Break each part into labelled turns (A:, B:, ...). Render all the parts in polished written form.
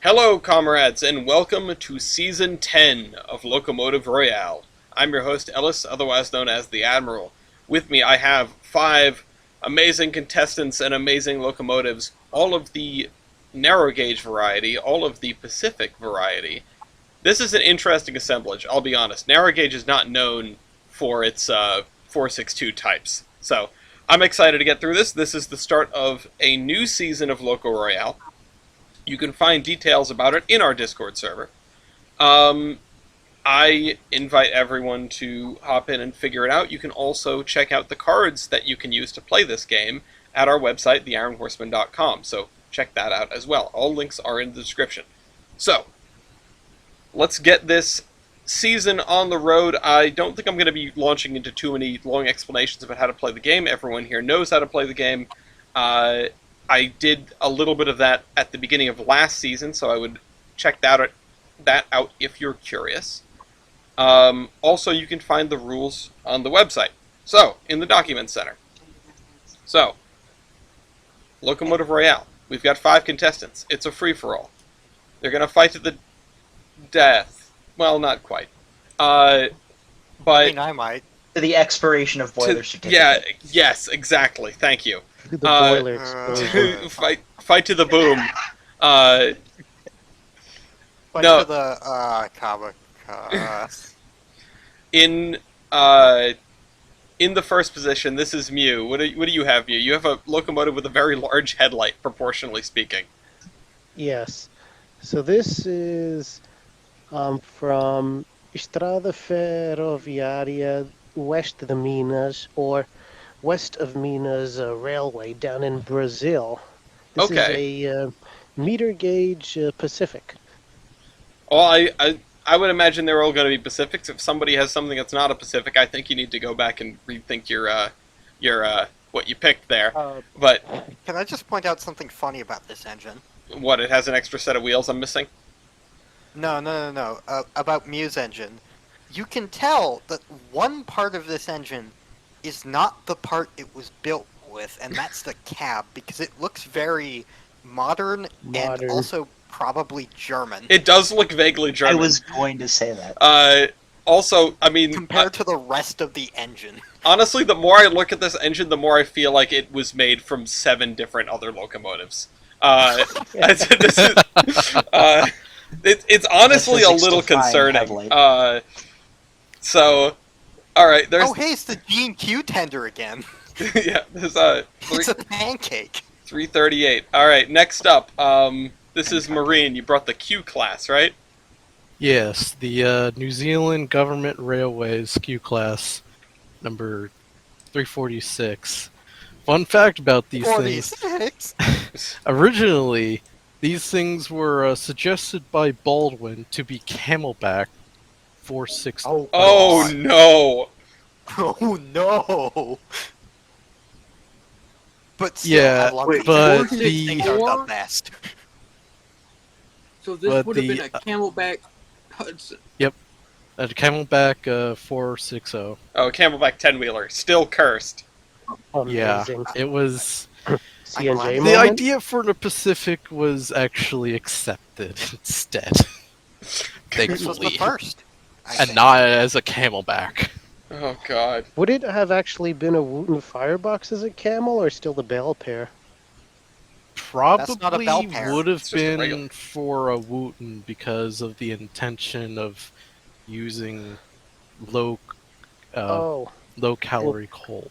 A: Hello, comrades, and welcome to Season 10 of Locomotive Royale. I'm your host, Ellis, otherwise known as the Admiral. With me, I have 5 amazing contestants and amazing locomotives, all of the narrow gauge variety, all of the Pacific variety. This is an interesting assemblage, I'll be honest. Narrow gauge is not known for its 462 types. So, I'm excited to get through this. This is the start of a new season of Loco Royale. You can find details about it in our Discord server. I invite everyone to hop in and figure it out. You can also check out the cards that you can use to play this game at our website, theironhorseman.com. So check that out as well. All links are in the description. So, let's get this season on the road. I don't think I'm going to be launching into too many long explanations about how to play the game. Everyone here knows how to play the game. I did a little bit of that at the beginning of last season, so I would check that out if you're curious. Also, you can find the rules on the website. So, in the Documents Center. So, Locomotive Royale. We've got 5 contestants. It's a free-for-all. They're going to fight to the death. Well, not quite. But
B: I might.
C: To the expiration of boiler certificate.
A: Yeah, yes, exactly. Thank you.
D: The boiler explosion.
A: Fight to the boom.
B: Fight
A: No.
B: to the comic.
A: In the first position, this is Mew. What do you have, Mew? You have a locomotive with a very large headlight, proportionally speaking.
D: Yes. So this is from Estrada Ferroviária West de Minas, or West of Minas Railway down in Brazil. This
A: Okay.
D: is a meter gauge Pacific.
A: Well, I would imagine they're all going to be Pacifics. If somebody has something that's not a Pacific, I think you need to go back and rethink your what you picked there. But
B: Can I just point out something funny about this engine?
A: what, it has an extra set of wheels I'm missing?
B: No. About Mew's engine. You can tell that one part of this engine is not the part it was built with, and that's the cab, because it looks very modern. And also probably German.
A: It does look vaguely German.
C: I was going to say that.
A: Also, I mean,
B: compared to the rest of the engine.
A: honestly, the more I look at this engine, the more I feel like it was made from 7 different other locomotives. It's honestly a little concerning. So, all right, there's.
B: Oh, hey, it's the G&Q tender again.
A: Yeah, there's
B: It's a pancake.
A: 338. All right, next up, this is Marine. You brought the Q class, right?
E: Yes, the New Zealand Government Railways Q class, number 346. Fun fact about these things.
B: 46?
E: Originally, these things were suggested by Baldwin to be Camelback 460.
A: Oh no!
B: Oh no! But still,
E: Yeah,
B: I love
F: wait,
E: but
B: these things are the
F: the-
B: best.
F: So this
E: But
F: would have
E: the-
F: been a Camelback Hudson.
E: Camelback 460.
A: Oh, Camelback 10-wheeler, still cursed.
E: Yeah,
D: Amazing.
E: it was.
D: CNJ
E: The
D: moment.
E: idea for the Pacific was actually accepted instead.
B: This was the
E: Thankfully.
B: first. I
E: And
B: think.
E: not as a Camelback.
A: Oh god.
D: Would it have actually been a Wooten Firebox as a camel, or still the Bell pair?
B: That's not a
E: Probably
B: bell pair.
E: would have
A: It's just a regular.
E: been for a Wooten because of the intention of using low low calorie coal.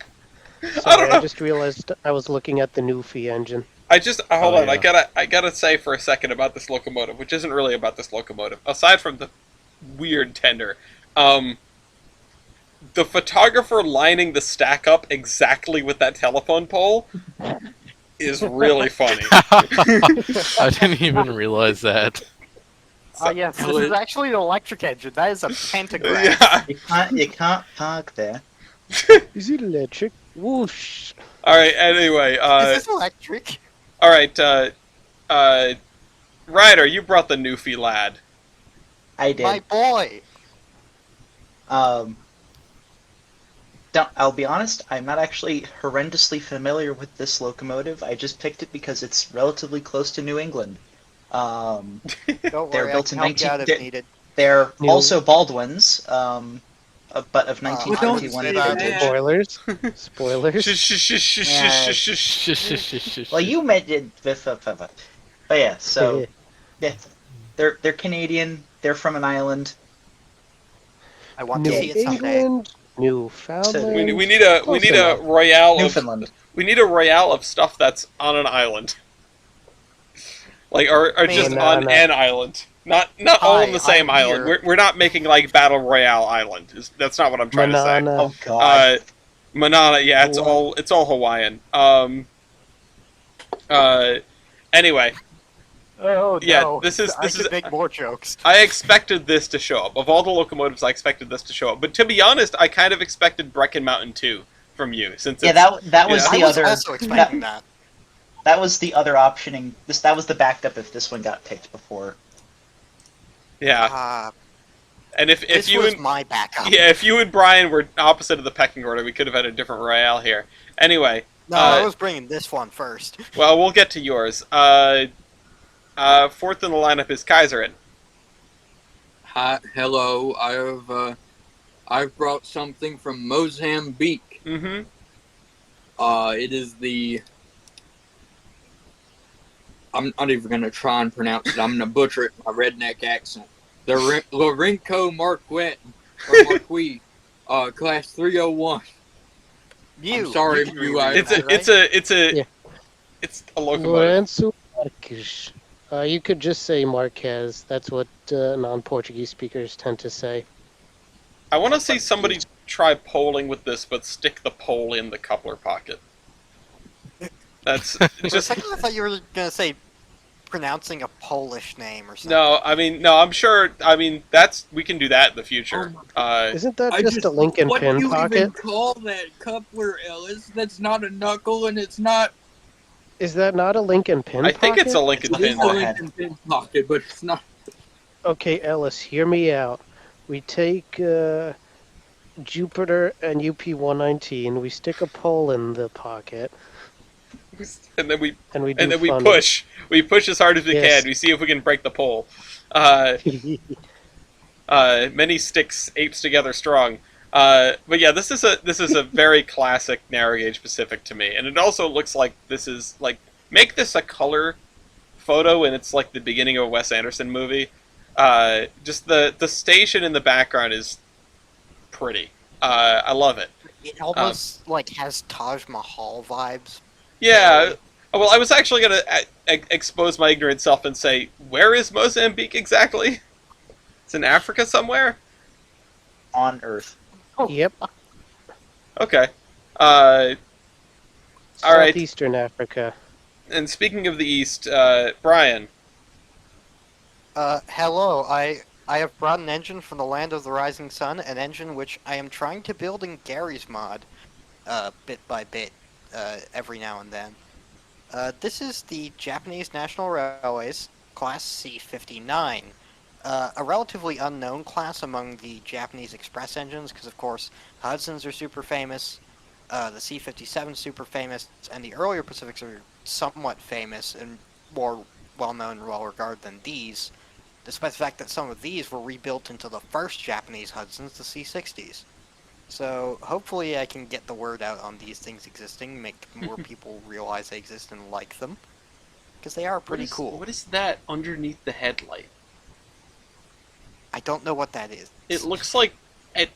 D: Sorry,
A: know.
D: I just realized I was looking at the Newfie engine.
A: I just hold
E: Oh,
A: on.
E: yeah.
A: I gotta say for a second about this locomotive, which isn't really about this locomotive. Aside from the weird tender, the photographer lining the stack up exactly with that telephone pole is really funny.
E: I didn't even realize that.
B: Yes, this is actually an electric engine. That is a pentagram.
A: Yeah.
C: You can't park there.
D: Is it electric? Whoosh!
A: All right. Anyway.
B: Is this electric?
A: All right. Ryder, you brought the Newfie lad.
C: I did.
B: My boy.
C: I'll be honest, I'm not actually horrendously familiar with this locomotive. I just picked it because it's relatively close to New England. Um,
B: Don't
C: They're
B: worry, I
C: built
B: can
C: in
B: help you
C: 19
B: out if needed.
C: they're
D: New-
C: also Baldwins, but of
B: I
C: 1921
B: wouldn't say that.
C: vintage.
D: Spoilers. Spoilers.
C: Well, you mentioned but yeah. So yeah, they're Canadian. They're from an island.
B: I want to
D: New
B: see it someday.
D: England,
A: We
D: Newfoundland.
A: need a
D: Close enough.
A: royale of
C: Newfoundland.
A: stuff that's on an island, like or
B: mean-
A: just on
D: Banana.
A: an island, not all on
B: Hi,
A: the same
B: I'm
A: island.
B: here.
A: We're not making like Battle Royale Island. That's not what I'm trying to say.
D: Banana.
C: Oh God.
A: Manana, yeah, it's
D: Hawaii.
A: all Hawaiian. Anyway,
B: Oh
A: yeah,
B: no!
A: this is
B: I could make more jokes.
A: I expected this to show up. Of all the locomotives, I expected this to show up. But to be honest, I kind of expected Brecon Mountain 2 from you, since
C: Yeah,
A: it's,
C: that was
A: yeah.
B: I
C: the
B: was
C: other.
B: also expecting that.
C: That was the other optioning. That was the backup if this one got picked before.
A: yeah. And if
B: This
A: you
B: was
A: and
B: my backup.
A: if you and Brian were opposite of the pecking order, we could have had a different Royale here. Anyway,
B: No, I was bringing this one first.
A: well, we'll get to yours. Fourth in the lineup is Kaiserin.
F: Hi, hello. I've brought something from Mozambique.
A: Mm-hmm.
F: It is the. I'm not even gonna try and pronounce it. I'm gonna butcher it in my redneck accent. The Lorenco Marquette or Marquis, class 301.
B: You.
F: I'm sorry,
B: you can
F: you,
B: reread
A: It's
B: that,
A: a
B: right?
D: Yeah.
A: it's a locomotive.
D: Lourenço Marques. You could just say Marquez. That's what non-Portuguese speakers tend to say.
A: I want to see somebody try polling with this, but stick the pole in the coupler pocket. That's
B: For a
A: just
B: second, I thought you were gonna say pronouncing a Polish name or something.
A: no. I mean, no. I'm sure. I mean, we can do that in the future.
D: Isn't that
F: I
D: just a Lincoln
F: what
D: pin
F: do you
D: pocket?
F: even call that coupler, Ellis? That's not a knuckle, and it's not.
D: Is that not a Lincoln pin
A: I
D: pocket?
A: think it's a Lincoln
C: It's a
F: It is
A: pin.
F: a
C: forehead.
F: Lincoln pin pocket, but it's not.
D: Okay, Ellis, hear me out. We take Jupiter and UP-119, we stick a pole in the pocket,
A: And then we
D: and we do fun.
A: push. We push as hard as we
D: Yes.
A: can. We see if we can break the pole. Many sticks apes together strong. But yeah, this is a very classic narrow gauge Pacific to me, and it also looks like this is like make this a color photo, and it's like the beginning of a Wes Anderson movie. Just the station in the background is pretty. I love it.
B: It almost like has Taj Mahal vibes.
A: Yeah. Well, I was actually gonna expose my ignorant self and say, where is Mozambique exactly? It's in Africa somewhere.
C: On Earth.
D: Yep.
A: Okay. All right.
D: Southeastern Africa.
A: And speaking of the East, Brian.
B: Hello. I have brought an engine from the land of the rising sun, an engine which I am trying to build in Gary's mod, bit by bit, every now and then. This is the Japanese National Railways, Class C-59. A relatively unknown class among the Japanese express engines, because of course Hudsons are super famous, the C-57 is super famous, and the earlier Pacifics are somewhat famous and more well-known and well-regarded than these, despite the fact that some of these were rebuilt into the first Japanese Hudsons, the C-60s. So hopefully I can get the word out on these things existing, make more people realize they exist and like them, because they are pretty cool.
A: What is that underneath the headlight?
B: I don't know what that is.
A: It looks like it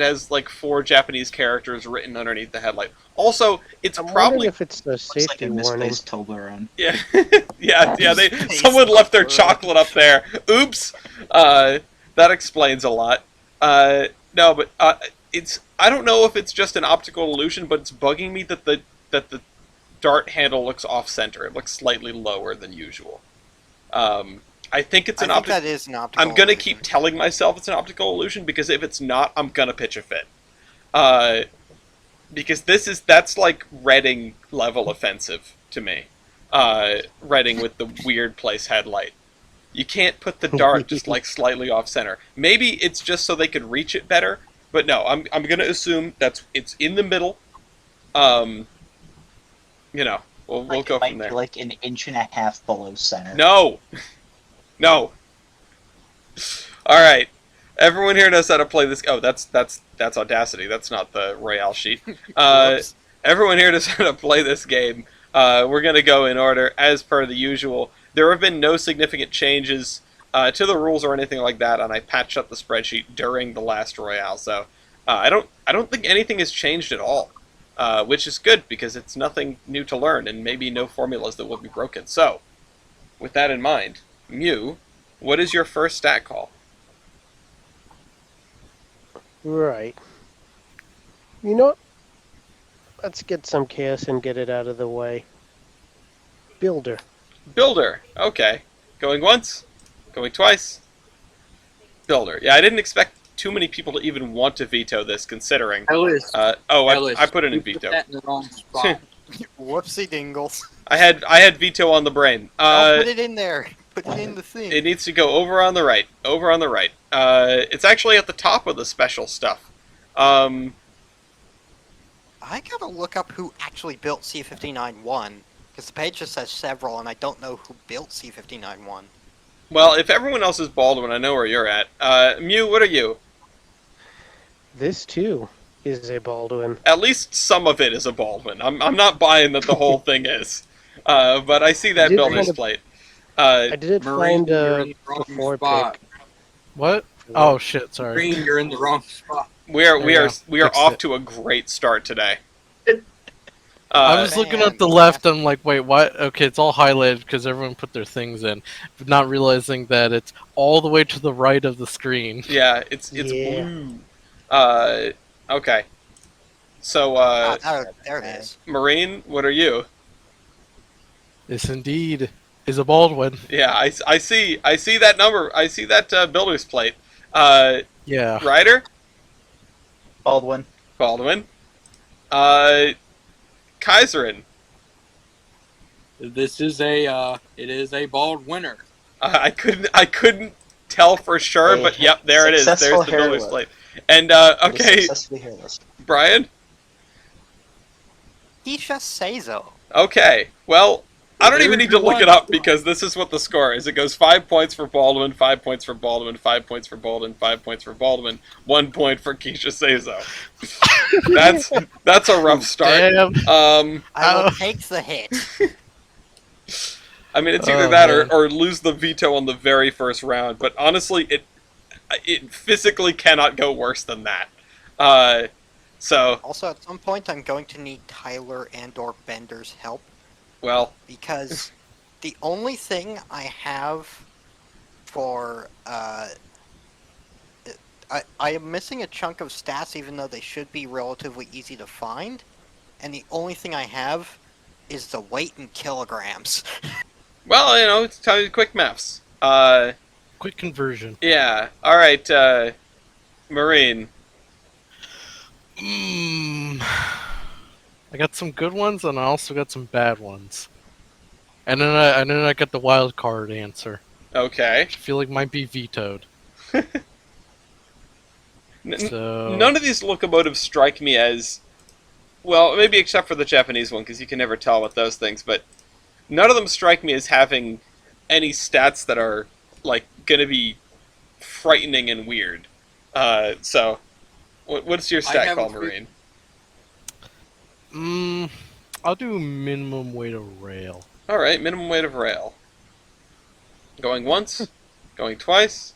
A: has like 4 Japanese characters written underneath the headlight. Also, it's
D: I'm wondering
A: probably
D: if it's the
C: Looks like
D: safety
C: a
D: warning.
C: misplaced Toblerone.
A: yeah yeah.
B: Space
A: Someone left their
B: opera.
A: chocolate up there. Oops. That explains a lot. No, but it's I don't know if it's just an optical illusion, but it's bugging me that the dart handle looks off center. It looks slightly lower than usual. I think it's
B: I
A: an
B: think
A: optical.
B: that is an optical
A: I'm gonna
B: illusion.
A: keep telling myself it's an optical illusion, because if it's not, I'm gonna pitch a fit. Because that's like Reading level offensive to me. Reading with the weird place headlight. You can't put the dart just like slightly off center. Maybe it's just so they could reach it better, but no, I'm gonna assume it's in the middle. You know, We'll
C: Like
A: go
C: it might
A: from
C: be
A: there.
C: like an inch and a half below center.
A: No! No! Alright. Everyone here knows how to play this. Oh, that's Audacity. That's not the Royale sheet.
B: Whoops.
A: Everyone here knows how to play this game. We're going to go in order as per the usual. There have been no significant changes to the rules or anything like that, and I patched up the spreadsheet during the last Royale, so I don't think anything has changed at all, which is good because it's nothing new to learn and maybe no formulas that will be broken. So, with that in mind, Mew, what is your first stat call?
D: Right. You know what? Let's get some chaos and get it out of the way. Builder.
A: Builder. Okay. Going once. Going twice. Builder. Yeah, I didn't expect too many people to even want to veto this, considering.
F: Ellis. Ellis,
A: I put it
F: you
A: in veto.
F: Put that in the wrong spot.
B: Whoopsie dingles.
A: I had veto on the brain.
B: I'll put it in there. Put it in the thing.
A: It needs to go over on the right. Over on the right. It's actually at the top of the special stuff.
B: I gotta look up who actually built C-59-1, because the page just says several, and I don't know who built C-59-1.
A: Well, if everyone else is Baldwin, I know where you're at. Mew, what are you?
D: This too is a Baldwin.
A: At least some of it is a Baldwin. I'm not buying that the whole thing is. But I see that
D: Did
A: builder's
D: kind of-
A: plate.
D: I did
F: Marine,
D: find
F: you're
D: a
F: in the wrong
D: before
F: spot.
D: pick.
E: What? Oh shit! Sorry.
F: Green, you're in the wrong spot.
A: We are
E: There you go.
A: off
E: Fixed it.
A: to a great start today.
E: I was looking at the
B: Man,
E: left. I'm like, wait, what? Okay, it's all highlighted because everyone put their things in, but not realizing that it's all the way to the right of the screen.
A: Yeah, it's
D: Yeah.
A: blue. Okay. So,
B: There it is.
A: Marine, what are you?
E: This indeed is a Baldwin.
A: Yeah, I see that number. I see that builder's plate.
E: Yeah.
A: Ryder,
C: Baldwin.
A: Baldwin, Kaiserin.
F: This is a it is a bald winner.
A: I couldn't tell for sure,
C: A
A: but yep, there it is. There's
C: successful
A: the builder's
C: hairless.
A: plate. And okay,
C: Successfully hairless.
A: Brian.
B: He just say so.
A: Okay, well, I don't even
F: There's
A: need to
F: your
A: look it
F: one.
A: up because this is what the score is. It goes 5 points for Baldwin, 5 points for Baldwin, 5 points for Baldwin, 5 points for Baldwin, 1 point for Keisha Sezo. That's a rough start.
E: Damn.
B: I will
E: Oh.
B: take the hit.
A: I mean, it's either
E: Oh,
A: that
E: man.
A: or lose the veto on the very first round. But honestly, it physically cannot go worse than that. So,
B: Also, at some point, I'm going to need Tyler and/or Bender's help,
A: well,
B: because the only thing I have for I am missing a chunk of stats, even though they should be relatively easy to find, and the only thing I have is the weight in kilograms.
A: well, it's time to quick maths.
E: Quick conversion.
A: Yeah. All right, Marine.
E: I got some good ones, and I also got some bad ones. And then I got the wild card answer,
A: Okay.
E: which I feel like might be vetoed. So
A: None of these locomotives strike me as, well, maybe except for the Japanese one, because you can never tell with those things, but none of them strike me as having any stats that are, like, gonna be frightening and weird. So, what's your
F: I
A: stat
F: have
A: call,
F: a few-
A: Marine?
E: I'll do minimum weight of rail.
A: Alright, minimum weight of rail. Going once, going twice.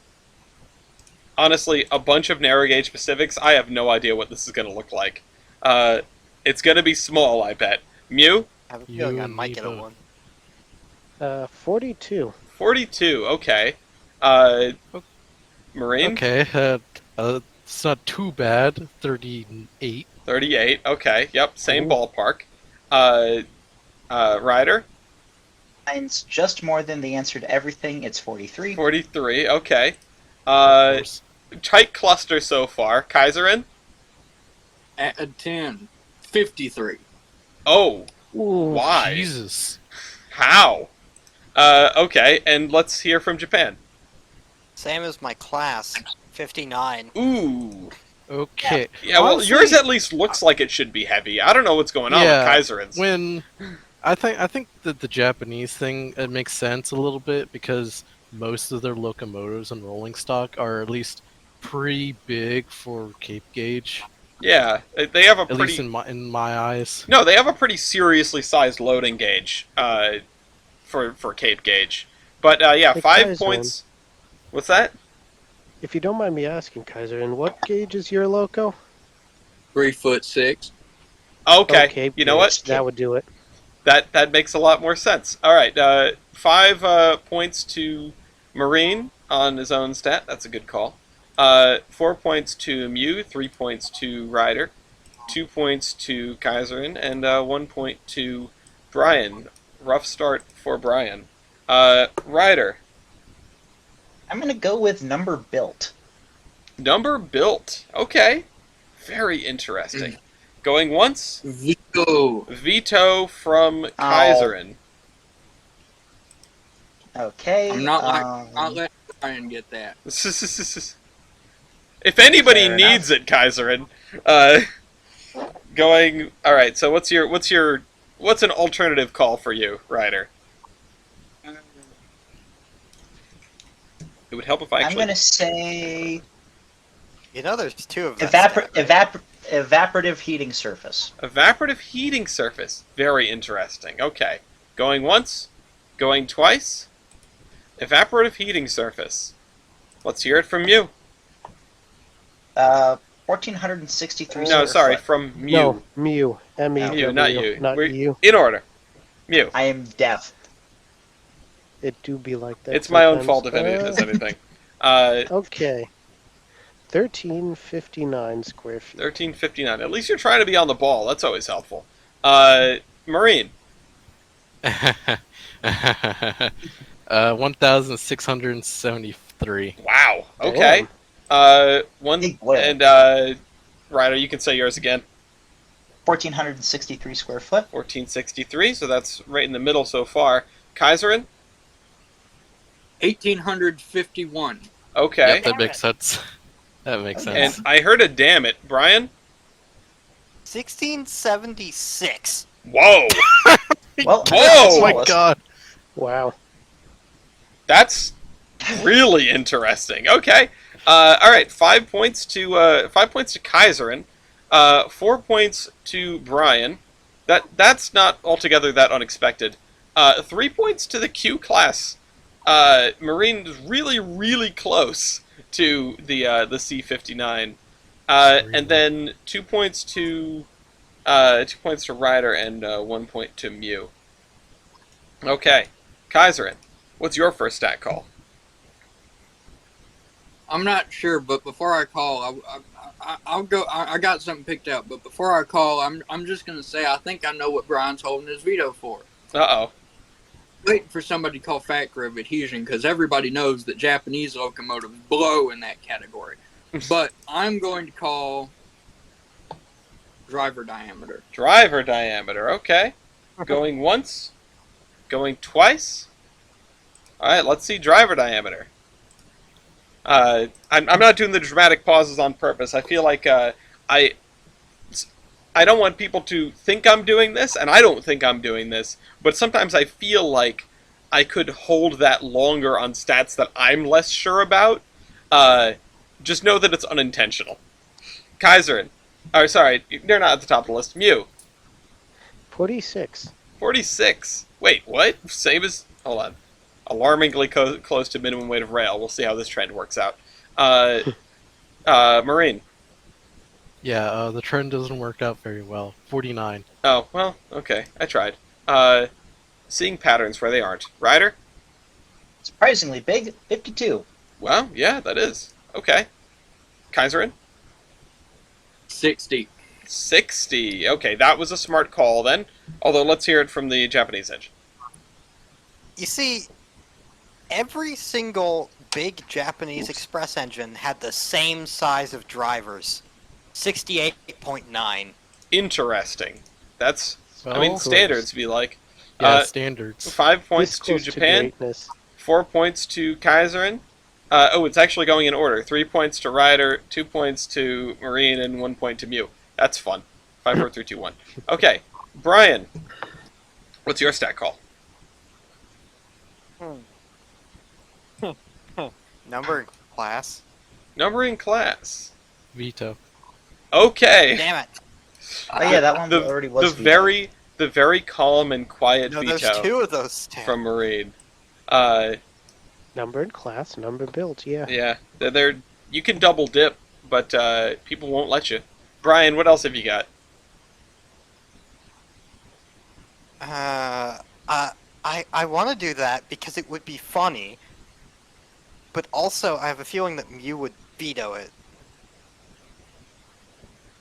A: Honestly, a bunch of narrow gauge Pacifics, I have no idea what this is gonna look like. It's gonna be small, I bet. Mew?
B: I have a
E: You
B: feeling I
E: and
B: might
E: me
B: get a
E: both.
B: one.
D: 42.
A: 42, okay. Marine?
E: Okay, it's not too bad. 38.
A: 38, okay, yep, same
D: Ooh.
A: ballpark. Ryder?
C: Mine's just more than the answer to everything. It's 43.
A: 43, okay.
E: Of course.
A: Tight cluster so far. Kaiserin?
F: At a 10, 53.
A: Oh,
D: Ooh.
A: why?
E: Jesus.
A: How? Okay, and let's hear from Japan.
B: Same as my class, 59.
A: Ooh.
E: Okay.
A: Yeah, well,
E: Honestly,
A: yours at least looks like it should be heavy. I don't know what's going on
E: Yeah,
A: with Kaiserin's.
E: when I think that the Japanese thing, it makes sense a little bit because most of their locomotives and rolling stock are at least pretty big for Cape gauge.
A: Yeah, they have a
E: At least
A: pretty
E: in my eyes.
A: no, they have a pretty seriously sized loading gauge for Cape gauge. But yeah,
D: Hey,
A: 5 points. What's that?
D: If you don't mind me asking, Kaiser, and what gauge is your loco?
F: 3'6".
A: Okay,
D: Okay,
A: you know
D: good.
A: what?
D: That would do it.
A: That makes a lot more sense. All right, 5 points to Marine on his own stat. That's a good call. 4 points to Mew, 3 points to Ryder, 2 points to Kaiserin, and 1 point to Brian. Rough start for Brian. Ryder,
C: I'm gonna go with number built.
A: number built. Okay, very interesting. Going once,
F: Vito.
A: veto from Kaiserin.
C: Okay.
F: I'm not letting Brian get that.
A: If anybody
C: Fair
A: needs it, Kaiserin, uh, going. All right. So what's an alternative call for you, Ryder? It would help if I
C: I'm
A: actually.
C: gonna say
B: There's two of them. Right?
C: evaporative heating surface.
A: Evaporative heating surface. Very interesting. Okay. Going once, going twice. Evaporative heating surface. Let's hear it from you.
C: 1,463
A: No,
C: square
A: sorry,
C: foot.
A: from Mew.
D: No, Mew. M-E-W.
A: Mew, not you.
D: Not
A: We're
D: you.
A: in order. Mew.
C: I am deaf.
D: It do be like that.
A: It's my own
D: sometimes.
A: fault if it's anything.
D: Okay. 1359 square feet.
A: 1359. At least you're trying to be on the ball. That's always helpful. Marine.
E: 1,673.
A: Wow. Okay. One
C: Big boy.
A: and Ryder, you can say yours again.
C: 1,463 square foot.
A: 1463. So that's right in the middle so far. Kaiserin.
F: 1,851.
A: Okay.
E: Yep, that makes sense. That makes
C: Oh,
E: sense.
A: And I heard a damn it, Brian.
B: 1676.
A: Whoa.
C: Well,
A: Whoa!
E: Oh my
C: close.
E: god.
D: Wow.
A: That's really interesting. Okay. All right. 5 points to Kaiserin. 4 points to Brian. That's not altogether that unexpected. 3 points to the Q class. Marine is really, really close to the C59. And then 2 points to 2 points to Ryder and 1 point to Mew. Okay, Kaiserin, what's your first stat call?
F: I'm not sure, but before I call, I'll go. I got something picked out, but before I call, I'm just gonna say I think I know what Brian's holding his veto for.
A: Uh-oh.
F: Waiting for somebody to call factor of adhesion because everybody knows that Japanese locomotives blow in that category. But I'm going to call driver diameter.
A: Driver diameter, okay. Going once. Going twice. Alright, let's see driver diameter. I'm not doing the dramatic pauses on purpose. I feel like I don't want people to think I'm doing this, and I don't think I'm doing this, but sometimes I feel like I could hold that longer on stats that I'm less sure about. Just know that it's unintentional. Kaiserin. Oh, sorry, they're not at the top of the list. Mew.
D: 46.
A: 46. Wait, what? Same as... Hold on. Alarmingly close to minimum weight of rail. We'll see how this trend works out. Marine.
E: Yeah, the trend doesn't work out very well. 49.
A: Oh, well, okay. I tried. Seeing patterns where they aren't. Ryder?
C: Surprisingly big, 52.
A: Well, yeah, that is. Okay. Kaiserin?
F: 60.
A: 60. Okay, that was a smart call then. Although, let's hear it from the Japanese engine.
B: You see, every single big Japanese express engine had the same size of drivers. 68.9.
A: Interesting. That's... I
E: Well,
A: mean, standards be like.
E: Yeah, standards.
A: 5 points
D: This
A: to
D: close
A: Japan.
D: greatness.
A: 4 points to Kaiserin. It's actually going in order. 3 points to Ryder, 2 points to Marine, and 1 point to Mew. That's fun. 5, 4, 3, 2, 1. Okay, Brian. What's your stat call?
B: Number in class.
A: Number in class.
E: Veto.
A: Okay.
B: Damn it.
C: Oh yeah, that one
A: The,
C: already was
A: the very calm and quiet
B: No, there's
A: veto
B: two of those stats.
A: from Marine.
D: Number in class, number built, yeah.
A: Yeah, they're you can double dip, but people won't let you. Brian, what else have you got?
B: I want to do that because it would be funny, but also I have a feeling that Mew would veto it.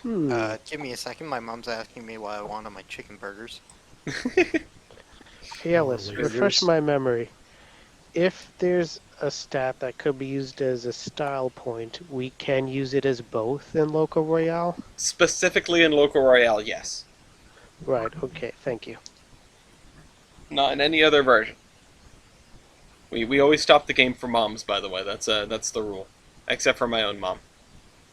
B: Give me a second. My mom's asking me what I want on my chicken burgers.
D: Hey Ellis, refresh my memory. If there's a stat that could be used as a style point, we can use it as both in Loco Royale?
A: Specifically in Loco Royale, yes.
D: Right, okay, thank you.
A: Not in any other version. We always stop the game for moms, by the way. That's the rule, except for my own mom.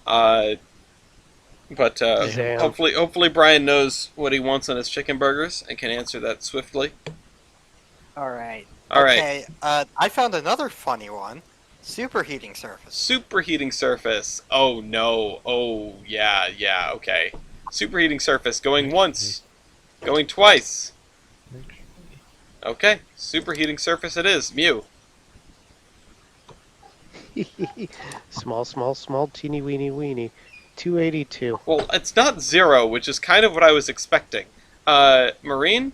A: But
D: Damn.
A: hopefully Brian knows what he wants on his chicken burgers and can answer that swiftly.
B: Alright.
A: All right.
B: Okay, I found another funny one. Superheating surface.
A: Superheating surface. Oh no. Oh yeah. Okay. Superheating surface going once, going twice. Okay. Superheating surface it is. Mew.
D: small, teeny weeny. 282.
A: Well, it's not 0, which is kind of what I was expecting. Marine?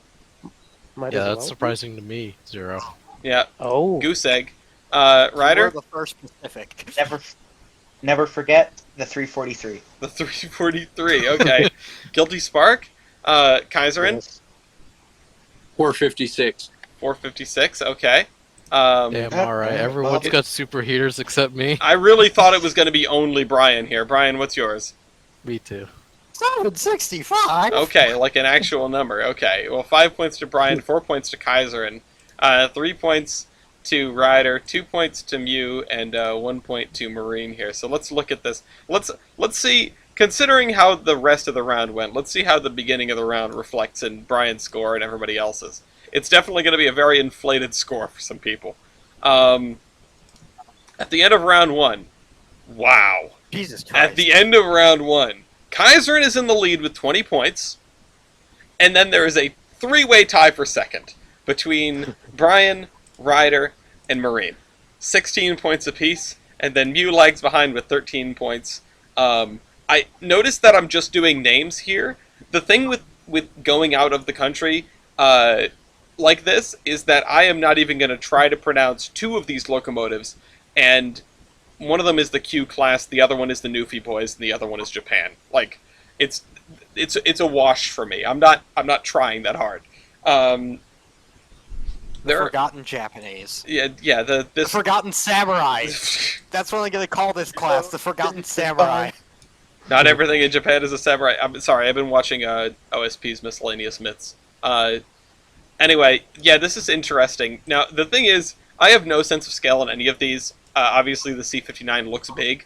D: Might
E: Yeah,
D: as
E: that's
D: well.
E: surprising to me. 0.
A: Yeah.
D: Oh,
A: Goose egg.
B: We're
A: Ryder?
B: the first Pacific.
C: Never forget the 343.
A: The 343. Okay. Guilty Spark? Kaiserin?
D: yes.
F: 456.
A: 456. Okay.
E: Damn, alright.
C: well,
E: Everyone's got superheaters except me.
A: I really thought it was going to be only Brian here. Brian, what's yours?
E: Me too.
B: 765.
A: Okay, like an actual number. Okay. Well, 5 points to Brian, 4 points to Kaiserin, 3 points to Ryder, 2 points to Mew, and 1 point to Marine here. So let's look at this. Let's see. Considering how the rest of the round went, let's see how the beginning of the round reflects in Brian's score and everybody else's. It's definitely going to be a very inflated score for some people. At the end of round 1, wow.
B: Jesus Christ.
A: At the end of round 1, Kaiserin is in the lead with 20 points, and then there is a 3-way tie for second between Brian, Ryder, and Marine. 16 points apiece, and then Mew lags behind with 13 points. I noticed that I'm just doing names here. The thing with going out of the country like this is that I am not even going to try to pronounce 2 of these locomotives, and one of them is the Q class, the other one is the Newfie Boys, and the other one is Japan. Like, it's a wash for me. I'm not trying that hard.
B: The forgotten Japanese.
A: Yeah.
B: The forgotten samurai. That's what I'm gonna call this class. The forgotten samurai.
A: Not everything in Japan is a samurai. I'm sorry, I've been watching OSP's Miscellaneous Myths. Anyway, yeah, this is interesting. Now, the thing is, I have no sense of scale in any of these. Obviously, the C-59 looks big.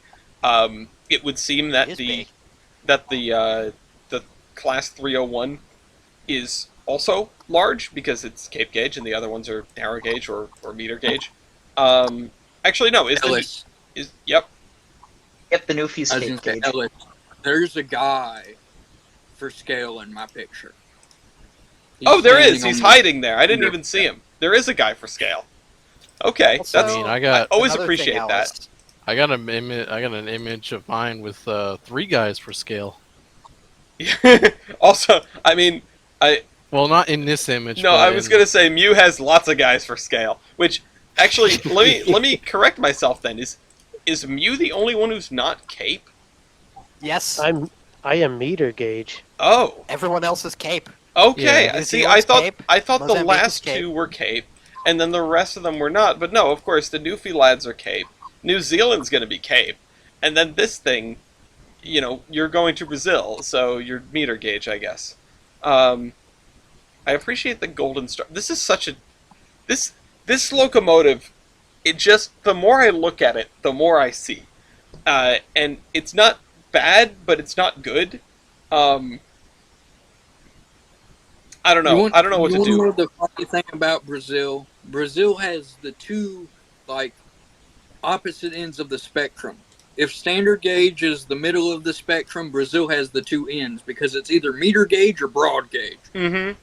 A: It would seem that the Class 301 is also large, because it's Cape Gauge, and the other ones are narrow gauge or meter gauge. Actually, no,
F: Ellis.
A: Yep.
C: Yep, the Newfie's
F: I was
C: Cape
F: gonna say,
C: Gauge.
F: Ellis, there's a guy for scale in my picture.
A: Oh, there is.
F: standing
A: He's
F: on the-
A: hiding there. I didn't even see him. There is a guy for scale. Okay,
B: Also,
A: that's.
E: I
A: always
B: Another
A: appreciate
B: thing,
A: that.
B: Alice.
E: I got an image of mine with 3 guys for scale.
A: Also, I mean,
E: Well, not in this image.
A: no,
E: but
A: I was
E: in-
A: gonna say Mew has lots of guys for scale. Which actually, let me correct myself. Then is Mew the only one who's not Cape?
B: Yes.
D: I am meter gauge.
A: Oh,
B: Everyone else is Cape.
A: okay.
B: Yeah.
A: See,
B: New
A: I
B: Zealand's
A: thought
B: Cape,
A: the
B: Mozambique is
A: last
B: Cape.
A: 2 were Cape, and then the rest of them were not. But no, of course, the Newfie lads are Cape. New Zealand's gonna be Cape, and then this thing, you're going to Brazil, so you're meter gauge, I guess. I appreciate the golden star. This is such a this locomotive. It just, the more I look at it, the more I see, and it's not bad, but it's not good. I don't know. I don't know what
F: You
A: to
F: want to
A: do.
F: know the funny thing about Brazil? Brazil has the two like opposite ends of the spectrum. If standard gauge is the middle of the spectrum, Brazil has the two ends because it's either meter gauge or broad gauge.
A: Mm-hmm.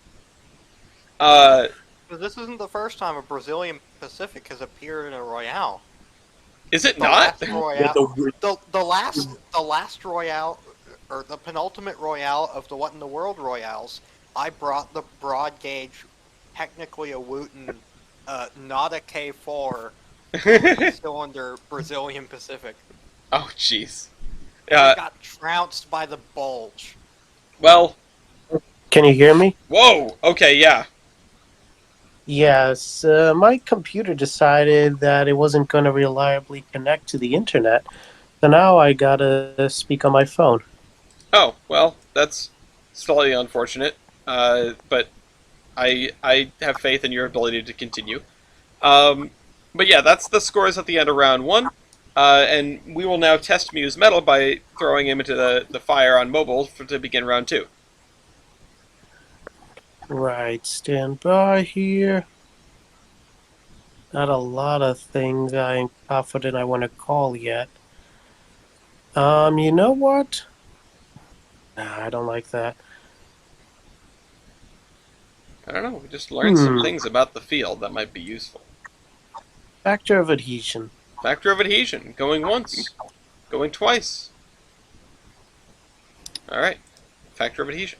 A: Uh,
B: But this isn't the first time a Brazilian Pacific has appeared in a Royale.
A: is it
B: The
A: not?
B: last
F: Yeah,
B: Royale, the last Royale, or the penultimate Royale of the What in the World Royales, I brought the broad gauge, technically a Wooten, not a K4, 3-cylinder Brazilian Pacific,
A: Oh, jeez.
B: and it got trounced by the bulge.
A: Well,
D: Can you hear me?
A: whoa. Okay, yeah.
D: Yes, my computer decided that it wasn't going to reliably connect to the internet, so now I gotta speak on my phone.
A: Oh, well, that's slightly unfortunate. But I have faith in your ability to continue. Um, but yeah, that's the scores at the end of round one. And we will now test Mew's metal by throwing him into the fire on mobile to begin round two.
D: Right, stand by here. Not a lot of things I'm confident I want to call yet. You know what? Nah, I don't like that.
A: I don't know. We just learned some
D: Hmm.
A: things about the field that might be useful.
D: Factor of adhesion.
A: Factor of adhesion. Going once. Going twice. All right. Factor of adhesion.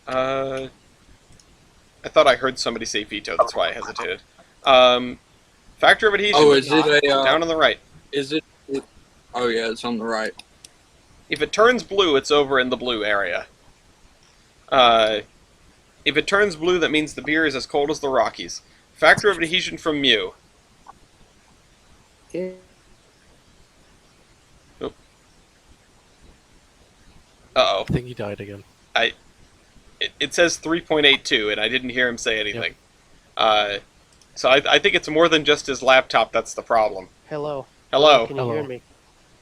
A: I thought I heard somebody say veto. That's why I hesitated. Factor of adhesion.
F: Oh, is it a?
A: Down on the right.
F: Is it? Oh yeah, it's on the right.
A: If it turns blue, it's over in the blue area. If it turns blue, that means the beer is as cold as the Rockies. Factor of adhesion from Mew.
D: Eh,
A: Oh. Uh-oh.
E: I think he died again.
A: It says 3.82, and I didn't hear him say anything. So I think it's more than just his laptop that's the problem.
D: Hello.
A: Hello.
D: Can you hear
E: Hello.
D: me?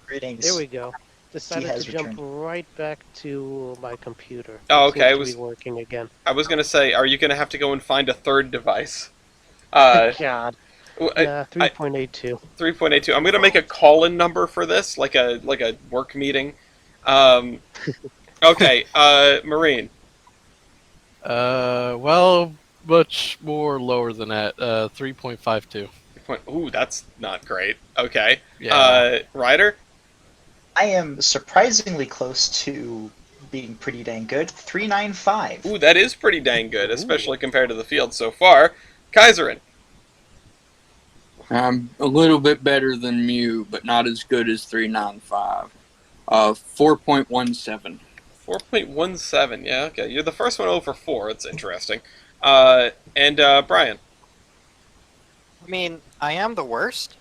C: Greetings.
D: There we go. Decided
C: has
D: to jump
C: returned.
D: right back to my computer.
A: Oh,
D: It
A: okay,
D: seems to be working again.
A: I was going to say, are you going to have to go and find a third device?
D: God.
A: I-
D: Nah, 3.82.
A: 3.82. I'm going to make a call-in number for this, like a work meeting. Okay, Marine.
E: Well, much more lower than that. 3.52.
A: Ooh, that's not great. Okay.
E: Yeah.
A: Ryder?
C: I am surprisingly close to being pretty dang good. 395.
A: Ooh, that is pretty dang good, especially compared to the field so far. Kaiserin?
F: I'm a little bit better than Mew, but not as good as 395. 4.17.
A: 4.17, yeah, okay. You're the first one over 4, it's interesting. And Brian?
B: I mean, I am the worst,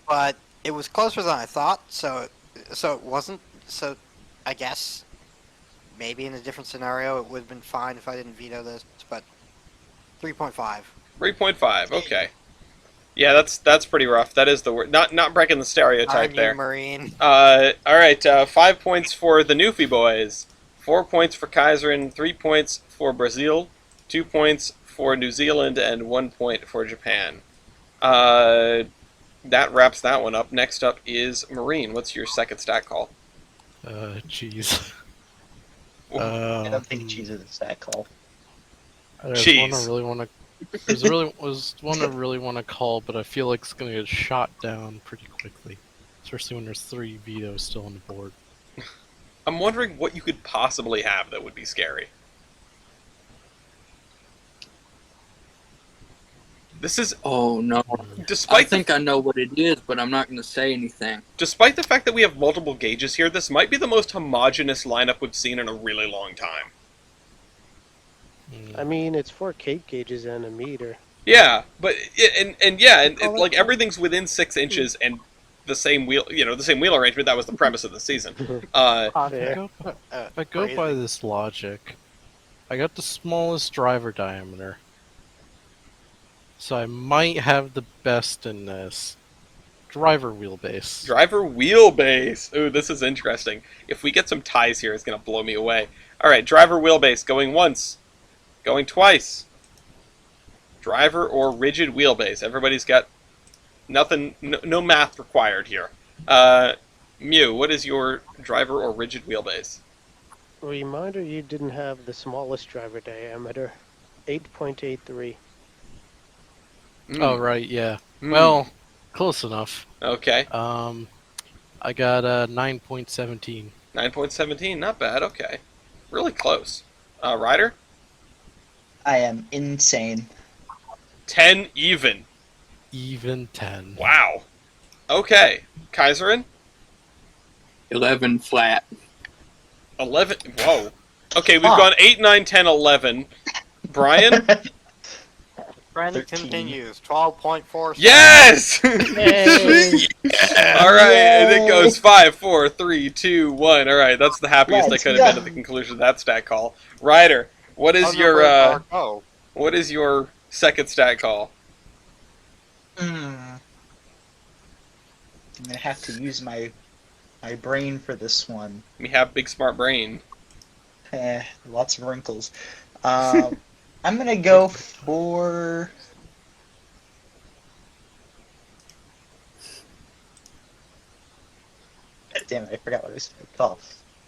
B: but it was closer than I thought, so it wasn't. So I guess maybe in a different scenario it would have been fine if I didn't veto this, but 3.5.
A: 3.5, okay. Yeah, that's pretty rough. That is the word. Not breaking the stereotype
B: Darn you,
A: there.
B: Marine.
A: All right. 5 points for the Newfie boys. 4 points for Kaiserin. 3 points for Brazil. 2 points for New Zealand, and 1 point for Japan. That wraps that one up. Next up is Marine. What's your second stat call?
E: Jeez.
C: I don't think cheese is a stat call.
E: There's
A: Cheese.
E: one I really want to. There's one I really want to call, but I feel like it's gonna get shot down pretty quickly, especially when there's 3 vetoes still on the board.
A: I'm wondering what you could possibly have that would be scary. This is,
F: Oh no.
A: despite
F: I think I know what it is, but I'm not going to say anything.
A: despite the fact that we have multiple gauges here, this might be the most homogenous lineup we've seen in a really long time.
D: I mean, it's 4 Cape gauges and a meter.
A: Yeah, but
D: Call it
A: like
D: that.
A: everything's within 6 inches and the same wheel, the same wheel arrangement. That was the premise of the season.
E: If I
D: Fair.
E: go, if I go by this logic, I got the smallest driver diameter, so I might have the best in this. driver wheelbase.
A: Driver wheelbase. Ooh, this is interesting. If we get some ties here, it's going to blow me away. Alright, driver wheelbase. Going once. Going twice. Driver or rigid wheelbase. Everybody's got nothing, no math required here. Mew, what is your driver or rigid wheelbase?
D: Reminder you didn't have the smallest driver diameter. 8.83.
E: Oh, right, yeah.
A: Mm.
E: Well, close enough.
A: Okay.
E: I got 9.17.
A: 9.17, not bad, okay. Really close. Ryder?
C: I am insane.
A: 10 even.
E: Even 10.
A: Wow. Okay. Kaiserin?
F: 11 flat.
A: 11. Whoa. Okay, we've
C: Huh.
A: gone 8, 9, 10, 11. Brian?
B: Trend
C: 13.
B: continues. 12.4.
A: Yes!
D: Hey!
A: Alright, and it
C: Yay!
A: goes 5, 4, 3, 2, 1. Alright, that's the happiest
C: Let's
A: I could have been
C: go.
A: at the conclusion of that stat call. Ryder, what is your what is your second stat call?
C: I'm gonna have to use my brain for this one.
A: We have big smart brain.
C: Lots of wrinkles. I'm gonna go for. Damn it! I forgot what I was gonna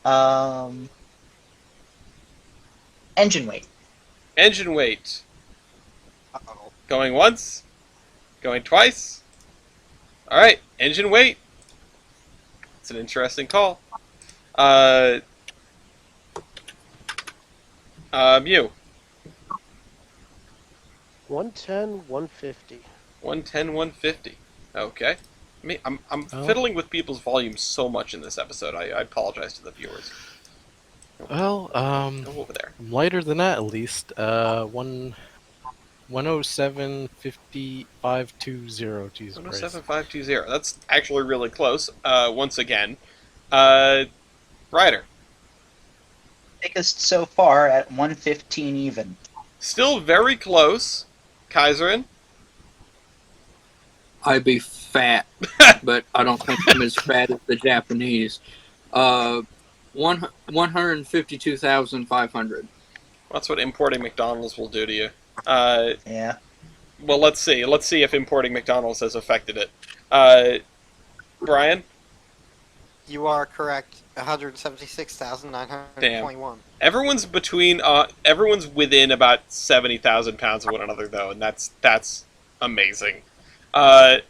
C: call. Engine weight.
A: Engine weight.
B: Uh-oh.
A: Going once. Going twice. Alright, engine weight. It's an interesting call. Mew.
D: 110, 150.
A: 110, 150. Okay. I'm
E: Oh.
A: fiddling with people's volumes so much in this episode. I apologize to the viewers.
E: Well,
A: Go over there.
E: I'm lighter than that at least. 107.50.520. Jesus Christ.
A: 107,520. That's actually really close. Once again. Ryder.
C: Biggest so far at 115 even.
A: Still very close. Kaiserin.
F: I'd be fat, but I don't think I'm as fat as the Japanese. 152,500.
A: That's what importing McDonald's will do to you.
C: Yeah.
A: Well, let's see. Let's see if importing McDonald's has affected it. Brian?
B: You are correct. 176,921.
A: Everyone's everyone's within about 70,000 pounds of one another, though, and that's amazing. 5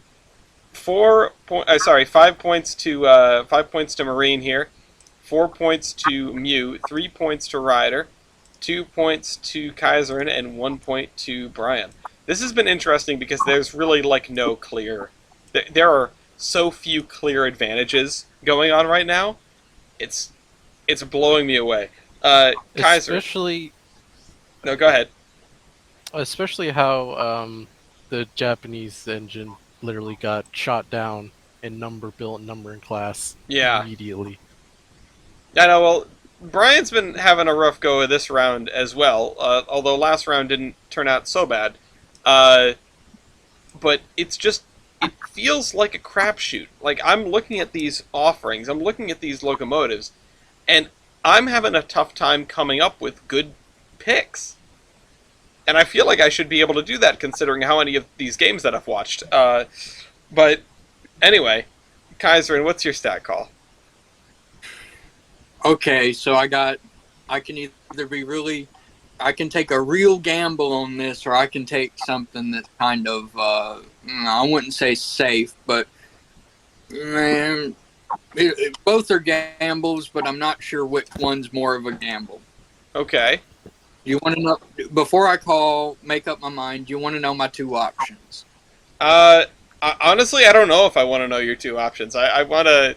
A: points to 5 points to Marine here, 4 points to Mew, 3 points to Ryder, 2 points to Kaiserin, and 1 point to Brian. This has been interesting because there's really no clear. There are so few clear advantages going on right now. It's blowing me away. Kaiser.
E: Especially,
A: No, go ahead.
E: especially how the Japanese engine literally got shot down in number in class
A: Yeah.
E: immediately.
A: I know, well, Brian's been having a rough go of this round as well, although last round didn't turn out so bad. But it feels like a crapshoot. Like, I'm looking at these offerings, I'm looking at these locomotives, and I'm having a tough time coming up with good picks. And I feel like I should be able to do that considering how many of these games that I've watched. But anyway, Kaiserin, what's your stat call?
F: Okay, so I can either I can take a real gamble on this, or I can take something that's kind of, I wouldn't say safe, but both are gambles, but I'm not sure which one's more of a gamble.
A: Okay.
F: You want to know, before I make up my mind, you want to know my two options?
A: Honestly, I don't know if I want to know your two options. I want to,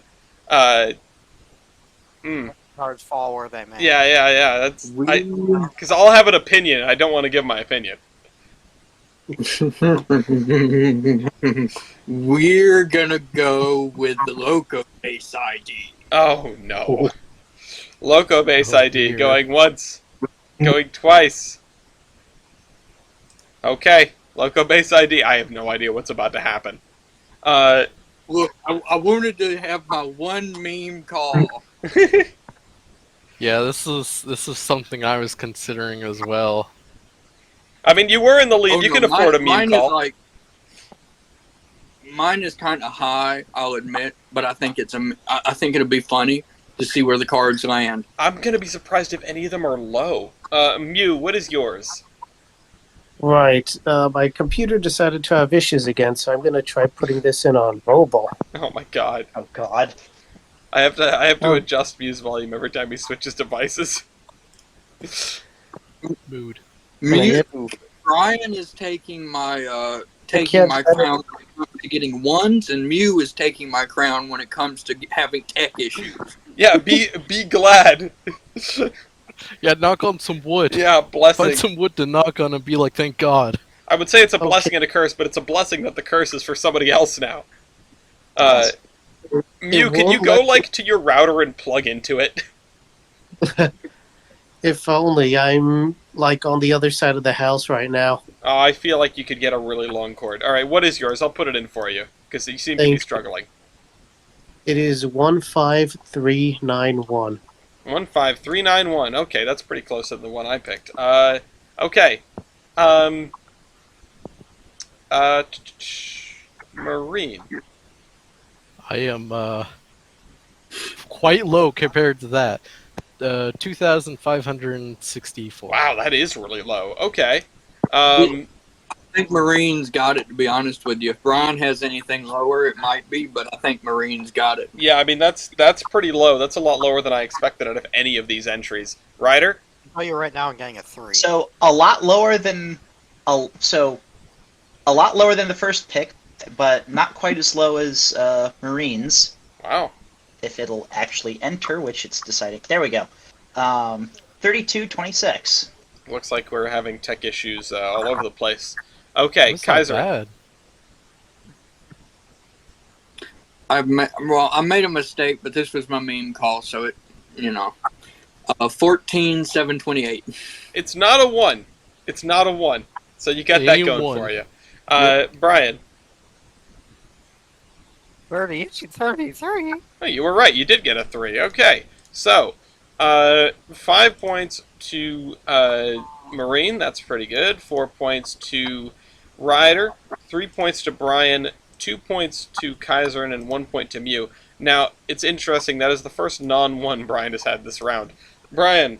B: Cards fall where they may.
A: yeah. That's because I'll have an opinion. I don't want to give my opinion.
F: We're gonna go with the Loco base ID.
A: Oh no, Loco base
E: Oh,
A: ID
E: dear.
A: going once, going twice. Okay, Loco base ID. I have no idea what's about to happen.
F: Look, I wanted to have my one meme call.
E: Yeah, this is something I was considering as well.
A: I mean, you were in the lead.
F: Oh
A: You
F: no,
A: can afford a meme
F: mine is
A: call.
F: like mine is kind of high, I'll admit, but I think I think it'll be funny to see where the cards land.
A: I'm gonna be surprised if any of them are low. Mew, what is yours?
D: Right. My computer decided to have issues again, so I'm going to try putting this in on mobile.
A: Oh my god.
C: Oh God.
A: I have to
D: Oh.
A: adjust Mew's volume every time he switches devices.
E: Mood.
D: Can I
F: Me,
D: hit?
F: Brian is taking my
D: can't set it.
F: crown when it comes to getting ones, and Mew is taking my crown when it comes to having tech issues.
A: Yeah, be glad.
E: Yeah, knock on some wood.
A: Yeah,
E: Find
A: blessing.
E: some wood to knock on and be like, thank God.
A: I would say it's a
D: Okay.
A: blessing and a curse, but it's a blessing that the curse is for somebody else now. Mew, can you
D: won't
A: go
D: let-
A: like to your router and plug into it?
D: If only. I'm like on the other side of the house right now.
A: Oh, I feel like you could get a really long cord. All right, what is yours? I'll put it in for you because you seem to be
D: Thank you.
A: struggling.
D: It is 15391.
A: 15391. Okay, that's pretty close to the one I picked. Okay. Marine.
E: I am quite low compared to that. 2,564.
A: Wow, that is really low. Okay.
F: I think Marine's got it, to be honest with you. If Brian has anything lower, it might be, but I think Marine's got it.
A: Yeah, I mean that's pretty low. That's a lot lower than I expected out of any of these entries. Ryder?
B: I'll tell you right now, I'm getting a 3.
C: So a lot lower than a lot lower than the first pick, but not quite as low as Marines.
A: Wow.
C: If it'll actually enter, which it's deciding. There we go. 32-26.
A: Looks like we're having tech issues all over the place. Okay,
E: That's not
A: Kaiser.
E: bad.
F: I made a mistake, but this was my meme call, so it, 14-728.
A: It's not a 1. It's not a 1. So you got
E: It
A: that
E: ain't
A: going
E: one.
A: for you. Brian.
B: 33.
A: Oh, you were right. You did get a 3. Okay. So, 5 points to Marine. That's pretty good. 4 points to Ryder. 3 points to Brian. 2 points to Kaiser, and 1 point to Mew. Now, it's interesting. That is the first non-1 Brian has had this round. Brian,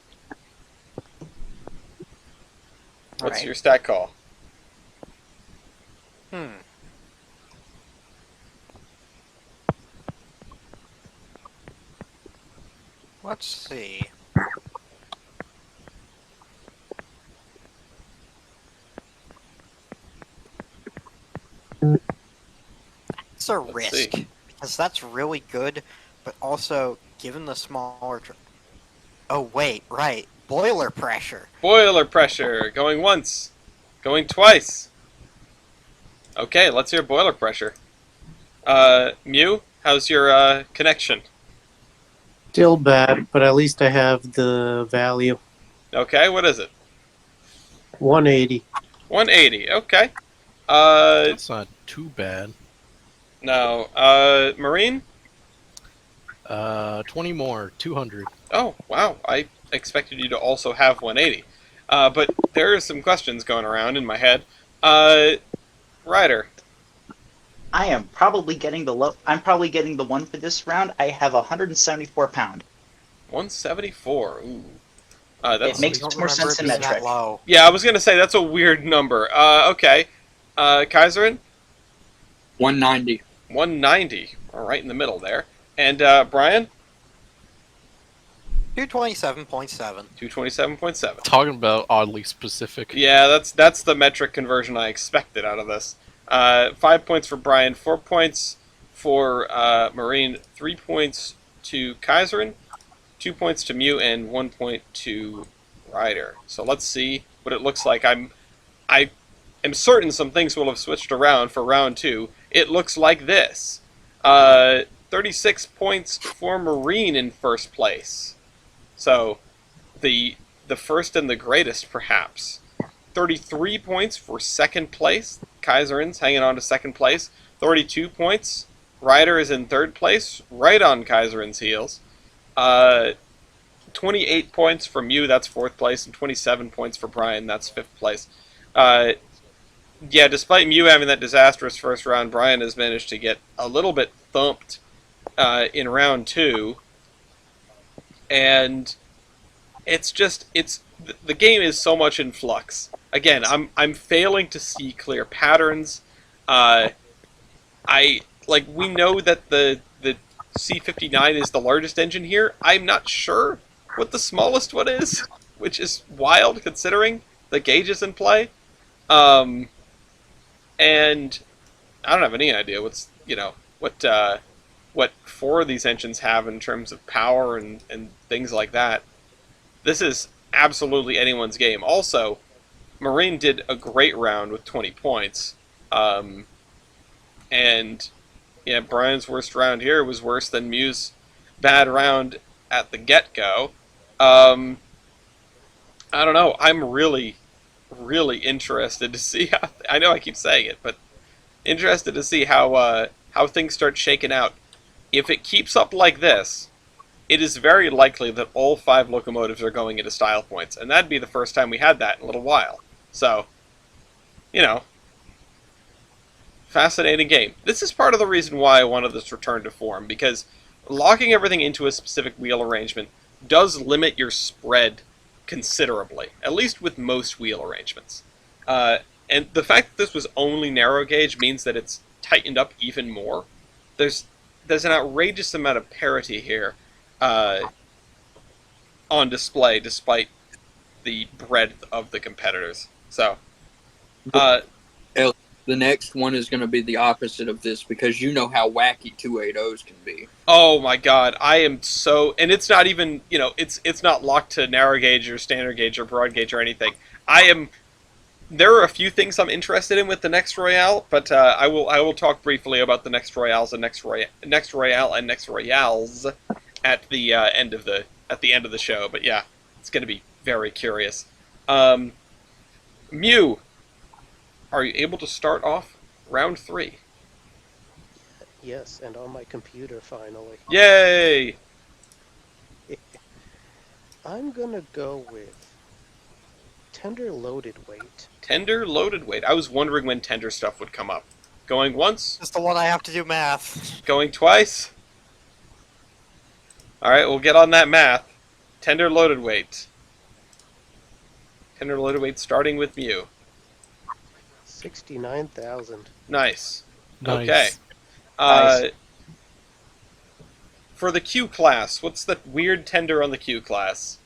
A: what's
B: Alright.
A: your stat call?
B: Let's see. It's a
A: Let's
B: risk
A: see.
B: because that's really good, but also given the smaller. Oh wait, right. Boiler pressure.
A: Boiler pressure. Going once. Going twice. Okay, let's hear boiler pressure. Mew, how's your connection?
D: Still bad, but at least I have the value.
A: Okay, what is it?
D: 180.
A: 180. Okay.
E: That's not too bad.
A: No. Marine?
E: 20 more, 200.
A: Oh, wow. I expected you to also have 180. But there are some questions going around in my head. Ryder.
C: I am probably getting the low. I'm probably getting the 1 for this round. I have 174 pound.
A: 174. Ooh.
C: It
A: That's
C: makes
B: I don't
C: more sense
B: remember
C: in
B: it being
C: metric.
B: that low.
A: Yeah, I was gonna say that's a weird number. Okay. Kaiserin?
F: 190.
A: 190. All right in the middle there. And Brian?
B: 227.7.
A: 227.7.
E: Talking about oddly specific.
A: Yeah, that's the metric conversion I expected out of this. 5 points for Brian, 4 points for Marine, 3 points to Kaiserin, 2 points to Mew, and 1 point to Ryder. So let's see what it looks like. I am certain some things will have switched around for round 2. It looks like this. 36 points for Marine in first place. So the first and the greatest, perhaps. 33 points for second place. Kaiserin's hanging on to second place. 32 points Ryder is in third place, right on Kaiseren's heels. 28 points for Mew, that's fourth place, and 27 points for Brian, that's fifth place. Yeah, despite Mew having that disastrous first round, Brian has managed to get a little bit thumped in round 2, and the game is so much in flux. Again, I'm failing to see clear patterns. We know that the C59 is the largest engine here. I'm not sure what the smallest one is, which is wild considering the gauges in play. And I don't have any idea what 4 of these engines have in terms of power and things like that. This is absolutely anyone's game. Also, Marine did a great round with 20 points. And yeah, Brian's worst round here was worse than Mew's bad round at the get-go. I don't know. I'm really, really interested to see how... I know I keep saying it, but interested to see how things start shaking out. If it keeps up like this, it is very likely that all 5 locomotives are going into style points, and that'd be the first time we had that in a little while. So, fascinating game. This is part of the reason why I wanted this return to form, because locking everything into a specific wheel arrangement does limit your spread considerably, at least with most wheel arrangements. And the fact that this was only narrow gauge means that it's tightened up even more. There's an outrageous amount of parity here on display, despite the breadth of the competitors. So,
F: the next one is going to be the opposite of this, because you know how wacky 280s can be.
A: oh my god, I am so... And it's not even, it's not locked to narrow gauge or standard gauge or broad gauge or anything. There are a few things I'm interested in with the next Royale, but I will talk briefly about the next Royales and next Royale and next Royales at the end of the show. But yeah, it's going to be very curious. Mew, are you able to start off round 3?
D: Yes, and on my computer finally.
A: Yay!
D: I'm gonna go with tender loaded weight.
A: Tender loaded weight. I was wondering when tender stuff would come up. Going once?
B: That's the one I have to do math.
A: Going twice? Alright, we'll get on that math. Tender loaded weight. Tender loaded weight starting with Mew.
D: 69,000.
A: Nice.
E: Nice.
A: Okay.
C: Nice.
A: For the Q class, what's the weird tender on the Q class?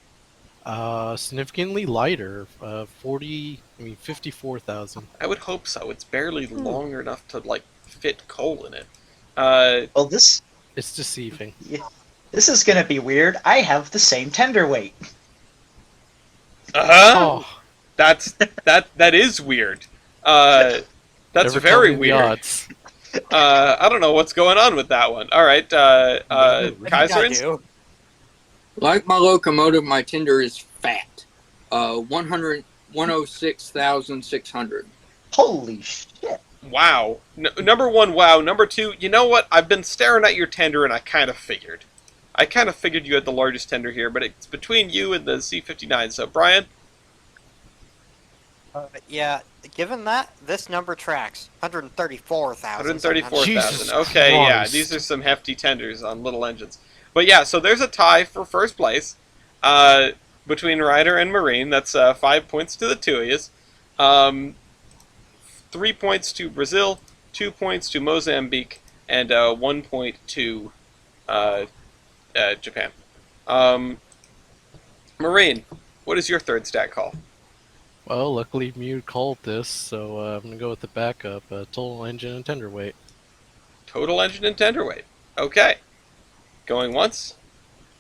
E: Significantly lighter. 54,000.
A: I would hope so. It's barely long enough to, fit coal in it.
C: Well, this
E: It's deceiving.
C: is gonna be weird. I have the same tender weight.
A: Uh-huh!
E: Oh,
A: That is weird. That's
E: never tell
A: very
E: me the
A: weird.
E: odds.
A: I don't know what's going on with that one. Alright,
B: I think I
A: Kaiserins?
B: do.
F: Like my locomotive, my tender is fat. 106,600.
C: Holy shit!
A: Wow. Number 1, wow. Number 2, you know what? I've been staring at your tender and I kind of figured. You had the largest tender here, but it's between you and the C59. So, Brian?
B: Yeah, given that, this number tracks 134,000.
A: 134,000.
E: Jesus
A: Okay, yeah.
E: Christ.
A: These are some hefty tenders on little engines. But yeah, so there's a tie for first place between Ryder and Marine. That's 5 points to the two of yous. 3 points to Brazil, 2 points to Mozambique, and 1 point to Japan. Marine, what is your third stat call?
E: Well, luckily Mew called this, so I'm gonna go with the backup. Total engine and tender weight.
A: Total engine and tender weight. Okay. Going once.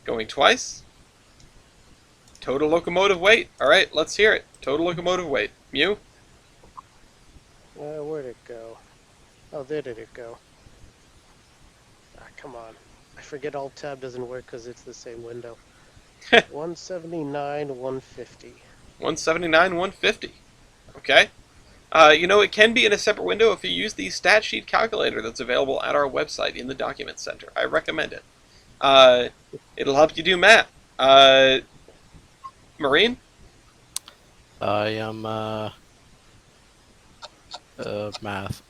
A: Going twice. Total locomotive weight. Alright, let's hear it. Total locomotive weight. Mew?
D: Where'd it go? Oh, there did it go. Ah, come on. I forget Alt Tab doesn't work because it's the same window. 179, 150.
A: 179, 150. Okay. It can be in a separate window if you use the stat sheet calculator that's available at our website in the Documents Center. I recommend it. It'll help you do math. Marine?
E: I am math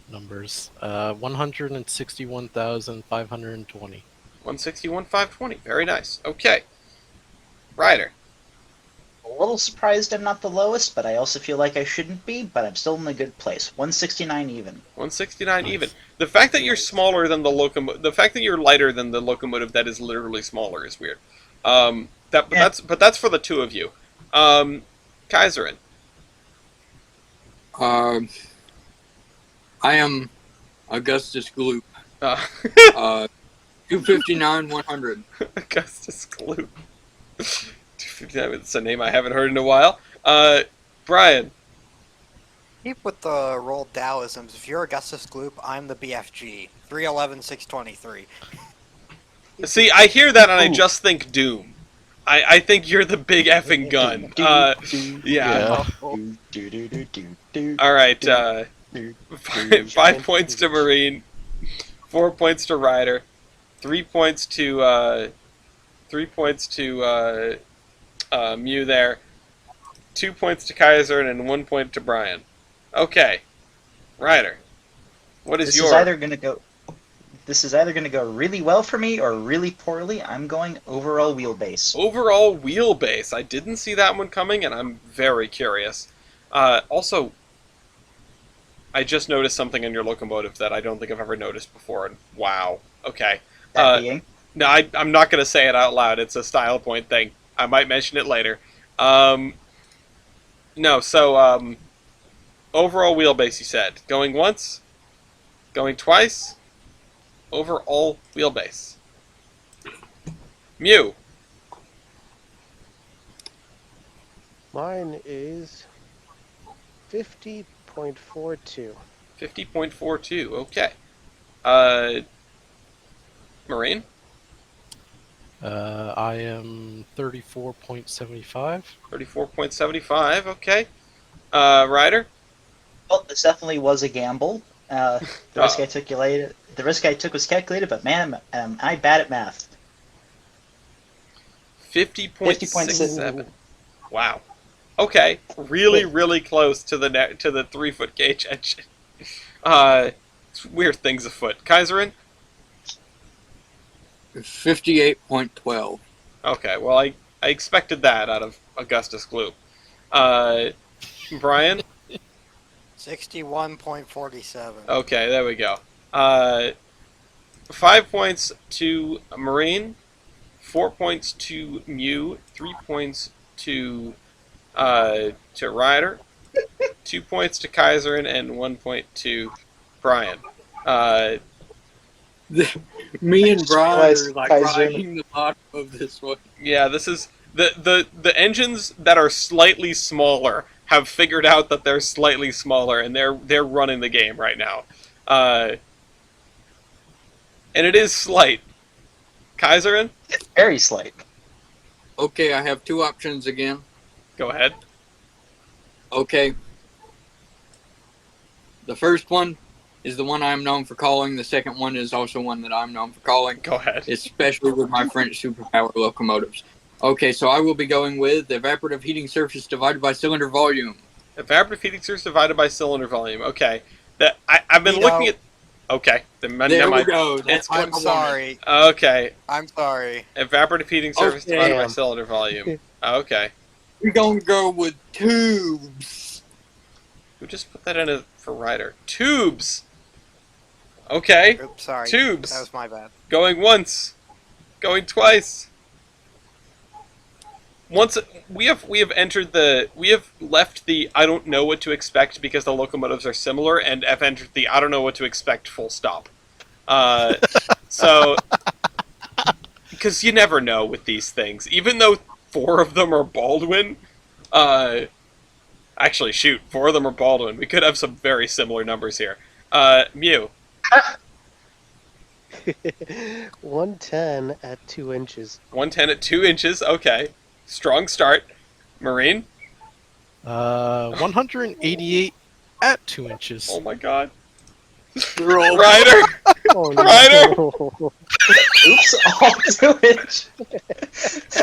E: numbers. 161,520.
A: 161,520. Very nice. Okay. Ryder?
C: A little surprised I'm not the lowest, but I also feel like I shouldn't be, but I'm still in a good place. 169 even.
A: 169
E: Nice.
A: even. The fact that you're smaller than the locomotive, the fact that you're lighter than the locomotive that is literally smaller is weird. That's for the two of you. Kaiserin.
F: I am Augustus Gloop.
A: Uh,
F: 259, 100.
A: Augustus Gloop. It's a name I haven't heard in a while. Brian.
B: Keep with the rolled Taoisms. If you're Augustus Gloop, I'm the BFG. 311, 623.
A: See, I hear that and I just think Doom. I think you're the big effing gun. Yeah. All right. 5 points to Marine, 4 points to Ryder, 3 points to 3 points to Mew there, 2 points to Kaiser, and 1 point to Brian. Okay, Ryder, what is
C: This
A: your?
C: is either gonna go. This is either going to go really well for me or really poorly. I'm going overall wheelbase.
A: Overall wheelbase. I didn't see that one coming, and I'm very curious. Also, I just noticed something in your locomotive that I don't think I've ever noticed before, and wow. Okay.
C: That being.
A: No, I'm not going to say it out loud. It's a style point thing. I might mention it later. Overall wheelbase, you said. Going once? Going twice? Overall wheelbase. Mew.
D: Mine is 50.42.
A: 50.42, okay. Marine?
E: I am 34.75.
A: 34.75, okay. Ryder?
C: Well, this definitely was a gamble. The risk I took was calculated, but man, am I bad at math.
A: 50.67. Wow. Okay, really close to the 3-foot gauge engine. Weird things afoot. Kaiserin?
F: 58.12.
A: Okay, well, I expected that out of Augustus Gloop. Brian?
B: 61.47.
A: Okay, there we go. 5 points to Marine, 4 points to Mew, 3 points to Ryder, 2 points to Kaiserin, and 1 point to Brian.
F: Me and Brian
C: realized
F: are like
C: Kaiser-
F: riding the bottom of this one.
A: Yeah, this is the engines that are slightly smaller have figured out that they're slightly smaller, and they're running the game right now. And it is slight. Kaiserin,
C: It's very slight.
F: Okay, I have two options again.
A: go ahead.
F: Okay. The first one is the one I'm known for calling. The second one is also one that I'm known for calling,
A: Go ahead.
F: especially with my French superpower locomotives. Okay, so I will be going with evaporative heating surface divided by cylinder volume.
A: Evaporative heating surface divided by cylinder volume. Okay. I've been
B: Veto.
A: looking at. Okay.
F: There
A: Never
F: we
A: mind.
F: go. That's what I
B: I'm
F: wanted.
B: sorry.
A: Okay.
B: I'm sorry.
A: Evaporative heating surface
F: Okay.
A: divided by cylinder volume. Okay.
F: We're gonna go with tubes.
A: Who just put that in for Ryder? Tubes. Okay.
B: Oops, sorry.
A: Tubes.
B: That was my bad.
A: Going once. Going twice. Once we have left the I don't know what to expect because the locomotives are similar, and have entered the I don't know what to expect full stop. So because you never know with these things, even though 4 of them are Baldwin. Actually, shoot, 4 of them are Baldwin. We could have some very similar numbers here. Mew.
D: 110 at 2 inches.
A: 110 at 2 inches. Okay. Strong start. Marine.
E: 188 at 2 inches.
A: Oh my god.
F: They're all
A: Ryder!
D: Oh
A: Ryder!
D: no!
C: Oops, all 2 inch.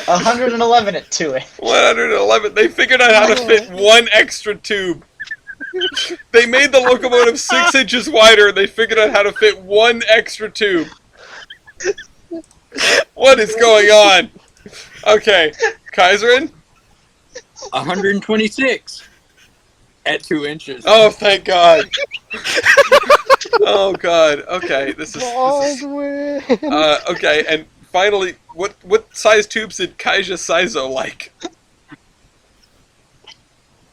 C: 111 at 2 inch.
A: 111. They figured out how to fit one extra tube. They made the locomotive 6 inches wider, and they figured out how to fit one extra tube. What is going on? Okay, Kaiserin?
F: 126 at 2 inches.
A: Oh, thank God. Oh God. Okay, this is
D: Baldwin!
A: okay. And finally, what size tubes did Kaija Saizo like?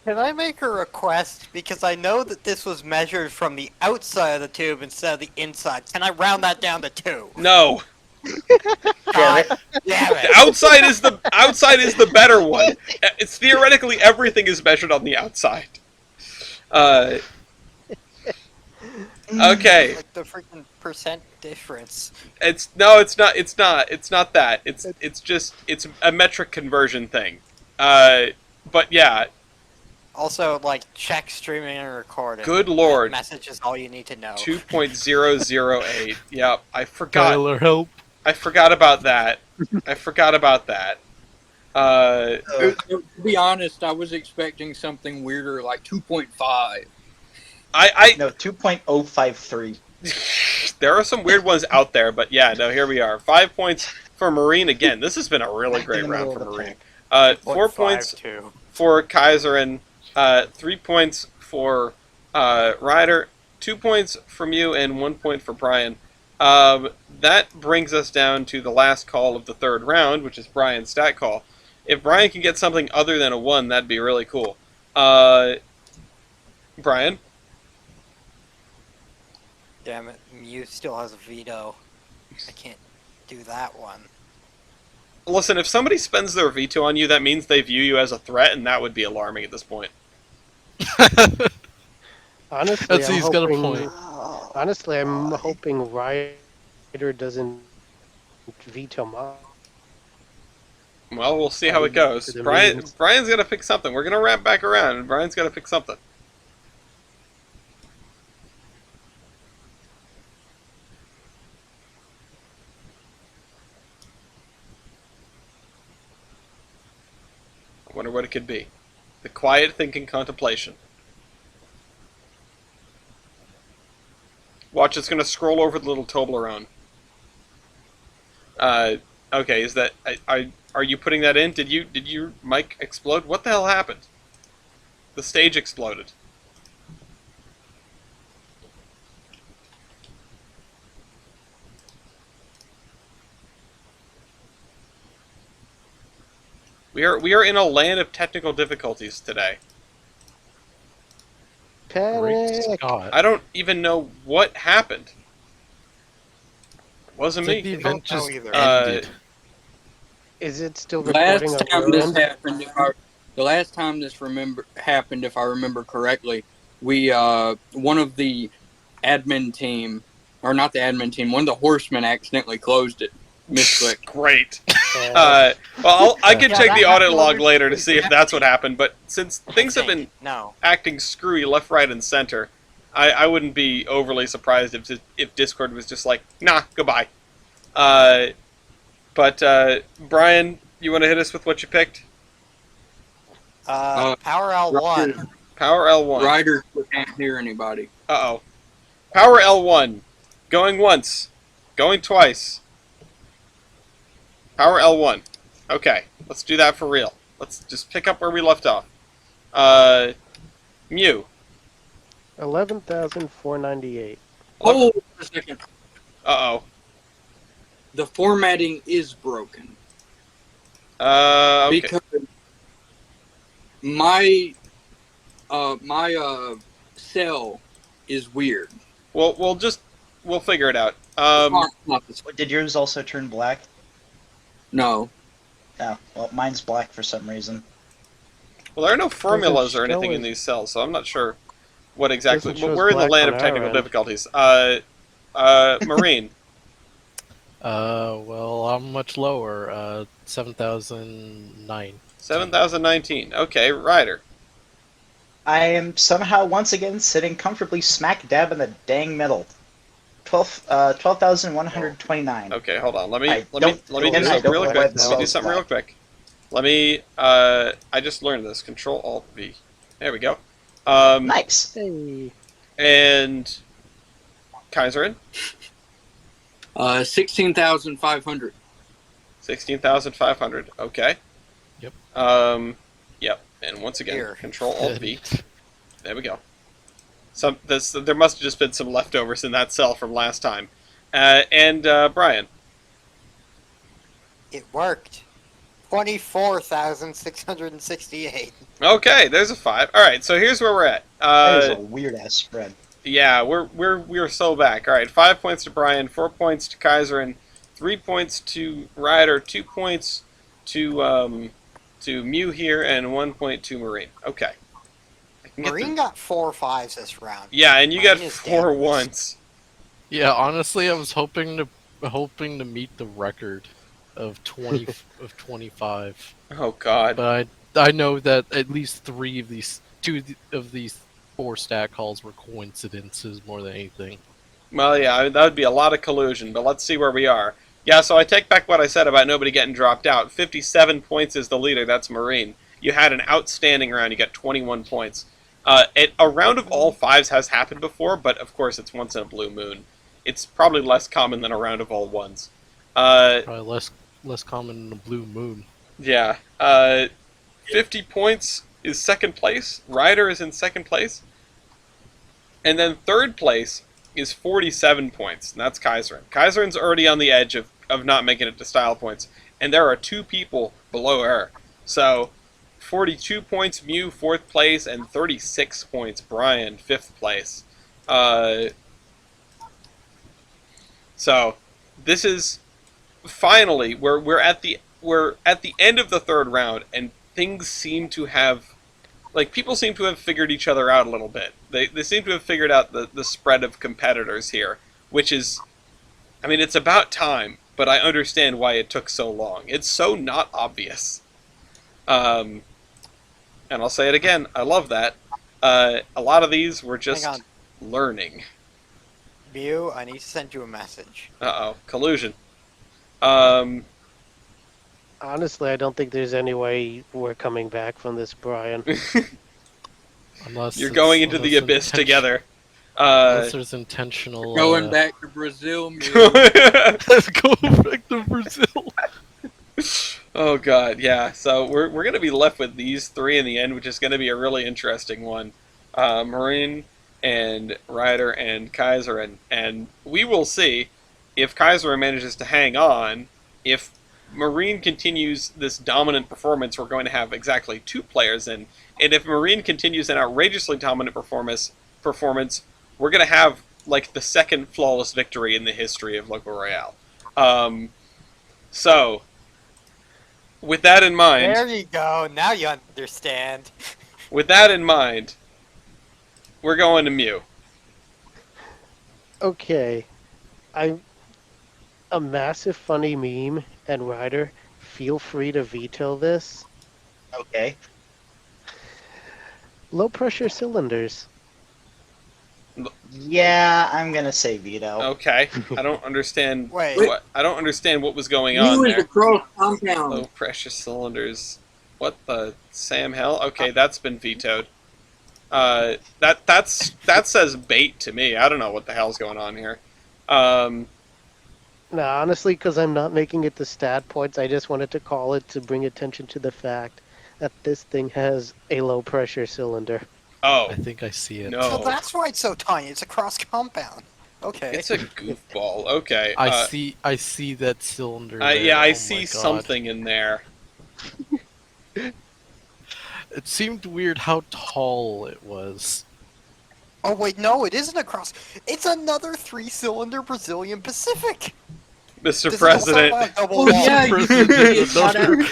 B: Can I make a request? Because I know that this was measured from the outside of the tube instead of the inside. Can I round that down to 2?
A: No,
C: Damn it.
B: Damn
A: the
B: it!
A: outside is the better one. It's theoretically everything is measured on the outside. Okay.
B: Like the freaking percent difference.
A: It's not that. It's a metric conversion thing. But yeah,
B: Also, like, check streaming and recording.
A: good lord.
B: Message is all you need to know.
A: 2.008. Yep, I forgot.
E: Tyler, help.
A: I forgot about that.
F: To be honest, I was expecting something weirder, like 2.5.
C: No, 2.053.
A: There are some weird ones out there, but yeah, no, here we are. 5 points for Marine again. This has been a really great
C: In the
A: round
C: middle
A: for
C: of the
A: Marine.
C: pack.
A: 4 points
B: 2.
A: for Kaiserin, 3 points for Ryder, 2 points from you, and 1 point for Brian. That brings us down to the last call of the third round, which is Brian's stat call. If Brian can get something other than a 1, that'd be really cool. Brian?
B: Damn it, Mew still has a veto. I can't do that one.
A: Listen, if somebody spends their veto on you, that means they view you as a threat, and that would be alarming at this point.
D: Honestly,
E: That's
D: I'm
E: he's got a
D: hoping,
E: point.
D: Honestly, I'm hoping Ryder doesn't veto mine.
A: Well, we'll see how it goes.
D: To the
A: Brian's
D: means.
A: got to pick something. We're going to wrap back around, and Brian's got to pick something. I wonder what it could be. The quiet thinking contemplation. Watch, it's going to scroll over the little Toblerone. Okay, is that... Are you putting that in? Did your mic explode? What the hell happened? The stage exploded. We are in a land of technical difficulties today.
E: Great
D: Panic!
E: Scott.
A: I don't even know what happened. It wasn't
E: It's like
A: me.
E: the event
B: know
E: just
B: either.
E: ended.
D: Is it still recording
F: Last
D: on
F: time
D: your
F: this
D: end?
F: happened, the last time this happened, if I remember correctly, we one of the admin team, or not the admin team, one of the horsemen accidentally closed it. Misclick.
A: Great.
D: Uh,
A: Well, I can
B: Yeah,
A: check
B: that
A: the audit
B: happened
A: log
B: over-
A: later to see if that's what happened, but since things have been
B: No.
A: acting screwy left, right, and center, I wouldn't be overly surprised if Discord was just like, nah, goodbye. But Brian, you want to hit us with what you picked?
B: Power L1.
A: Power L1.
F: Ryder can't hear anybody.
A: Uh-oh. Power L1. Going once. Going twice. Power L1. Okay, let's do that for real. Let's just pick up where we left off. Mew.
D: 11,498.
F: Hold on a second.
A: Uh-oh.
F: The formatting is broken
A: Okay.
F: because my cell is weird.
A: Well, we'll figure it out.
F: Not this-
C: Did yours also turn black?
F: no.
C: No. Well, mine's black for some reason.
A: Well, there are no formulas or
D: show
A: anything in
D: as-
A: these cells, so I'm not sure what exactly.
D: Doesn't show
A: But
D: as
A: we're in the
D: black
A: land
D: on
A: of
D: our
A: technical
D: end.
A: difficulties. Marine.
E: Well, I'm much lower. 7,009.
A: 7,019. Okay, Ryder.
C: I am somehow once again sitting comfortably smack dab in the dang middle. 12,129.
A: Okay, hold on. Let me
C: I
A: let me
C: don't
A: let me do
C: again, I
A: something
C: don't
A: real
C: know
A: quick.
C: why the
A: Let me do
C: spell's
A: something real
C: black.
A: quick. Let me. I just learned this. Control Alt V. There we go.
C: Nice.
D: Hey.
A: And Kaiserin,
F: 16,500.
A: 16,500. Okay.
E: Yep.
A: Yep. And once again,
B: Here.
A: Control Alt V. There we go. There must have just been some leftovers in that cell from last time. And Brian.
B: It worked. 24,668.
A: Okay, there's a 5. All right, so here's where we're at.
C: That is a weird ass spread.
A: Yeah, we're so back. All right, 5 points to Brian, 4 points to Kaiserin, 3 points to Ryder, 2 points to Mew here, and 1 point to Marine. Okay. I can get
B: Marine got 4 5s this round.
A: Yeah, and you got
B: Marine is
A: 4
B: dangerous.
A: ones.
E: Yeah, honestly, I was hoping to meet the record of 25.
A: Oh God.
E: But I know that at least two of these 4 stat calls were coincidences more than anything.
A: Well, yeah, that would be a lot of collusion, but let's see where we are. Yeah, so I take back what I said about nobody getting dropped out. 57 points is the leader. That's Marine. You had an outstanding round. You got 21 points. A round of all 5s has happened before, but of course it's once in a blue moon. It's probably less common than a round of all 1s.
E: Probably less common than a blue moon.
A: Yeah. 50 points is second place. Ryder is in second place. And then third place is 47 points, and that's Kaiserin. Kaiserin's already on the edge of not making it to style points, and there are 2 people below her. So, 42 points Mew, 4th place, and 36 points Brian, 5th place. So, this is finally we're at the end of the 3rd round, and things seem to have, like, people seem to have figured each other out a little bit. They seem to have figured out the spread of competitors here, which is, I mean, it's about time, but I understand why it took so long. It's so not obvious. And I'll say it again, I love that. A lot of these were just
B: Hang
A: learning.
B: Mew, I need to send you a message.
A: Uh-oh, collusion.
D: Honestly, I don't think there's any way we're coming back from this, Brian.
E: Unless
A: You're going into the abyss together.
E: Unless there's intentional.
F: Going back to Brazil, Mew.
E: Let's go back to Brazil.
A: Oh God, yeah. So we're gonna be left with these 3 in the end, which is gonna be a really interesting one. Marine and Ryder and Kaiser, and we will see if Kaiser manages to hang on. If Marine continues this dominant performance, we're going to have exactly 2 players in. And if Marine continues an outrageously dominant performance, we're going to have, like, the second flawless victory in the history of Loco Royale. So, with that in mind...
B: There you go, now you understand.
A: With that in mind, we're going to Mew.
D: Okay. I'm a massive funny meme, and Ryder, feel free to veto this.
C: Okay.
D: Low pressure cylinders.
C: Yeah, I'm gonna say veto.
A: Okay, I don't understand.
B: Wait.
A: I don't understand what was going on
F: Mew is
A: there.
F: a cross compound.
A: Low pressure cylinders. What the Sam hell? Okay, that's been vetoed. That says bait to me. I don't know what the hell's going on here.
D: Nah, honestly, because I'm not making it to stat points, I just wanted to call it to bring attention to the fact that this thing has a low pressure cylinder.
A: Oh
E: I think I see it.
A: no,
B: So that's why it's so tiny. It's a cross compound. Okay.
A: it's a goofball. Okay,
E: I see that cylinder.
A: yeah,
E: there.
A: I
E: Oh
A: see
E: my God.
A: something in there.
E: It seemed weird how tall it was.
B: Oh wait, no, it isn't a cross. It's another 3-cylinder Brazilian Pacific.
A: Mr.
B: Does it also
A: President.
B: have double
F: Oh
B: wall?
F: yeah,
E: President,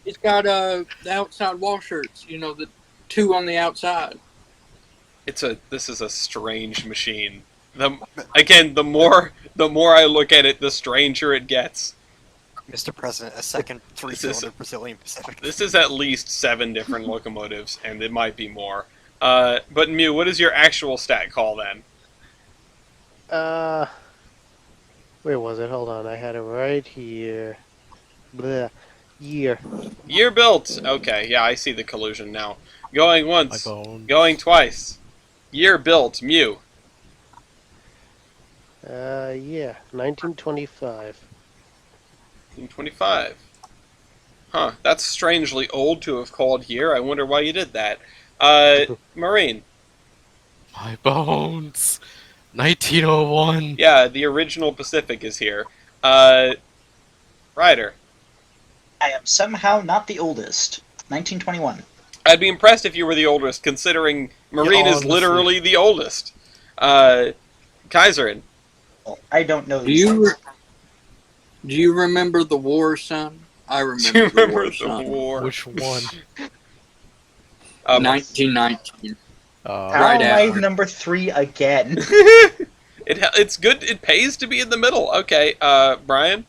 F: it's got the outside washers. You know, the 2 on the outside.
A: This is a strange machine. The more I look at it, the stranger it gets.
B: Mr. President, a second three-cylinder Brazilian Pacific.
A: This is at least 7 different locomotives, and it might be more. But Mew, what is your actual stat call then?
D: Where was it? Hold on, I had it right here. Bleh. Year.
A: Year built. Okay, yeah, I see the collusion now. Going
E: My
A: once,
E: bones.
A: going twice. Year built. Mew.
D: Yeah, 1925.
A: 1925. Huh, that's strangely old to have called year. I wonder why you did that. Marine.
E: My bones. 1901.
A: Yeah, the original Pacific is here. Ryder.
C: I am somehow not the oldest. 1921.
A: I'd be impressed if you were the oldest, considering Marine is
E: honestly.
A: literally the oldest. Kaiserin.
C: Well, I don't know
F: Do
C: these
F: you
C: things.
F: do you remember the war, son? I remember,
A: Do you
F: the
A: remember
F: war,
A: the
F: son.
A: war?
E: Which one?
F: 1919.
C: How
F: Right
C: am I
F: after.
C: number 3 again?
A: It's good. It pays to be in the middle. Okay, Brian.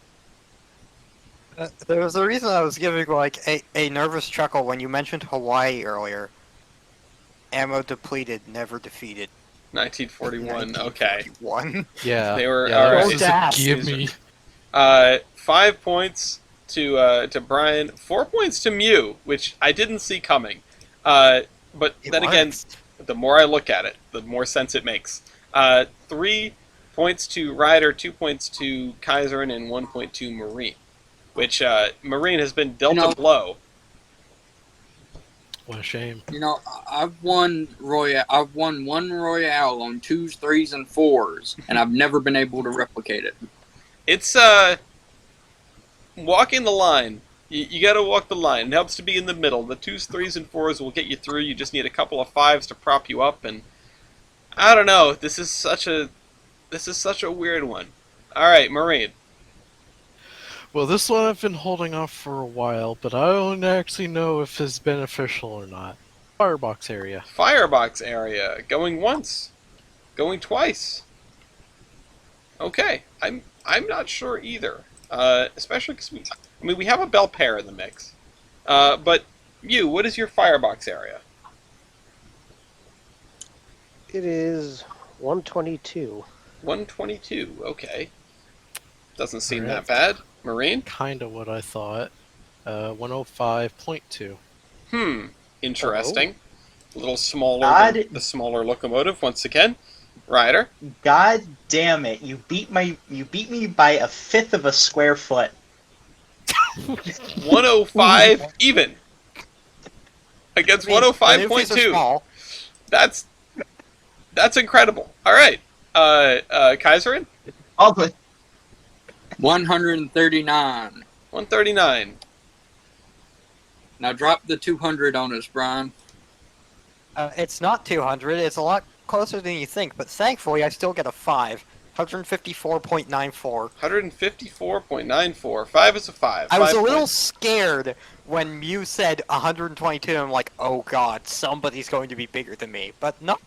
B: There was a reason I was giving like a nervous chuckle when you mentioned Hawaii earlier. Ammo depleted, never defeated.
A: 1941. Okay.
B: 1941.
E: Yeah.
A: They were-
E: yeah,
A: alright.
E: this is a
B: Don't
E: gimme.
A: 5 points to Brian. 4 points to Mew, which I didn't see coming. But
B: It
A: then again,
B: works.
A: the more I look at it, the more sense it makes. 3 points to Ryder, 2 points to Kaiserin, and 1 point to Marine. Which Marine has been dealt a blow.
E: What a shame.
F: You know, I've won one Royale on 2s, 3s, and 4s, and I've never been able to replicate it.
A: It's walking the line. You got to walk the line. It helps to be in the middle. The 2s, 3s, and 4s will get you through. You just need a couple of 5s to prop you up, and I don't know. This is such a weird one. All right, Marine.
E: Well, this one I've been holding off for a while, but I don't actually know if it's beneficial or not. Firebox area.
A: Firebox area. Going once. Going twice. Okay. I'm not sure either. Especially because we have a bell pair in the mix. But you, what is your firebox area?
D: It is 122.
A: 122. Okay. Doesn't seem
E: Alright.
A: that bad. Marine?
E: Kinda what I thought. 105.2.
A: Interesting. A little smaller
C: God.
A: than the smaller locomotive once again. Ryder?
C: God damn it! You beat me by a fifth of a square foot.
A: 105 even. Against
B: I mean, the nucleus are
A: 105.2.
B: small.
A: That's incredible. All right. Kaiserin?
C: All good.
F: 139.
A: 139.
B: Now drop the 200 on us, Brian. It's not 200. It's a lot closer than you think, but thankfully I still get a 5. 154.94.
A: 154.94. 5 is a 5.
B: I was
A: 5
B: a little
A: points.
B: scared when Mew said 122. I'm like, oh god, somebody's going to be bigger than me. But nope.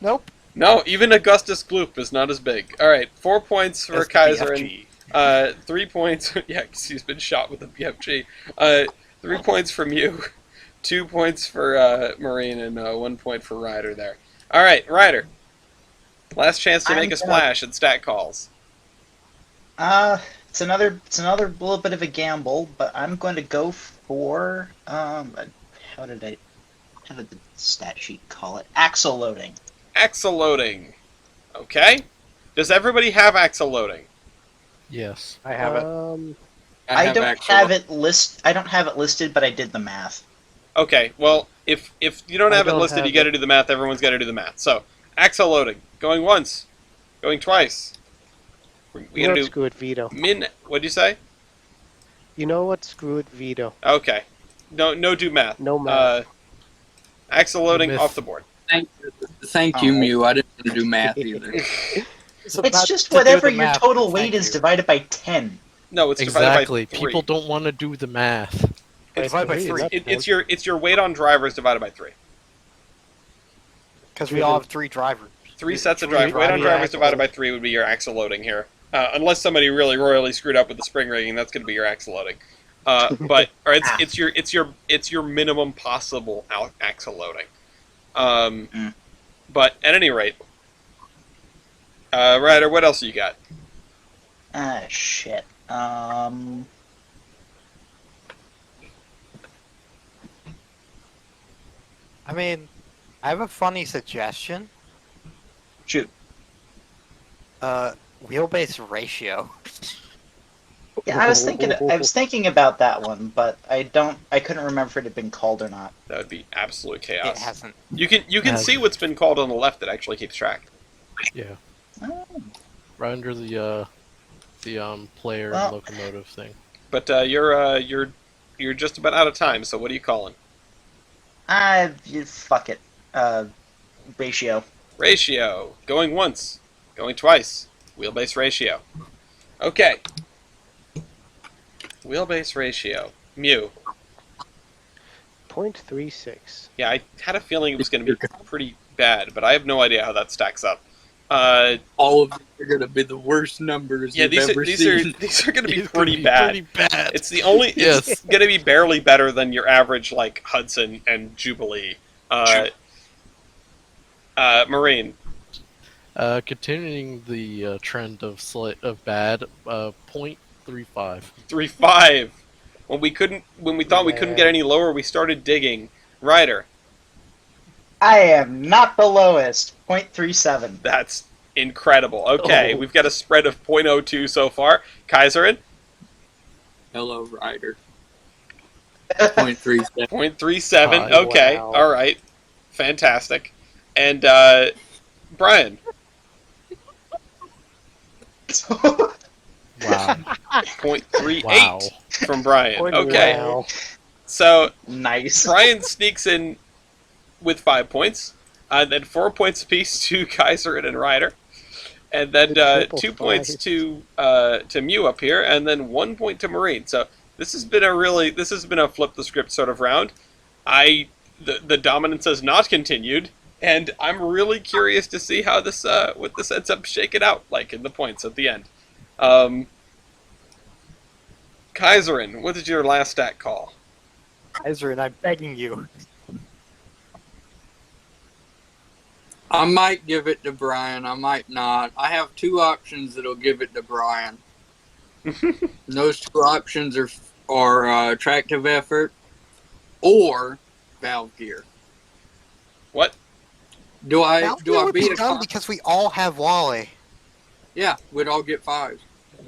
B: Nope.
A: No, even Augustus Gloop is not as big. All right, 4 points for
B: That's the
A: Kaiserin.
B: BFG.
A: 3 points. Yeah, 'cause he's been shot with a BFG. 3 points from you. 2 points for Marine, and 1 point for Ryder there. All right, Ryder. Last chance to
C: I'm
A: make a
C: gonna-
A: splash at stat calls.
C: It's another little bit of a gamble, but I'm going to go for how did the stat sheet call it? Axle loading.
A: Axle loading. Okay. Does everybody have axle loading?
E: Yes.
B: I have it.
C: I don't
F: actual-
C: have it listed, but I did the math.
A: Okay, well, if you don't
D: I
A: have it
D: don't
A: listed,
D: have
A: you got to
D: it.
A: do the math. Everyone's got to do the math. So, axle loading. Going once. Going twice. We
D: You know
A: got
D: what?
A: to do
D: Screw it, veto.
A: min... What'd you say?
D: You know what? Screw it, veto.
A: Okay. No do math.
D: No math.
A: Axle loading
E: Myth.
A: off the board.
F: Thank you,
C: Oh.
F: Mew. I didn't want to do math either.
C: It's just whatever your total weight is divided by 10.
A: No, it's divided
E: Exactly.
A: by 3.
E: People don't want to do the math.
B: Divided by 3.
A: It's your weight on drivers divided by 3.
B: Because we all have 3 drivers.
A: 3 sets of
B: Three
A: drivers. Weight on
B: drivers,
A: drivers
B: axle
A: divided by
B: loading.
A: 3 would be your axle loading here. Unless somebody really royally screwed up with the spring rigging, that's going to be your axle loading. Or it's your minimum possible axle loading. But at any rate, Ryder, what else you got?
C: Shit.
B: I mean, I have a funny suggestion.
C: Shoot.
B: Wheelbase ratio.
C: Yeah, I was thinking about that one, but I couldn't remember if it had been called or not.
A: That would be absolute
B: It
A: chaos.
B: hasn't.
A: You can see what's been called on the left that actually keeps track.
E: Yeah.
C: Oh.
E: Right under the player and locomotive thing.
A: But you're just about out of time. So what are you calling?
C: Fuck it. Ratio.
A: Ratio. Going once. Going twice. Wheelbase ratio. Okay. Wheelbase ratio. Mew.
D: 0.36.
A: Yeah, I had a feeling it was going to be pretty bad, but I have no idea how that stacks up.
F: All of them are going to be the worst numbers you've ever seen.
A: These are going to be
E: It's gonna
A: pretty
E: be
A: bad.
E: Pretty bad.
A: It's the only.
E: Yes.
A: It's going to be barely better than your average like Hudson and Jubilee. Marine.
E: Continuing the trend of bad, 0.35.
A: 3.5. When we thought we couldn't get any lower, we started digging. Ryder.
C: I am not the lowest. 0.37.
A: That's incredible. Okay, we've got a spread of 0.02 so far. Kaiserin.
F: Hello, Ryder. 0.37.
A: 0.37.
E: Wow.
A: Okay, all right, fantastic. And Brian.
E: Wow.
A: 0.38
E: Wow.
A: from Brian. Okay,
D: Wow.
A: so
C: Nice.
A: Brian sneaks in with 5 points, then 4 points apiece to Kaiserin and Ryder, and then
D: Triple
A: 2 points
D: fives.
A: to Mew up here, and then 1 point to Marine. So this has been a flip the script sort of round. The dominance has not continued, and I'm really curious to see how this what this ends up shaking out like in the points at the end. Kaiserin, what is your last stat call?
B: Kaiserin, I'm begging you.
F: I might give it to Brian. I might not. I have two options that'll give it to Brian. Those two options are attractive effort or valve gear.
A: What?
F: Do I
B: Valkyrie would
F: beat
B: be
F: a
B: dumb because we all have Wally.
F: Yeah, we'd all get 5s.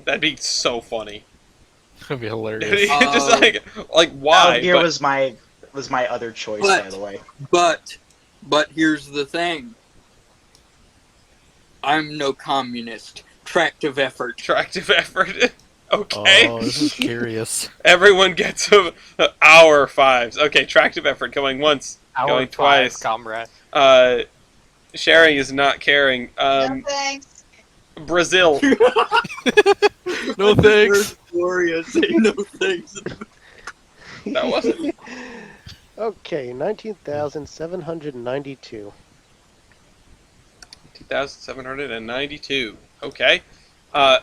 A: That'd be so funny.
E: That'd be hilarious.
A: Just like why?
C: Gear
A: But-
C: was my other choice,
F: But-
C: by the way.
F: But here's the thing. I'm no communist. Tractive effort.
A: Attractive effort. Okay.
E: Oh, this is curious.
A: Everyone gets our 5s. Okay, tractive effort going once,
B: Our
A: going
B: 5,
A: twice.
B: comrade.
A: Sharing is not caring.
C: Thanks.
A: Brazil.
E: No thanks.
F: Gloria, say no thanks.
A: That wasn't.
D: Okay, 19,792.
A: 2,792. Okay. Whoa.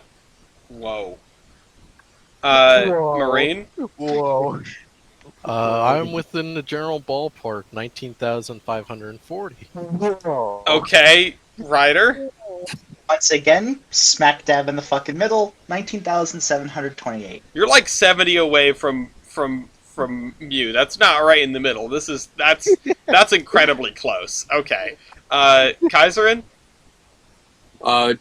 D: Whoa.
A: Marine.
B: Whoa.
E: I'm within the general ballpark, 19,540.
D: Whoa.
A: Okay. Ryder.
C: Once again, smack dab in the fucking middle, 19,728.
A: You're like 70 away from Mew. That's not right in the middle. That's incredibly close. Okay. Kaiserin?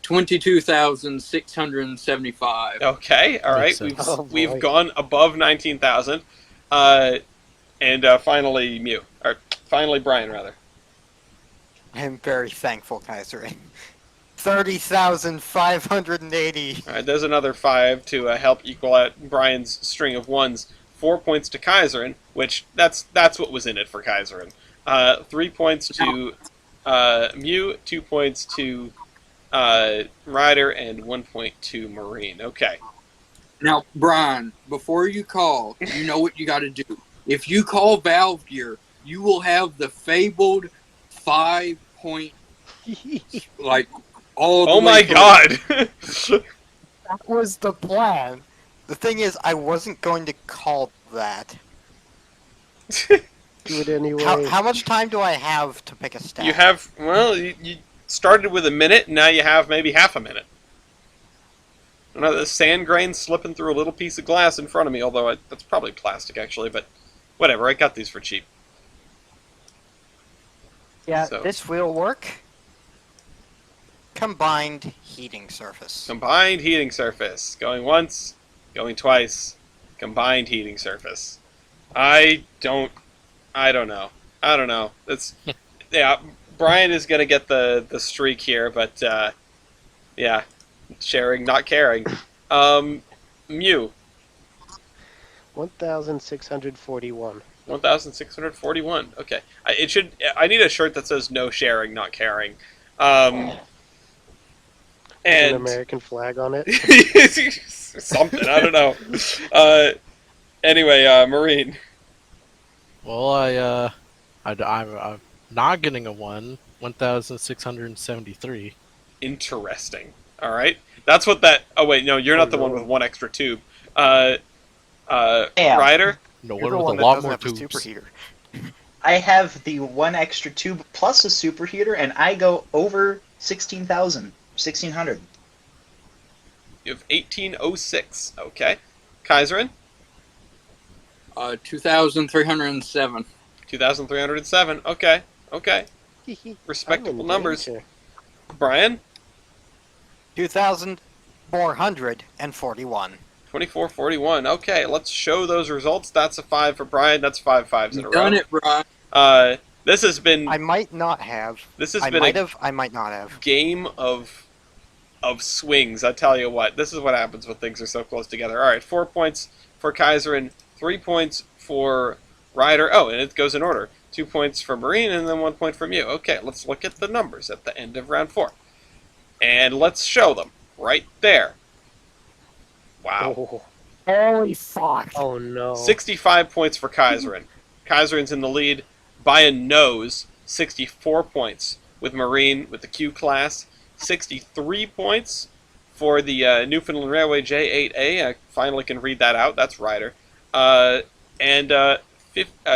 F: 22,675.
A: Okay, all right.
E: Makes sense.
A: We've
D: boy.
A: gone above 19,000. And finally Mew. Or finally Brian, rather.
B: I am very thankful, Kaiserin. 30,580.
A: All right, there's another 5 to help equal out Brian's string of ones. 4 points to Kaiserin, which that's what was in it for Kaiserin. 3 points to Mew, 2 points to Ryder, and 1 point to Marine. Okay.
F: Now, Brian, before you call, you know what you got to do. If you call valve gear, you will have the fabled 5 point, like all. The
A: Oh
F: way
A: my
F: through.
A: god!
B: That was the plan. The thing is, I wasn't going to call that.
D: Do it anyway.
B: How much time do I have to pick a stat?
A: You have, well, you started with a minute, and now you have maybe half a minute. The sand grain slipping through a little piece of glass in front of me, although that's probably plastic, actually, but whatever, I got these for cheap.
B: Yeah,
A: So-
B: this will work. Combined heating surface.
A: Combined heating surface. Going once, going twice. Combined heating surface. I don't know. It's yeah. Brian is gonna get the streak here, but yeah, sharing, not caring. Mew,
D: 1,641.
A: 1,641. Okay, I need a shirt that says "No sharing, not caring."
D: There's an
A: And
D: American flag on it.
A: something, I don't know. Anyway, Marine.
E: Well, I'm not getting a 1,673.
A: Interesting. All right, that's what that. Oh wait, no, you're not the one
D: no.
A: with one extra tube.
C: Damn.
A: Ryder.
E: No
B: You're
E: one
B: the
E: with
B: one
E: a
B: that
E: lot
B: doesn't
E: more
B: have a
E: tubes.
B: superheater.
C: I have the one extra tube plus a superheater, and I go over 16,000, 1,600.
A: You have 1806. Okay, Kaiserin.
F: 2,307.
A: 2,307. Okay. Respectable
D: I'm in
A: numbers.
D: danger.
A: Brian.
B: 2,441.
A: 2441. Okay, let's show those results. That's a 5 for Brian. That's 5 fives in a row.
F: Done it, Brian.
A: This has been
B: I might not have.
A: this has
B: I
A: been
B: might
A: a
B: have. I might not have.
A: game of swings. I tell you what, this is what happens when things are so close together. All right, 4 points for Kaiserin, 3 points for Ryder. Oh, and it goes in order. 2 points for Marine, and then 1 point from you. Okay, let's look at the numbers at the end of round 4, and let's show them right there. Wow.
D: Oh,
B: Holy fuck!
D: oh no.
A: 65 points for Kaiserin. Kaiserin's in the lead by a nose, 64 points. With Marine, with the Q class, 63 points for the Newfoundland Railway J8A. I finally can read that out. That's Ryder. And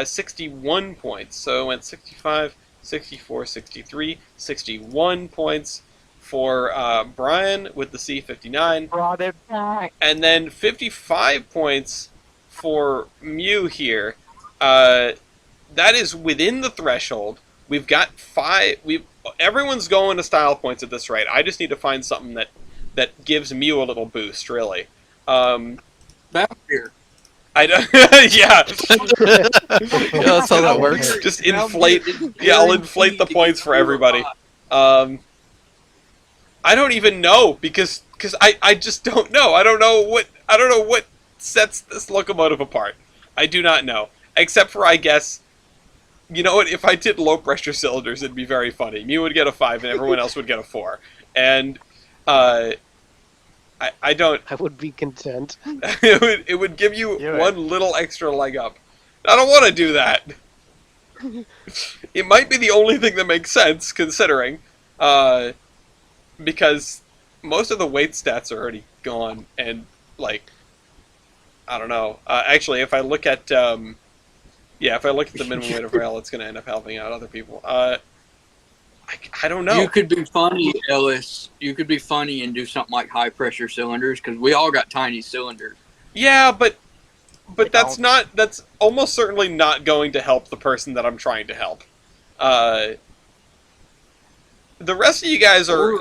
A: 61 points. So it went 65, 64, 63, 61 points for Brian with the C59.
B: Brought it back.
A: And then 55 points for Mew here. That is within the threshold. We've got 5. Everyone's going to style points at this rate. I just need to find something that gives Mew a little boost, really.
F: Valkyr.
A: I don't. Yeah.
E: Yeah, that's how that works.
A: Just inflate. Yeah, I'll inflate the points for everybody. I don't even know because I just don't know. I don't know what sets this locomotive apart. I do not know. Except for, I guess, you know what? If I did low pressure cylinders, it'd be very funny. Mew would get a 5 and everyone else would get a 4. And I don't.
D: I would be content.
A: It would give you
B: Do it.
A: one little extra leg up. I don't want to do that. It might be the only thing that makes sense, considering, because most of the weight stats are already gone, and like, I don't know. Actually, if I look at the minimum weight of rail, it's going to end up helping out other people. I don't know.
F: You could be funny, Ellis. You could be funny and do something like high pressure cylinders because we all got tiny cylinders.
A: Yeah, but
B: They
A: that's
B: don't.
A: not. That's almost certainly not going to help the person that I'm trying to help. The rest of you guys are.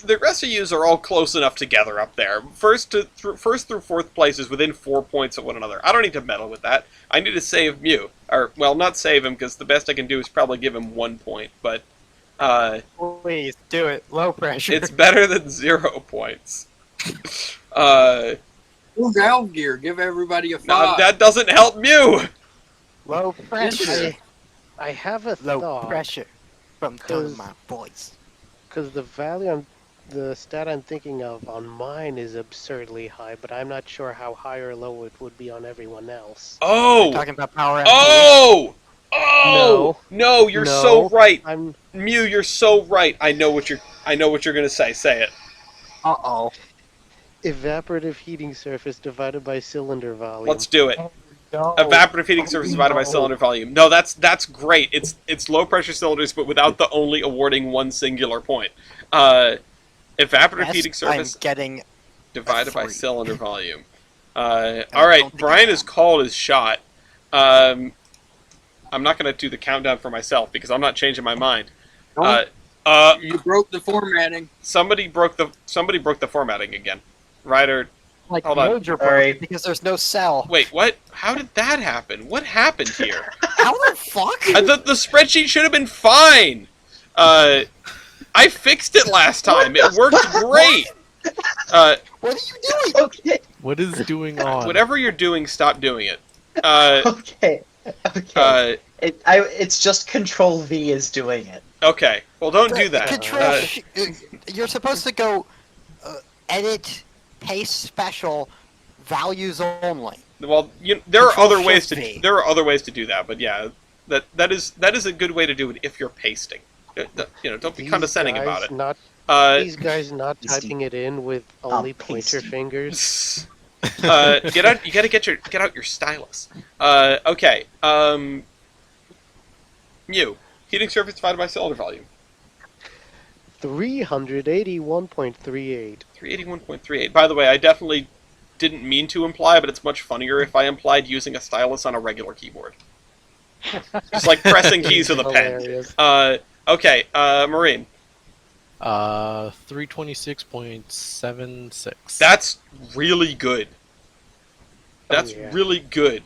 A: The rest of yous are all close enough together up there. First through fourth place is within 4 points of one another. I don't need to meddle with that. I need to save Mew, or well, not save him because the best I can do is probably give him 1 point. But
B: Please do it. Low pressure.
A: it's better than 0 points.
F: Ooh, valve gear. Give everybody a 5.
A: Now, that doesn't help Mew.
B: low pressure.
D: I have a
B: Low
D: thought,
B: pressure from
D: Cause-
B: my voice.
D: because the stat I'm thinking of on mine is absurdly high, but I'm not sure how high or low it would be on everyone else.
A: Oh.
B: Talking about power.
A: Oh! Oh! No, you're so
D: No.
A: right.
D: I'm
A: Mew, you're so right. I know what you're gonna say. Say it.
B: Uh-oh.
D: Evaporative heating surface divided by cylinder volume.
A: Let's do it.
D: Oh, no.
A: Evaporative heating surface divided by
D: no.
A: cylinder volume. No, that's great. It's low pressure cylinders, but without the only awarding one singular point. Evaporative
B: Yes,
A: heating surface
B: I'm getting
A: divided by
B: 3.
A: cylinder volume.
B: I
A: All right,
B: don't think
A: Brian
B: I
A: has
B: am.
A: called his shot. I'm not going to do the countdown for myself because I'm not changing my mind.
F: You broke the formatting.
A: Somebody broke the formatting again. Ryder,
B: Like
A: hold on.
B: major
C: Alright.
B: broken because there's no cell.
A: Wait, what? How did that happen? What happened here?
B: How the fuck?
A: The spreadsheet should have been fine. I fixed it last time. It worked great.
B: What are you doing?
C: Okay.
E: What is doing on?
A: Whatever you're doing, stop doing it.
C: Okay. Okay. It's just Control V is doing it.
A: Okay. Well, don't do that.
B: Control. You're supposed to go edit, paste special, values only.
A: Well, there are
B: Control
A: other ways
B: Shift-V.
A: there are other ways to do that, but yeah, that is a good way to do it if you're pasting. Don't be
D: These
A: condescending
D: guys
A: about it.
D: Not,
A: Uh,
D: these guys not typing it in with only pointer
C: pasty.
D: fingers.
A: get out! You gotta get out your stylus. Okay. Mu heating surface divided by cylinder volume.
D: 381.38.
A: 381.38. By the way, I definitely didn't mean to imply, but it's much funnier if I implied using a stylus on a regular keyboard. Just like pressing keys with a pen.
D: Hilarious.
A: Okay, Marine.
E: 326.76.
A: That's really good. That's
D: yeah.
A: really good.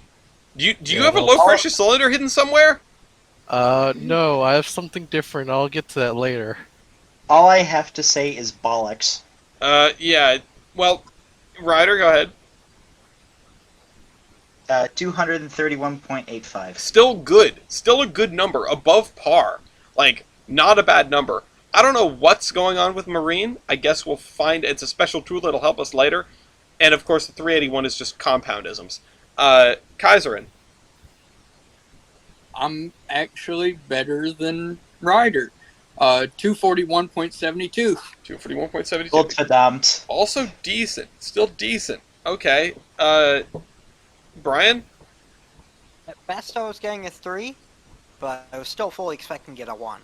A: Do you
E: Yeah,
A: have a
E: well-
A: low pressure cylinder hidden somewhere?
E: No, I have something different. I'll get to that later.
C: All I have to say is bollocks.
A: Yeah. Well, Ryder, go ahead.
C: 231.85.
A: Still good. Still a good number. Above par. Like, not a bad number. I don't know what's going on with Marine. I guess we'll find it's a special tool that'll help us later. And of course, the 381 is just compoundisms. Kaiserin.
F: I'm actually better than Ryder. 241.72.
A: 241.72.
C: Gottverdammt.
A: Also decent. Still decent. Okay. Brian?
B: At best, I was getting a 3, but I was still fully expecting to get a 1.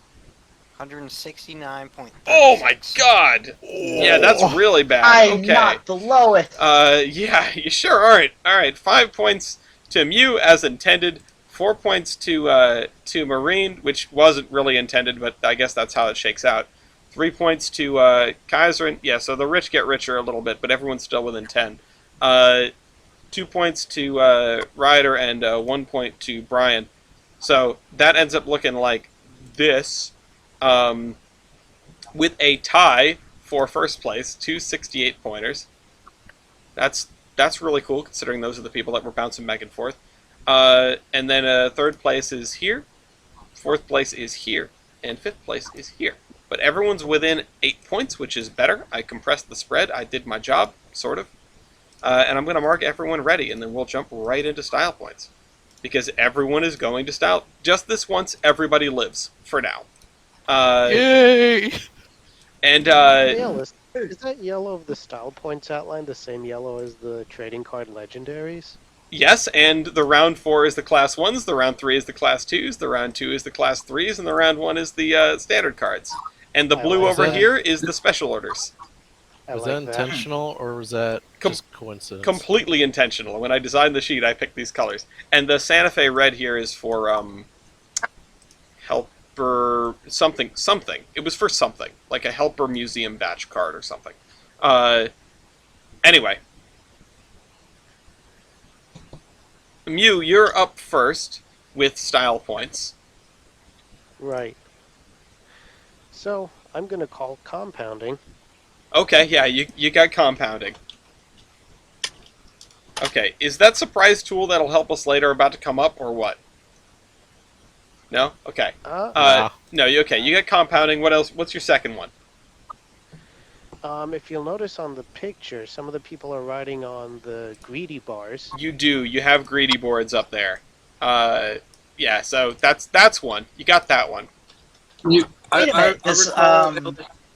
B: 169.36.
A: Oh my god! Yeah, that's really bad.
C: I'm
A: Okay.
C: not the lowest.
A: Yeah, you sure aren't. Alright, 5 points to Mew as intended, 4 points to Marine, which wasn't really intended, but I guess that's how it shakes out. 3 points to Kaiserin. Yeah, so the rich get richer a little bit, but everyone's still within 10. 2 points to Ryder and 1 point to Brian. So that ends up looking like this, with a tie for first place, 268 pointers. That's really cool, considering those are the people that were bouncing back and forth. And then third place is here, fourth place is here, and fifth place is here. But everyone's within 8 points, which is better. I compressed the spread. I did my job, sort of. And I'm going to mark everyone ready, and then we'll jump right into style points. Because everyone is going to style. Just this once, everybody lives, for now.
E: Yay!
A: And,
D: Dale, is that yellow of the style points outline the same yellow as the trading card legendaries?
A: yes, and the round 4 is the class 1s, the round 3 is the class 2s, the round 2 is the class 3s, and the round 1 is the standard cards. And the
D: I
A: blue
D: like
A: over
E: that.
A: here is the special orders.
D: I
E: Was
D: like
E: that intentional, or was that just coincidence?
A: Completely intentional. When I designed the sheet, I picked these colors. And the Santa Fe red here is for helper something. It was for something, like a helper museum badge card or something. Anyway, Mew, you're up first with style points.
D: Right. So, I'm going to call compounding.
A: Okay, yeah, you got compounding. Okay, is that surprise tool that'll help us later about to come up, or what? No? Okay.
E: Nah.
A: No, okay, you got compounding. What else? What's your second one?
D: If you'll notice on the picture, some of the people are riding on the greedy bars.
A: You do. You have greedy boards up there. Yeah, so that's one. You got that one.
C: Wait a minute, this,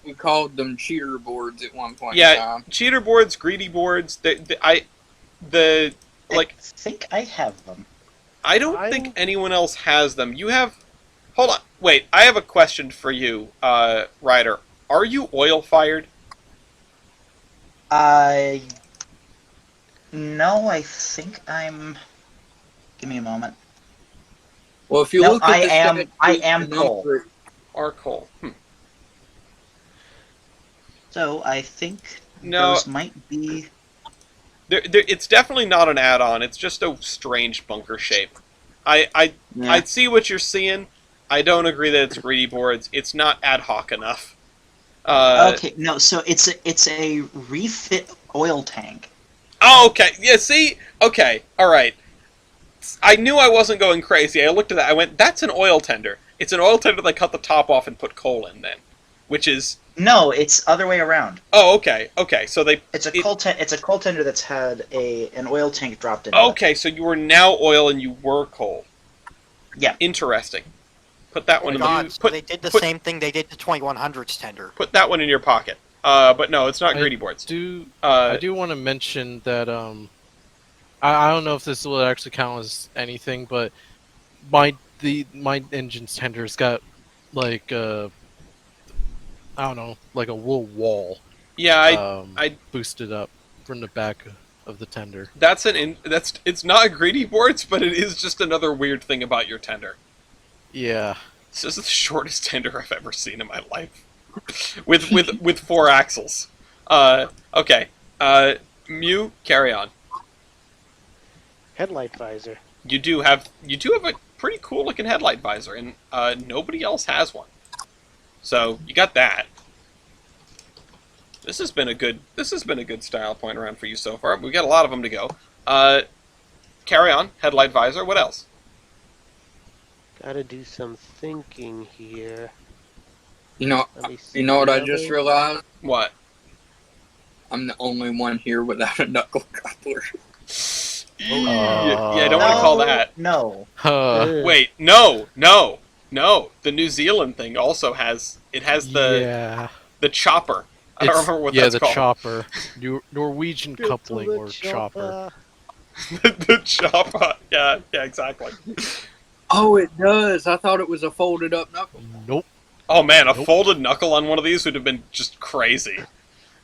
F: we called them cheater boards at one point in
A: Yeah,
F: time.
A: cheater boards, greedy boards. I
C: think I have them.
A: I don't think anyone else has them. You have. Hold on. Wait. I have a question for you, Ryder. Are you oil fired?
C: No, I think I'm. Give me a moment.
F: Well, if you
C: No,
F: look at the
C: I
F: statute,
C: am
F: the
C: coal.
F: number-
A: Or coal?
C: So I think
A: No.
C: those might be.
A: It's definitely not an add-on. It's just a strange bunker shape. I
F: Yeah.
A: see what you're seeing. I don't agree that it's greedy boards. It's not ad hoc enough.
C: Okay, no. So it's a refit oil tank.
A: Oh, okay. Yeah. See. Okay. All right. I knew I wasn't going crazy. I looked at that. I went, "That's an oil tender. It's an oil tender they cut the top off and put coal in." Then, which is
C: No, it's other way around.
A: oh, okay. Okay. So
C: It's a coal tender that's had an oil tank dropped into it.
A: Okay. So you were now oil and you were coal.
C: Yeah.
A: Interesting. Put that one in
B: God,
A: the
B: so they did the same thing they did to 2100s tender.
A: Put that one in your pocket. But no, it's not greedy boards.
E: I do want to mention that I don't know if this will actually count as anything, but my engine's tender's got like I don't know, like a wool wall.
A: Yeah, I
E: boosted up from the back of the tender.
A: It's not greedy boards, but it is just another weird thing about your tender.
E: Yeah.
A: This is the shortest tender I've ever seen in my life. with 4 axles. Okay. Mew, carry on.
D: Headlight visor.
A: You do have a pretty cool looking headlight visor, and nobody else has one. So you got that. This has been a good style point around for you so far. We've got a lot of them to go. Carry on. Headlight visor. What else?
D: Gotta do some thinking here.
F: You know what I just realized?
A: What?
F: I'm the only one here without a knuckle coupler.
A: Yeah, I don't want to call that.
C: No.
A: Wait, no. The New Zealand thing also has the chopper. I don't remember what that's called.
E: Chopper. Norwegian coupling or chopper.
A: The chopper. Yeah, exactly.
F: Oh, it does. I thought it was a folded up knuckle.
E: Nope.
A: Oh man, a folded knuckle on one of these would have been just crazy.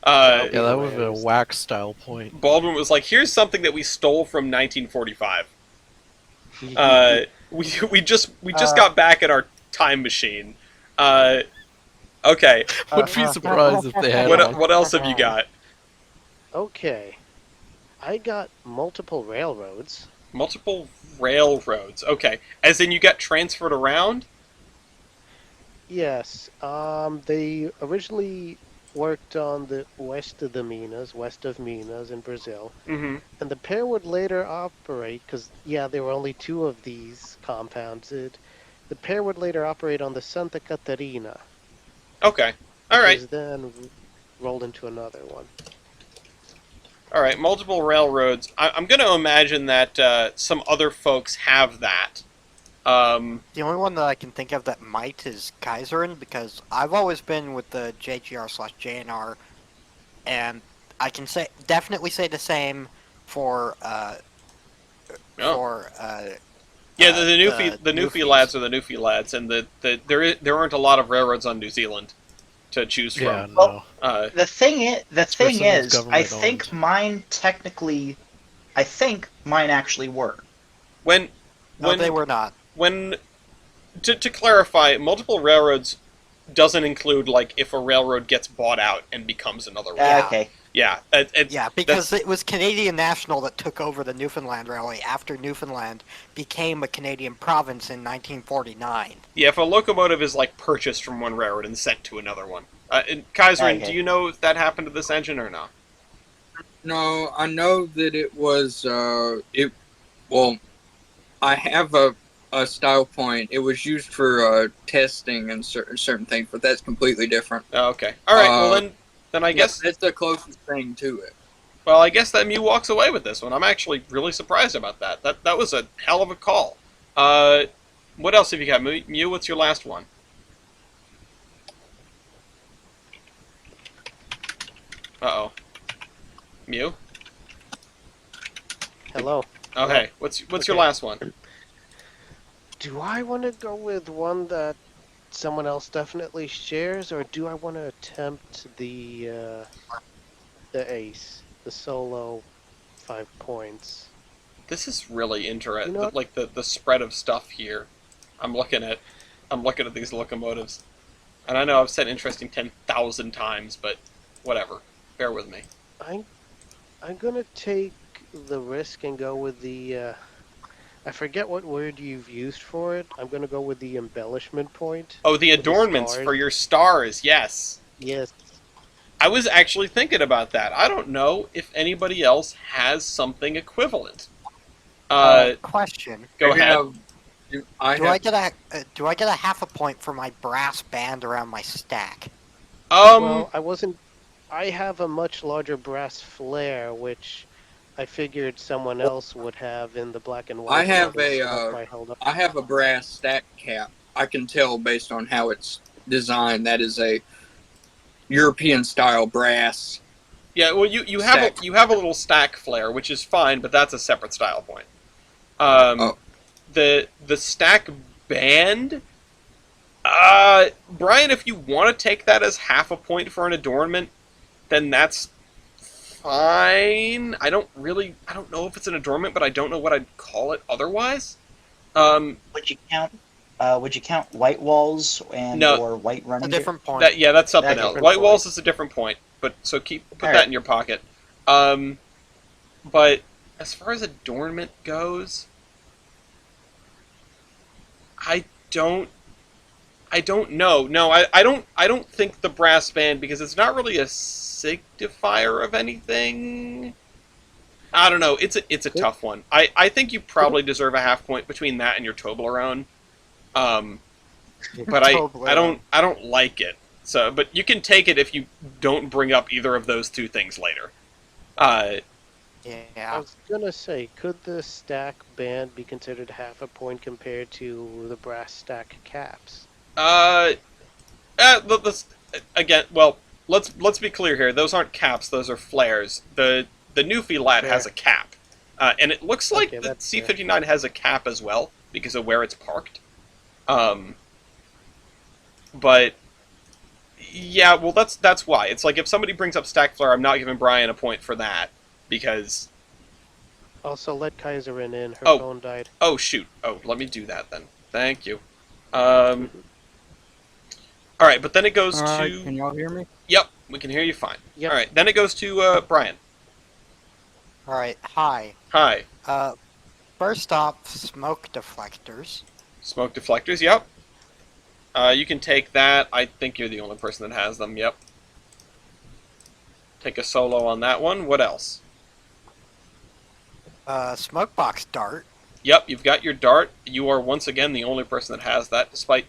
E: Yeah, that would have been a wax style point.
A: Baldwin was like, "Here's something that we stole from 1945." We just got back at our time machine. Okay.
E: Wouldn't be surprised if they had one.
A: What else have you got?
D: Okay. I got multiple railroads.
A: Multiple railroads. Okay. As in you got transferred around?
D: Yes. They originally worked on the west of Minas in Brazil.
A: Mm-hmm.
D: And the pair would later operate, because, there were only 2 of these compounds. The pair would later operate on the Santa Catarina.
A: Okay. All right.
D: Which was then rolled into another one.
A: All right. Multiple railroads. I'm going to imagine that some other folks have that.
B: The only one that I can think of that might is Kaiserin, because I've always been with the JGR/JNR, and I can definitely say the same for
A: Yeah, the Newfie lads are the Newfie lads, and there aren't a lot of railroads on New Zealand to choose from.
E: Yeah, no.
C: The thing is, I
E: government
C: think
E: owned.
C: mine actually were.
A: When
B: they were not.
A: To clarify, multiple railroads doesn't include like if a railroad gets bought out and becomes another railroad.
C: Okay.
A: Yeah.
B: Because it was Canadian National that took over the Newfoundland Railway after Newfoundland became a Canadian province in 1949.
A: Yeah, if a locomotive is like purchased from one railroad and sent to another one. Kaiserin, do you know if that happened to this engine or not?
F: No, I know that it was I have a style point. It was used for testing and certain things, but that's completely different.
A: Oh, okay. All right. Well, then I guess
F: that's the closest thing to it.
A: Well, I guess that Mew walks away with this one. I'm actually really surprised about that. That was a hell of a call. What else have you got, Mew? What's your last one? Uh-oh. Mew?
D: Hello.
A: Okay, what's your
D: Okay.
A: last one?
D: Do I want to go with one that someone else definitely shares, or do I want to attempt the ace, the solo 5 points?
A: This is really
D: You know
A: interesting.
D: what?
A: Like the spread of stuff here. I'm looking at these locomotives, and I know I've said interesting 10,000 times, but whatever. Bear with me.
D: I'm I'm gonna take the risk and go with the. I forget what word you've used for it. I'm gonna go with the embellishment point
A: Oh, the
D: with the
A: adornments
D: stars.
A: for your stars. Yes.
D: Yes.
A: I was actually thinking about that. I don't know if anybody else has something equivalent.
B: Question:
A: Go ahead.
B: Do I get a half a point for my brass band around my stack?
A: Um,
D: Well, I wasn't. I have a much larger brass flare, which I figured someone else would have in the black and
F: I
D: white
F: have
D: model,
F: a
D: so that's why I held up.
F: I have a brass stack cap. I can tell based on how it's designed. That is a European style brass
A: yeah. Well, you have
F: stack.
A: you have a little stack flare, which is fine, but that's a separate style point. Um,
F: Oh,
A: the stack band. Brian, if you want to take that as half a point for an adornment, then that's fine. I don't know if it's an adornment, but I don't know what I'd call it otherwise. Um,
C: Would you count? Would you count white walls and
A: no,
C: or white
B: A
C: running gear?
B: different point.
A: that's something
C: Okay.
A: else.
D: Different
A: White
D: point.
A: walls is a different point, but so put
C: All
A: that
C: right.
A: in your pocket. Um, but as far as adornment goes, I don't I don't know. No, I don't think the brass band because it's not really a signifier of anything. I don't know. It's a
D: Could,
A: tough one. I think you probably deserve a half point between that and your Toblerone. Um, but
B: Toblerone.
A: I don't like it. So, but you can take it if you don't bring up either of those two things later. Uh,
D: I
B: Yeah.
D: was gonna say, could the stack band be considered half a point compared to the brass stack caps?
A: uh, let's again. Well, let's be clear here. Those aren't caps. Those are flares. The Newfie Lad has
D: Fair.
A: a cap, and it looks
D: Okay,
A: like the
D: that's fair.
A: C-59 has a cap as well because of where it's parked. Um, but yeah, well, that's why. It's like if somebody brings up stack flare, I'm not giving Brian a point for that because
D: Also, let Kaiser in. Her
A: oh
D: phone died.
A: oh shoot let me do that then. Thank you. Um, all right, but then it goes
G: Alright,
A: to
G: can y'all hear me?
A: yep, we can hear you fine.
D: Yep.
A: All right, then it goes to Brian.
B: All right. Hi.
A: Hi,
B: Uh, First off, smoke deflectors.
A: smoke deflectors. Yep. You can take that. I think you're the only person that has them. Yep. Take a solo on that one. What else?
B: Smoke box dart.
A: Yep, you've got your dart. You are once again the only person that has that, despite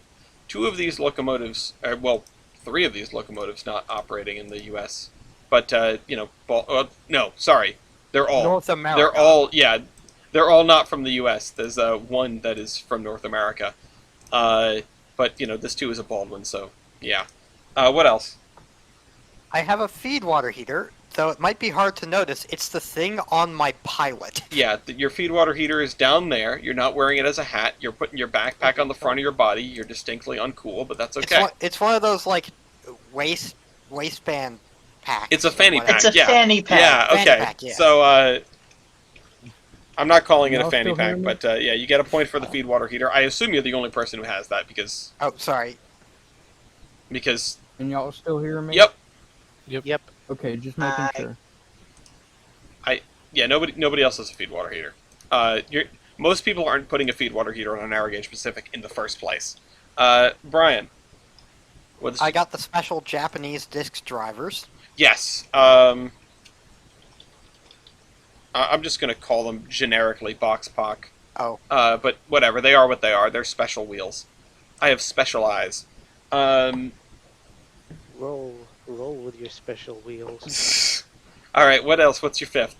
A: two of these locomotives, well, three of these locomotives not operating in the U.S. But no, sorry, they're all
B: North America.
A: they're all not from the U.S. There's one that is from North America, but this too is a Baldwin, so yeah. What else?
B: I have a feed water heater, though it might be hard to notice. It's the thing on my pilot.
A: Yeah, your feed water heater is down there. You're not wearing it as a hat. You're putting your backpack on the front of your body. You're distinctly uncool, but that's okay.
B: It's one of those like waistband packs.
A: It's a fanny
B: or whatever.
A: pack.
C: It's a
A: yeah.
C: fanny pack.
A: Yeah.
B: Fanny
A: Okay.
B: pack, yeah.
A: So I'm not calling it a
G: Y'all
A: fanny
G: still hear
A: pack,
G: me?
A: but yeah, you get a point for the feed water heater. I assume you're the only person who has that because
B: Oh, sorry.
G: Can y'all still hear me?
A: yep,
D: Yep.
G: Okay, just making
C: I-
G: sure.
A: yeah, nobody else has a feed water heater. Most people aren't putting a feed water heater on a narrow gauge Pacific in the first place. Brian, what's
B: I got the special Japanese disc drivers.
A: yes. I'm just gonna call them generically box pock.
B: Oh.
A: But whatever, they are what they are. They're special wheels. I have special eyes.
D: Roll with your special wheels.
A: All right, what else? What's your fifth?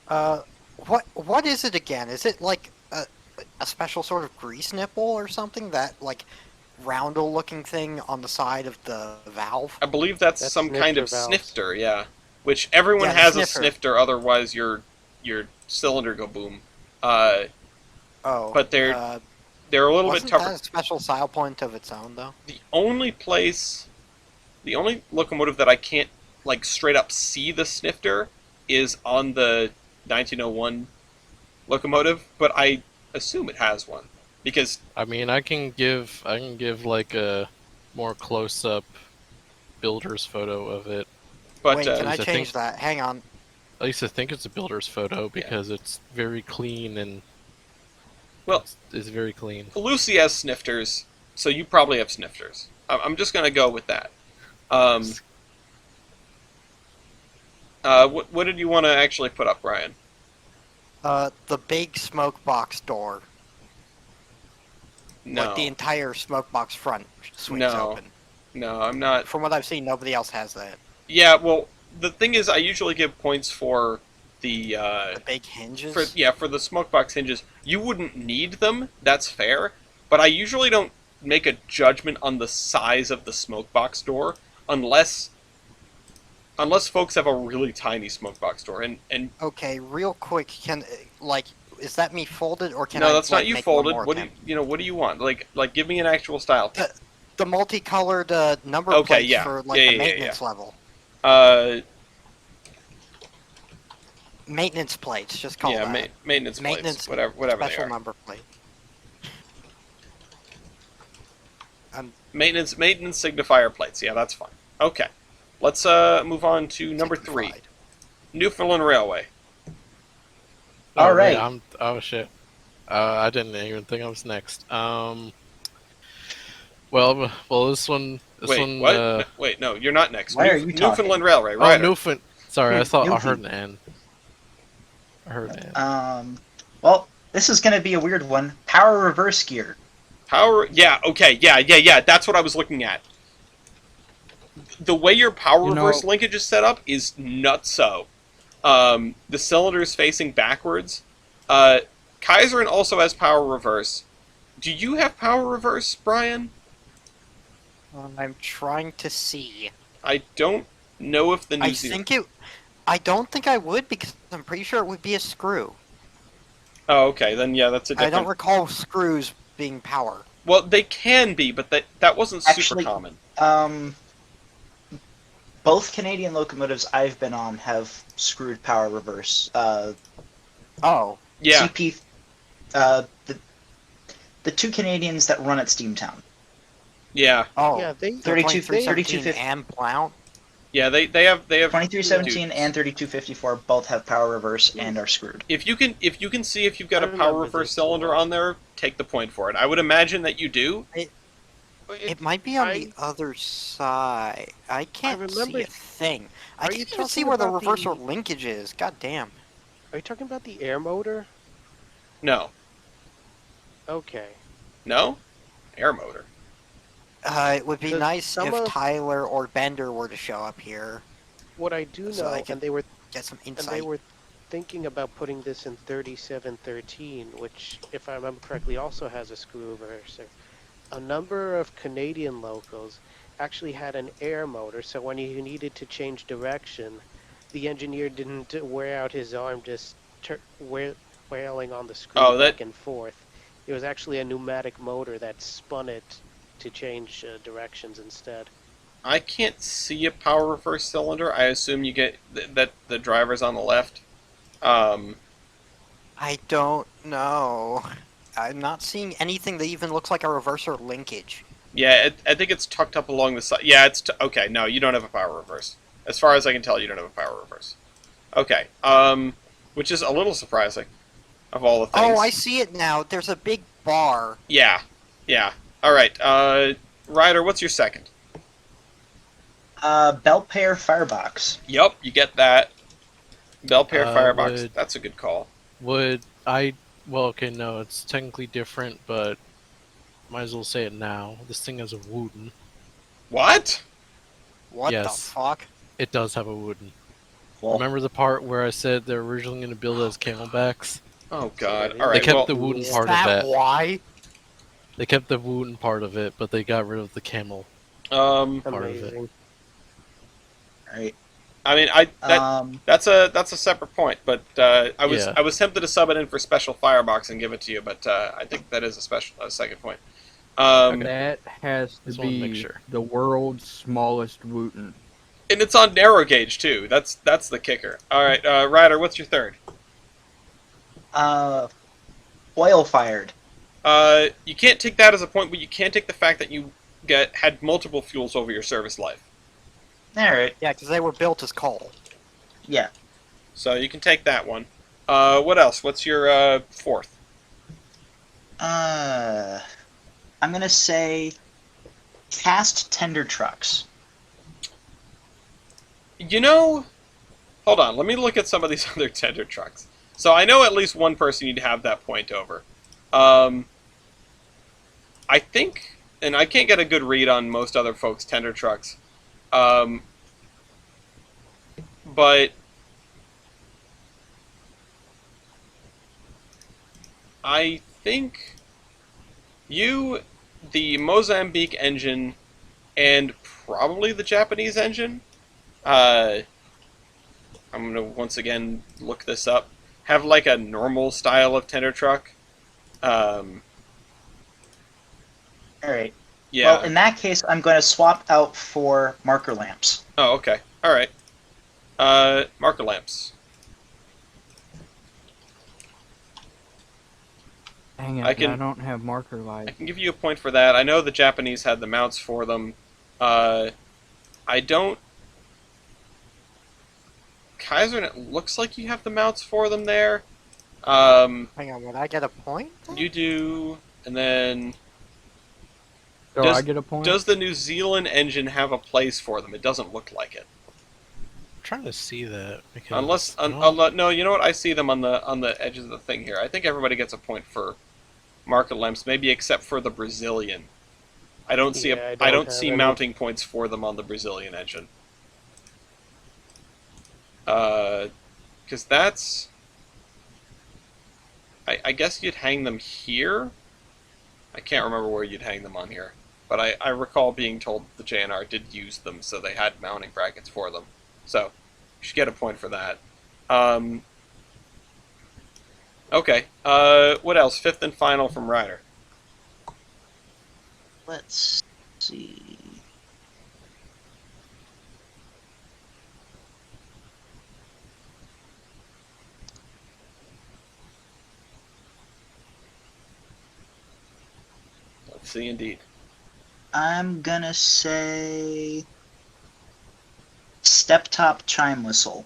B: What is it again? Is it like a special sort of grease nipple or something that like roundel-looking thing on the side of the valve?
A: I believe that's
D: That's
A: some kind of
D: snifter valves.
A: snifter, yeah. Which everyone
B: Yeah, the
A: has a
B: sniffer.
A: snifter, otherwise your cylinder go boom.
B: Oh,
A: But they're a little bit
B: wasn't
A: tougher.
B: that a special style point of its own, though?
A: The only locomotive that I can't like straight up see the snifter is on the 1901 locomotive, but I assume it has one because
E: I mean, I can give like a more close up builder's photo of it.
A: but
B: Wait, can
E: at
B: I
E: least I
B: change
E: think-
B: that? Hang on.
E: At least I think it's a builder's photo because it's very clean and
A: well,
E: it's very clean.
A: Lucy has snifters, so you probably have snifters. I'm just gonna go with that. What did you want to actually put up, Brian?
B: The big smoke box door.
A: No,
B: Like the entire smoke box front swings
A: No.
B: open.
A: no, I'm not.
B: From what I've seen, nobody else has that.
A: Yeah, well, the thing is, I usually give points for the
B: The big hinges.
A: for the smoke box hinges. You wouldn't need them. That's fair, but I usually don't make a judgment on the size of the smoke box door unless folks have a really tiny smoke box door. And
B: Okay, real quick, is that me folded or can
A: no,
B: I?
A: that's
B: like,
A: not you
B: make one
A: folded.
B: more
A: What do
B: attempt?
A: what do you want? Like give me an actual style.
B: The multicolored number
A: Okay,
B: plates
A: yeah.
B: for like
A: Yeah,
B: the
A: yeah,
B: maintenance level. Maintenance plates, just call
A: Yeah,
B: that.
A: maintenance plates,
B: Maintenance
A: whatever they
B: special
A: are.
B: number plate.
A: Maintenance signifier plates. Yeah, that's fine. Okay, let's move on to number 3,
B: Signified.
A: Newfoundland Railway.
C: All
E: wait,
C: right.
E: oh shit. I didn't even think I was next. Well, this one.
A: Wait, what?
E: Uh,
A: No, wait, no, you're not next.
C: Why are you
A: Newfoundland
C: talking?
A: Railway,
E: oh,
A: right?
E: Newfoundland. Sorry, I thought I
C: Newfie.
E: heard an N. I heard an N.
C: Well, this is going to be a weird one. Power reverse gear.
A: Power. Yeah. Okay. Yeah. That's what I was looking at. The way your power
G: You know-
A: reverse linkage is set up is nutso. The cylinder is facing backwards. Kaiserin also has power reverse. Do you have power reverse, Brian?
B: I'm trying to see.
A: I don't know if the New
B: I
A: Zealand.
B: think it. I don't think I would because I'm pretty sure it would be a screw.
A: Oh, okay. Then yeah, that's a
B: I
A: different.
B: don't recall screws being power.
A: Well, they can be, but that wasn't super
C: Actually-
A: common.
C: Both Canadian locomotives I've been on have screwed power reverse.
B: Oh,
A: Yeah.
C: CP, the two Canadians that run at Steamtown.
A: Yeah.
B: oh.
D: Yeah, they
C: 32
B: 3317 and Blount.
A: Yeah. They have
C: 2317
A: Dude.
C: and 3254 both have power reverse and are screwed.
A: If you can see if you've got
D: I
A: a power
D: remember
A: reverse
D: this
A: cylinder
D: one.
A: on there, take the point for it. I would imagine that you do.
B: It might be on
D: I-
B: the other side. I can't
D: remember-
B: see a thing. I
D: Are you
B: can't even see
D: talking
B: where the
D: about
B: reversal
D: the-
B: linkage is. God damn.
D: Are you talking about the air motor?
A: No.
D: Okay.
A: No? Air motor.
B: It would be
D: Because
B: nice
D: some
B: if
D: of-
B: Tyler or Bender were to show up here.
D: What I do
B: So
D: know,
B: I could
D: and they were
B: Get some
D: and they
B: insight.
D: were thinking about putting this in 3713, which, if I remember correctly, also has a screw reverser. A number of Canadian locals actually had an air motor, so when you needed to change direction, the engineer didn't wear out his arm just wailing on the screw
A: Oh, that-
D: back and forth. It was actually a pneumatic motor that spun it to change directions instead.
A: I can't see a power reverse cylinder. I assume you get that the driver's on the left.
B: I don't know. I'm not seeing anything that even looks like a reverser linkage.
A: Yeah, I think it's tucked up along the side. Yeah, it's okay. No, you don't have a power reverse. As far as I can tell, you don't have a power reverse. Okay. Which is a little surprising, of all the things.
B: Oh, I see it now. There's a big bar.
A: Yeah. All right. Ryder, what's your second?
C: Belpaire Firebox.
A: Yup, you get that. Belpaire Firebox.
E: would-
A: That's a good call.
E: Would I? Well, okay, no, it's technically different, but might as well say it now. This thing has a wooden.
A: What?
B: What
E: Yes.
B: the fuck?
E: It does have a wooden.
C: Well,
E: Remember the part where I said they're originally going to build it as camelbacks?
A: Oh God!
D: They
A: All right.
E: they kept
A: well,
E: the wooden
B: Is
E: part of
B: that
E: that.
B: why?
E: They kept the Wooten part of it, but they got rid of the camel
A: Um,
E: part of it.
D: Amazing.
C: Right.
A: I mean, that's a separate point, but
E: Yeah.
A: I was tempted to sub it in for special firebox and give it to you, but I think that is a second point.
E: Okay.
G: That has to
E: Just wanted to make
G: be
E: sure.
G: the world's smallest Wooten.
A: And it's on narrow gauge too. That's the kicker. All right, Ryder, what's your third?
C: Oil fired.
A: You can't take that as a point, but you can take the fact that you had multiple fuels over your service life.
C: All right.
B: Yeah, because they were built as coal.
C: Yeah.
A: So you can take that one. What else? What's your fourth?
C: I'm gonna say cast tender trucks.
A: You know, hold on. Let me look at some of these other tender trucks. So I know at least one person you'd have that point over. I think, and I can't get a good read on most other folks' tender trucks, but I think you, the Mozambique engine, and probably the Japanese engine. I'm gonna once again look this up. Have like a normal style of tender truck.
C: All right.
A: Yeah.
C: Well, in that case, I'm going to swap out for marker lamps.
A: Oh, okay. All right. Marker lamps.
G: Dang it,
A: I
G: I
A: can-
G: don't have marker
A: I
G: light.
A: can give you a point for that. I know the Japanese had the mounts for them. I don't. Kaiser, it looks like you have the mounts for them there.
B: Hang on, would I get a point?
A: You do, and then
G: So
A: does-
G: I get a point?
A: does the New Zealand engine have a place for them? It doesn't look like it.
E: I'm trying to see that because
A: Unless, no, you know what? I see them on the edges of the thing here. I think everybody gets a point for market lamps, maybe except for the Brazilian. I don't see
D: Yeah,
A: I don't
D: have
A: see
D: any.
A: mounting points for them on the Brazilian engine. Because that's. I guess you'd hang them here. I can't remember where you'd hang them on here, but I recall being told the JNR did use them, so they had mounting brackets for them. So you should get a point for that. Okay. What else? Fifth and final from Ryder.
C: Let's see.
A: Let's see, indeed.
C: I'm gonna say step top chime whistle.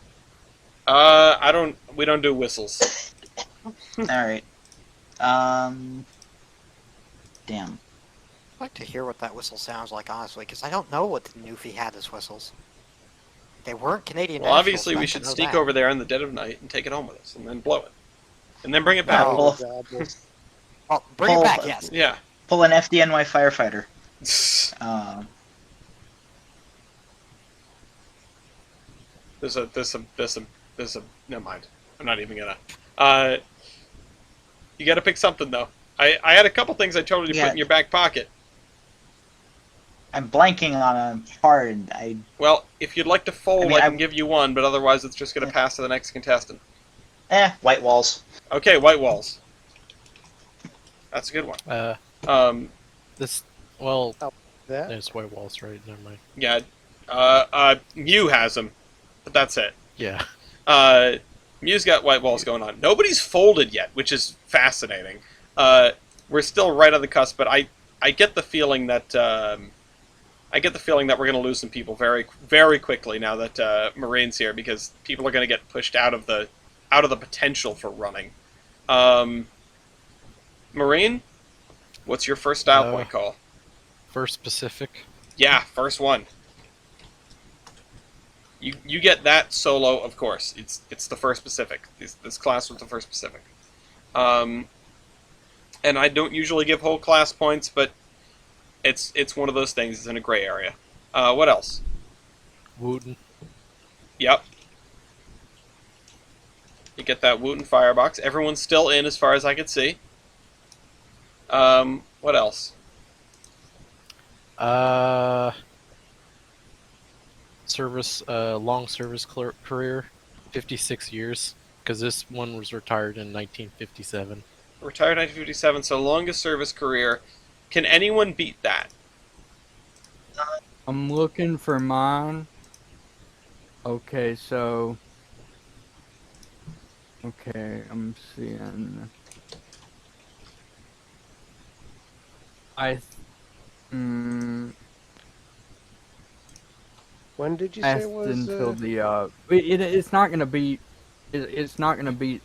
A: We don't do whistles.
C: All right. Damn.
B: I'd like to hear what that whistle sounds like, honestly, because I don't know what the Newfie had as whistles. They weren't Canadian
A: Well,
B: nationals,
A: obviously
B: but
A: we
B: I
A: should
B: know
A: sneak
B: that.
A: over there in the dead of night and take it home with us, and then blow it, and then bring it back.
C: No.
B: Oh, bring it
C: Pull-
B: back, yes.
A: Yeah.
C: Pull an FDNY firefighter.
A: There's a. Never mind. I'm not even gonna. You got to pick something though. I had a couple things I told you to
C: Yeah.
A: put in your back pocket.
C: I'm blanking on a hard.
A: Well, if you'd like to fold,
C: I mean,
A: I can give you one, but otherwise it's just gonna
C: Yeah.
A: pass to the next contestant.
C: White walls.
A: Okay, white walls. That's a good one.
E: This well,
B: That?
E: there's white walls, right? Never mind.
A: Yeah. Mew has them, but that's it.
E: Yeah.
A: Mew's got white walls going on. Nobody's folded yet, which is fascinating. We're still right on the cusp, but I get the feeling that we're going to lose some people very very quickly now that Marine's here, because people are going to get pushed out of the potential for running. Marine, what's your first style point call?
E: First Pacific.
A: Yeah, first one. You get that solo, of course. It's the first Pacific. This class was the first Pacific. And I don't usually give whole class points, but it's one of those things. It's in a gray area. What else?
E: Wooten.
A: Yep. You get that Wooten firebox. Everyone's still in as far as I could see. What else?
E: Long service career, 56 years, because this one was retired in 1957.
A: Retired 1957, so longest service career. Can anyone beat that?
G: I'm looking for mine. Okay, so. Okay, I'm seeing. I. Mm,
D: When did you say it
G: last
D: was?
G: until the. It's not gonna be. It's not gonna be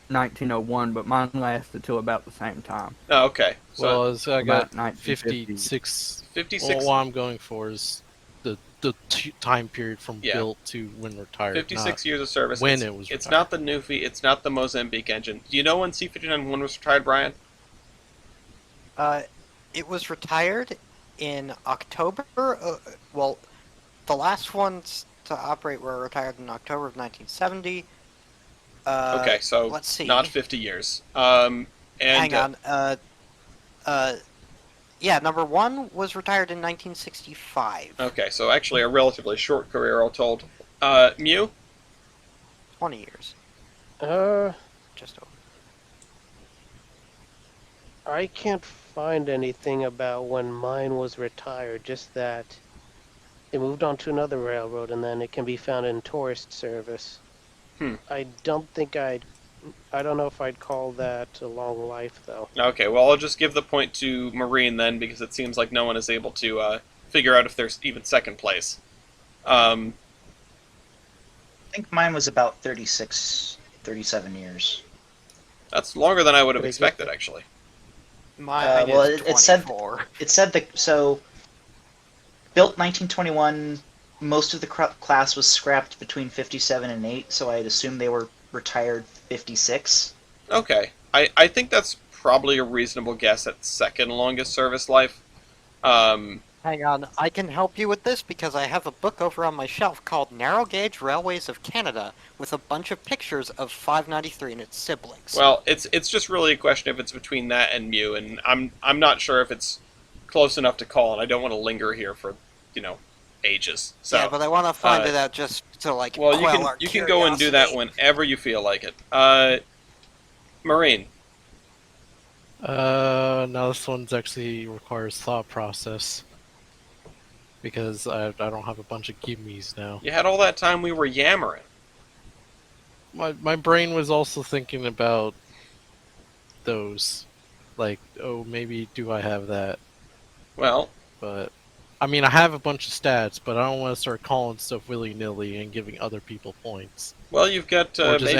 G: 1901, but mine lasted till about the same time.
A: Oh, okay. So
E: Well, I got
G: About 1950.
E: 56.
A: 56.
E: Well, what I'm going for is the time period from
A: Yeah.
E: built to when retired,
A: 56
E: not
A: years of service.
E: when
A: it's,
E: it was
A: it's
E: retired.
A: not the Newfie. It's not the Mozambique engine. Do you know when C-59-1 was retired, Brian?
B: It was retired in October. Well, the last ones to operate were retired in October of 1970.
A: Okay, so
B: Let's see.
A: not 50 years.
B: Hang on. Yeah, number one was retired in 1965.
A: Okay, so actually a relatively short career, all told. Mew?
B: 20 years.
D: Uh,
B: Just over.
D: I can't find anything about when mine was retired. Just that it moved on to another railroad, and then it can be found in tourist service. I don't think I don't know if I'd call that a long life, though.
A: Okay, well, I'll just give the point to Marine then, because it seems like no one is able to figure out if there's even second place.
C: I think mine was about 36, 37 years.
A: That's longer than I would have
D: Pretty
A: expected,
D: good.
A: actually.
B: Mine
C: well,
B: is
C: it said
B: 24.
C: it said that so built 1921. Most of the class was scrapped between 57 and 8, so I'd assume they were retired 56.
A: Okay, I think that's probably a reasonable guess at second longest service life.
B: Hang on, I can help you with this because I have a book over on my shelf called Narrow Gauge Railways of Canada with a bunch of pictures of 593 and its siblings.
A: Well, it's just really a question if it's between that and Mew, and I'm not sure if it's close enough to call, and I don't want to linger here for ages. So
B: yeah, but I want to find
A: uh,
B: it out just to like
A: well,
B: quell our
A: you can go and do that
B: curiosity.
A: whenever you feel like it. Marine.
E: Now this one's actually requires thought process because I don't have a bunch of gimmies now.
A: You had all that time we were yammering.
E: My brain was also thinking about those, like, oh, maybe do I have that?
A: Well,
E: But I mean, I have a bunch of stats, but I don't want to start calling stuff willy nilly and giving other people points,
A: you've got
E: or just
A: maybe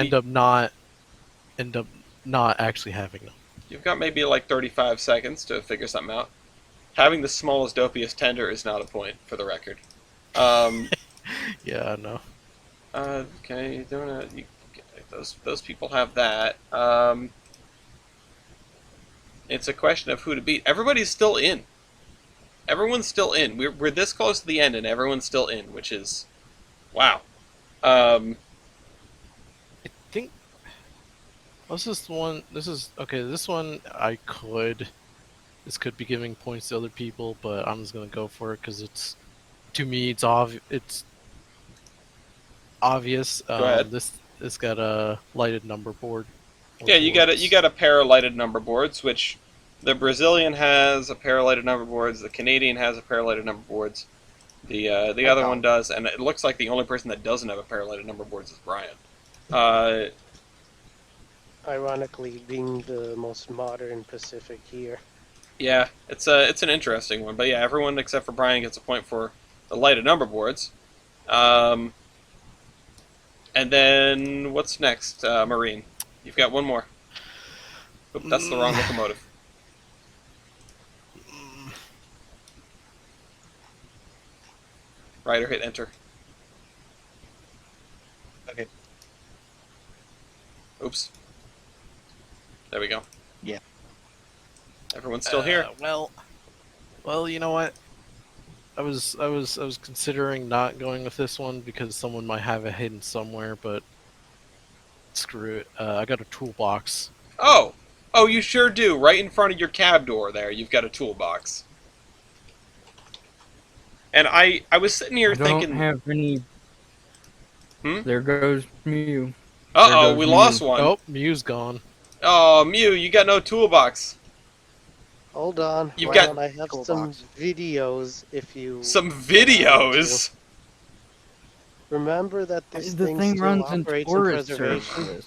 E: end up not actually having them.
A: you've got maybe like 35 seconds to figure something out. Having the smallest, dopiest tender is not a point, for the record.
E: Yeah, I know.
A: Okay, doing it. Those people have that. It's a question of who to beat. Everybody's still in. Everyone's still in. We're this close to the end, and everyone's still in, which is wow.
E: I think what's this one? This is okay. This one I could. This could be giving points to other people, but I'm just gonna go for it because it's to me it's obvious.
A: Go ahead.
E: This got a lighted number board.
A: Yeah, you got a pair of lighted number boards, which the Brazilian has a pair of lighted number boards. The Canadian has a pair of lighted number boards. The other one does, and it looks like the only person that doesn't have a pair of lighted number boards is Brian.
D: Ironically, being the most modern Pacific here.
A: Yeah, it's an interesting one, but yeah, everyone except for Brian gets a point for the lighted number boards. And then what's next, Marine? You've got one more. Oop, that's the wrong locomotive. Right, or hit enter.
C: Okay.
A: Oops. There we go.
C: Yeah.
A: Everyone's still here.
E: Well, you know what? I was considering not going with this one because someone might have it hidden somewhere, but screw it. I got a toolbox.
A: Oh, Oh, you sure do. Right in front of your cab door there, you've got a toolbox. And I was sitting here
G: I don't
A: thinking,
G: have any.
A: Hmm?
G: There goes Mew.
A: uh-oh,
G: goes
A: we
G: Mew.
A: lost one.
E: Oh, Mew's gone.
A: Oh, Mew, you got no toolbox.
H: Hold on.
A: You've
H: Hold
A: got
H: on, I have some
B: toolbox.
H: videos if you
A: some
H: allow me
A: videos.
H: to. Remember that this
G: The
H: thing
G: thing
H: still
G: runs in
H: operates in
G: tourist
H: preservation?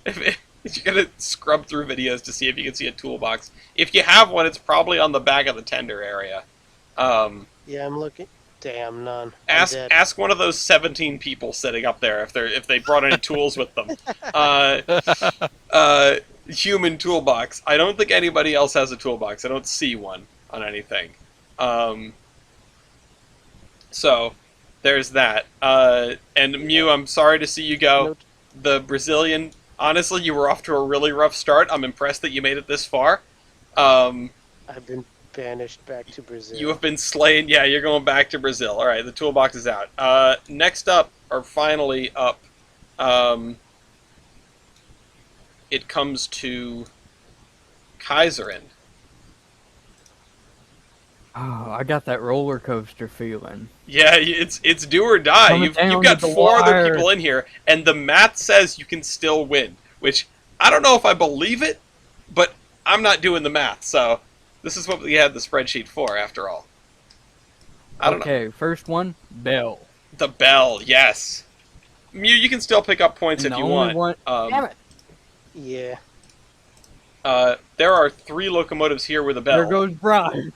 G: service.
A: You gotta scrub through videos to see if you can see a toolbox. If you have one, it's probably on the back of the tender area.
H: Yeah, I'm looking. Damn, none. I'm
A: Ask
H: dead.
A: ask one of those 17 people sitting up there if they brought any tools with them. Human toolbox. I don't think anybody else has a toolbox. I don't see one on anything. So there's that. And Mew, I'm sorry to see you go.
H: No,
A: The Brazilian. Honestly, you were off to a really rough start. I'm impressed that you made it this far.
H: I've been banished back to Brazil.
A: You have been slain. Yeah, you're going back to Brazil. All right, the toolbox is out. Next up, or finally up, it comes to Kaiserin.
G: Oh, I got that roller coaster feeling.
A: Yeah, it's do or die.
G: Coming
A: You've
G: down
A: got
G: to the
A: four other
G: wire.
A: people in here, and the math says you can still win. Which I don't know if I believe it, but I'm not doing the math. So this is what we had the spreadsheet for, after all. I don't know.
G: Okay, first one, Bell.
A: The bell, yes. Mew, you can still pick up points
G: And
A: if
G: the
A: you
G: only
A: want.
G: one-
B: Damn it!
H: Yeah.
A: There are 3 locomotives here with a bell.
G: There goes Brian.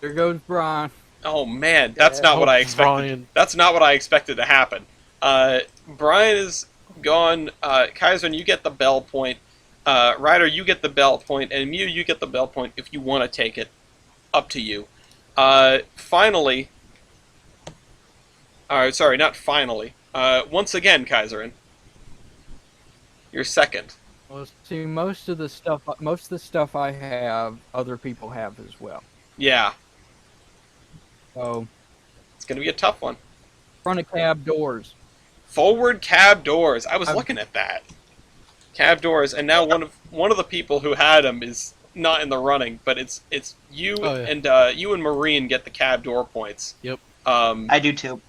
G: There goes Brian.
A: Oh man, that's
H: Yeah.
A: not what
E: Oh,
A: I expected.
E: Brian.
A: That's not what I expected to happen. Brian is gone. Kaiser, you get the bell point. Ryder, you get the bell point, and Mew, you get the bell point if you want to take it. Up to you. Finally. Sorry, not finally. Once again, Kaiserin. You're second.
G: Well, see, most of the stuff I have, other people have as well.
A: Yeah,
G: So,
A: it's gonna be a tough one.
G: front of cab doors.
A: Forward cab doors. I was
G: I'm-
A: looking at that. Cab doors, and now one of the people who had them is not in the running, but it's you
E: Oh, yeah.
A: and you and Marine get the cab door points.
E: Yep.
C: I do too.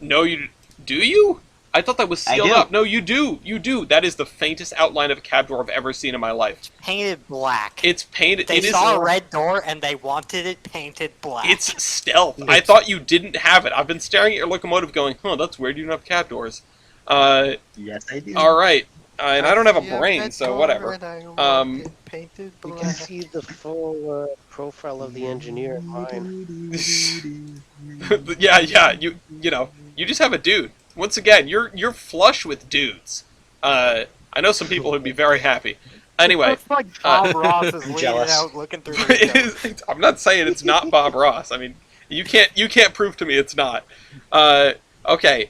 A: No, you do you? I thought that was
C: I
A: sealed
C: do.
A: up. No, you do. You do. That is the faintest outline of a cab door I've ever seen in my life.
B: Painted black.
A: It's painted.
B: They
A: It is.
B: saw a red door and they wanted it painted black.
A: It's stealth. I thought you didn't have it. I've been staring at your locomotive, going, "Huh, that's weird. You don't have cab doors."
C: Yes, I do.
A: All right. And I don't have a
B: Yeah,
A: brain,
B: red
A: so
B: door
A: whatever.
B: and I want
A: Um,
B: it painted
H: You
B: black.
H: can see the full profile of the engineer in mine.
A: yeah. You know, you just have a dude. Once again, you're flush with dudes. I know some people who'd be very happy. Anyway,
B: It's like Bob Ross is leaning
C: jealous.
B: out looking through the
A: it
B: window.
A: is, I'm not saying it's not Bob Ross. I mean, you can't prove to me it's not. Okay,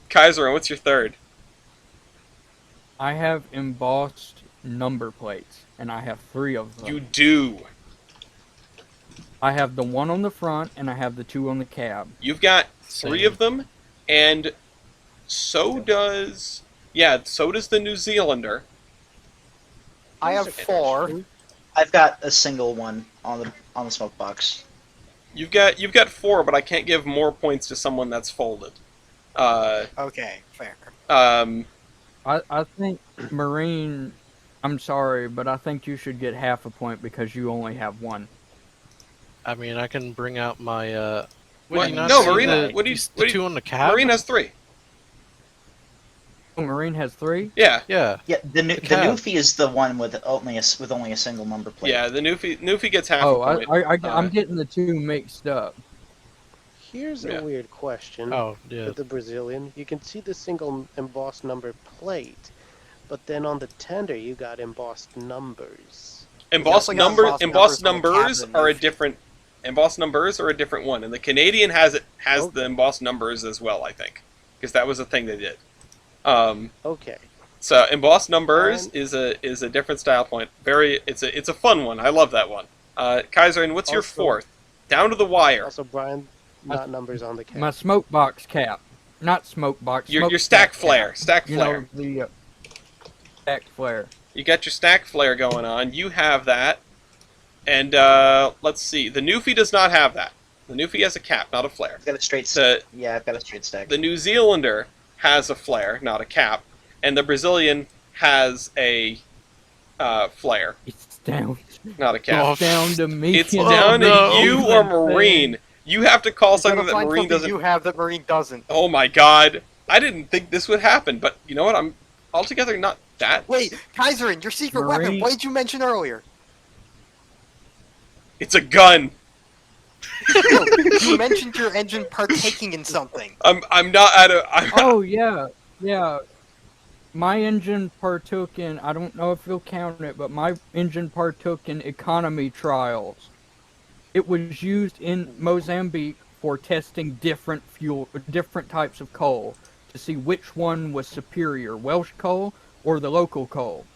A: Kaiser, what's your third?
G: I have embossed number plates, and I have 3 of them.
A: You do.
G: I have the one on the front, and I have the 2 on the cab.
A: You've got 3
E: Same.
A: of them, and so does the New Zealander.
B: I have 4.
C: I've got a single one on the smoke box.
A: You've got 4, but I can't give more points to someone that's folded.
B: Okay, fair.
G: I think Marine. I'm sorry, but I think you should get half a point because you only have 1.
E: I mean, I can bring out my.
A: What?
E: do you not
A: No,
E: see
A: Marina,
E: the-
A: what do you-
E: the
A: what do you-
E: 2 on the cab?
A: Marine has 3.
G: Oh, Marine has 3.
A: Yeah,
E: Yeah.
C: Yeah, the
E: cab.
C: Newfie is the one with only a single number plate.
A: yeah. The Newfie gets half
G: Oh,
A: a point.
G: I'm getting the 2 mixed up.
H: Here's
A: Yeah.
H: a weird question.
E: Oh, yeah.
H: With the Brazilian, you can see the single embossed number plate, but then on the tender you got embossed numbers.
A: Embossed
B: also got
A: numbers.
B: embossed
A: Embossed
B: numbers on the
A: numbers
B: cabin
A: are a
B: Newfie.
A: different. Embossed numbers are a different one, and the Canadian has
H: Okay.
A: the embossed numbers as well. I think because that was a thing they did.
H: Okay.
A: So embossed numbers
H: And-
A: is a different style point. It's a fun one. I love that one. Kaiser, and what's your
H: Also-
A: 4th? Down to the wire.
H: Also, Brian, not numbers on the cap.
G: My smoke box cap, not smoke box.
A: Your
G: smoke
A: stack
G: cap.
A: flare. Stack
G: You
A: flare.
G: know the stack flare.
A: You got your stack flare going on. You have that. And let's see. The Newfie does not have that. The Newfie has a cap, not a flare.
C: I've got a straight yeah, I've got a straight stack.
A: The New Zealander has a flare, not a cap. And the Brazilian has a flare,
G: It's down.
A: not a cap.
E: Oh,
G: It's down to me.
A: It's
G: and
A: down
E: no.
A: to you or Marine. You have to call something that
B: Find
A: Marine
B: something
A: doesn't.
B: you have that Marine doesn't.
A: Oh my god. I didn't think this would happen, but you know what? I'm altogether not that.
B: Wait, Kaiserin, your secret weapon.
G: Marine.
B: What did you mention earlier?
A: It's a gun.
B: No, you mentioned your engine partaking in something.
A: I'm not at a.
G: Oh yeah, yeah. My engine partook in. I don't know if you'll count it, but my engine partook in economy trials. It was used in Mozambique for testing different types of coal to see which one was superior, Welsh coal or the local coal.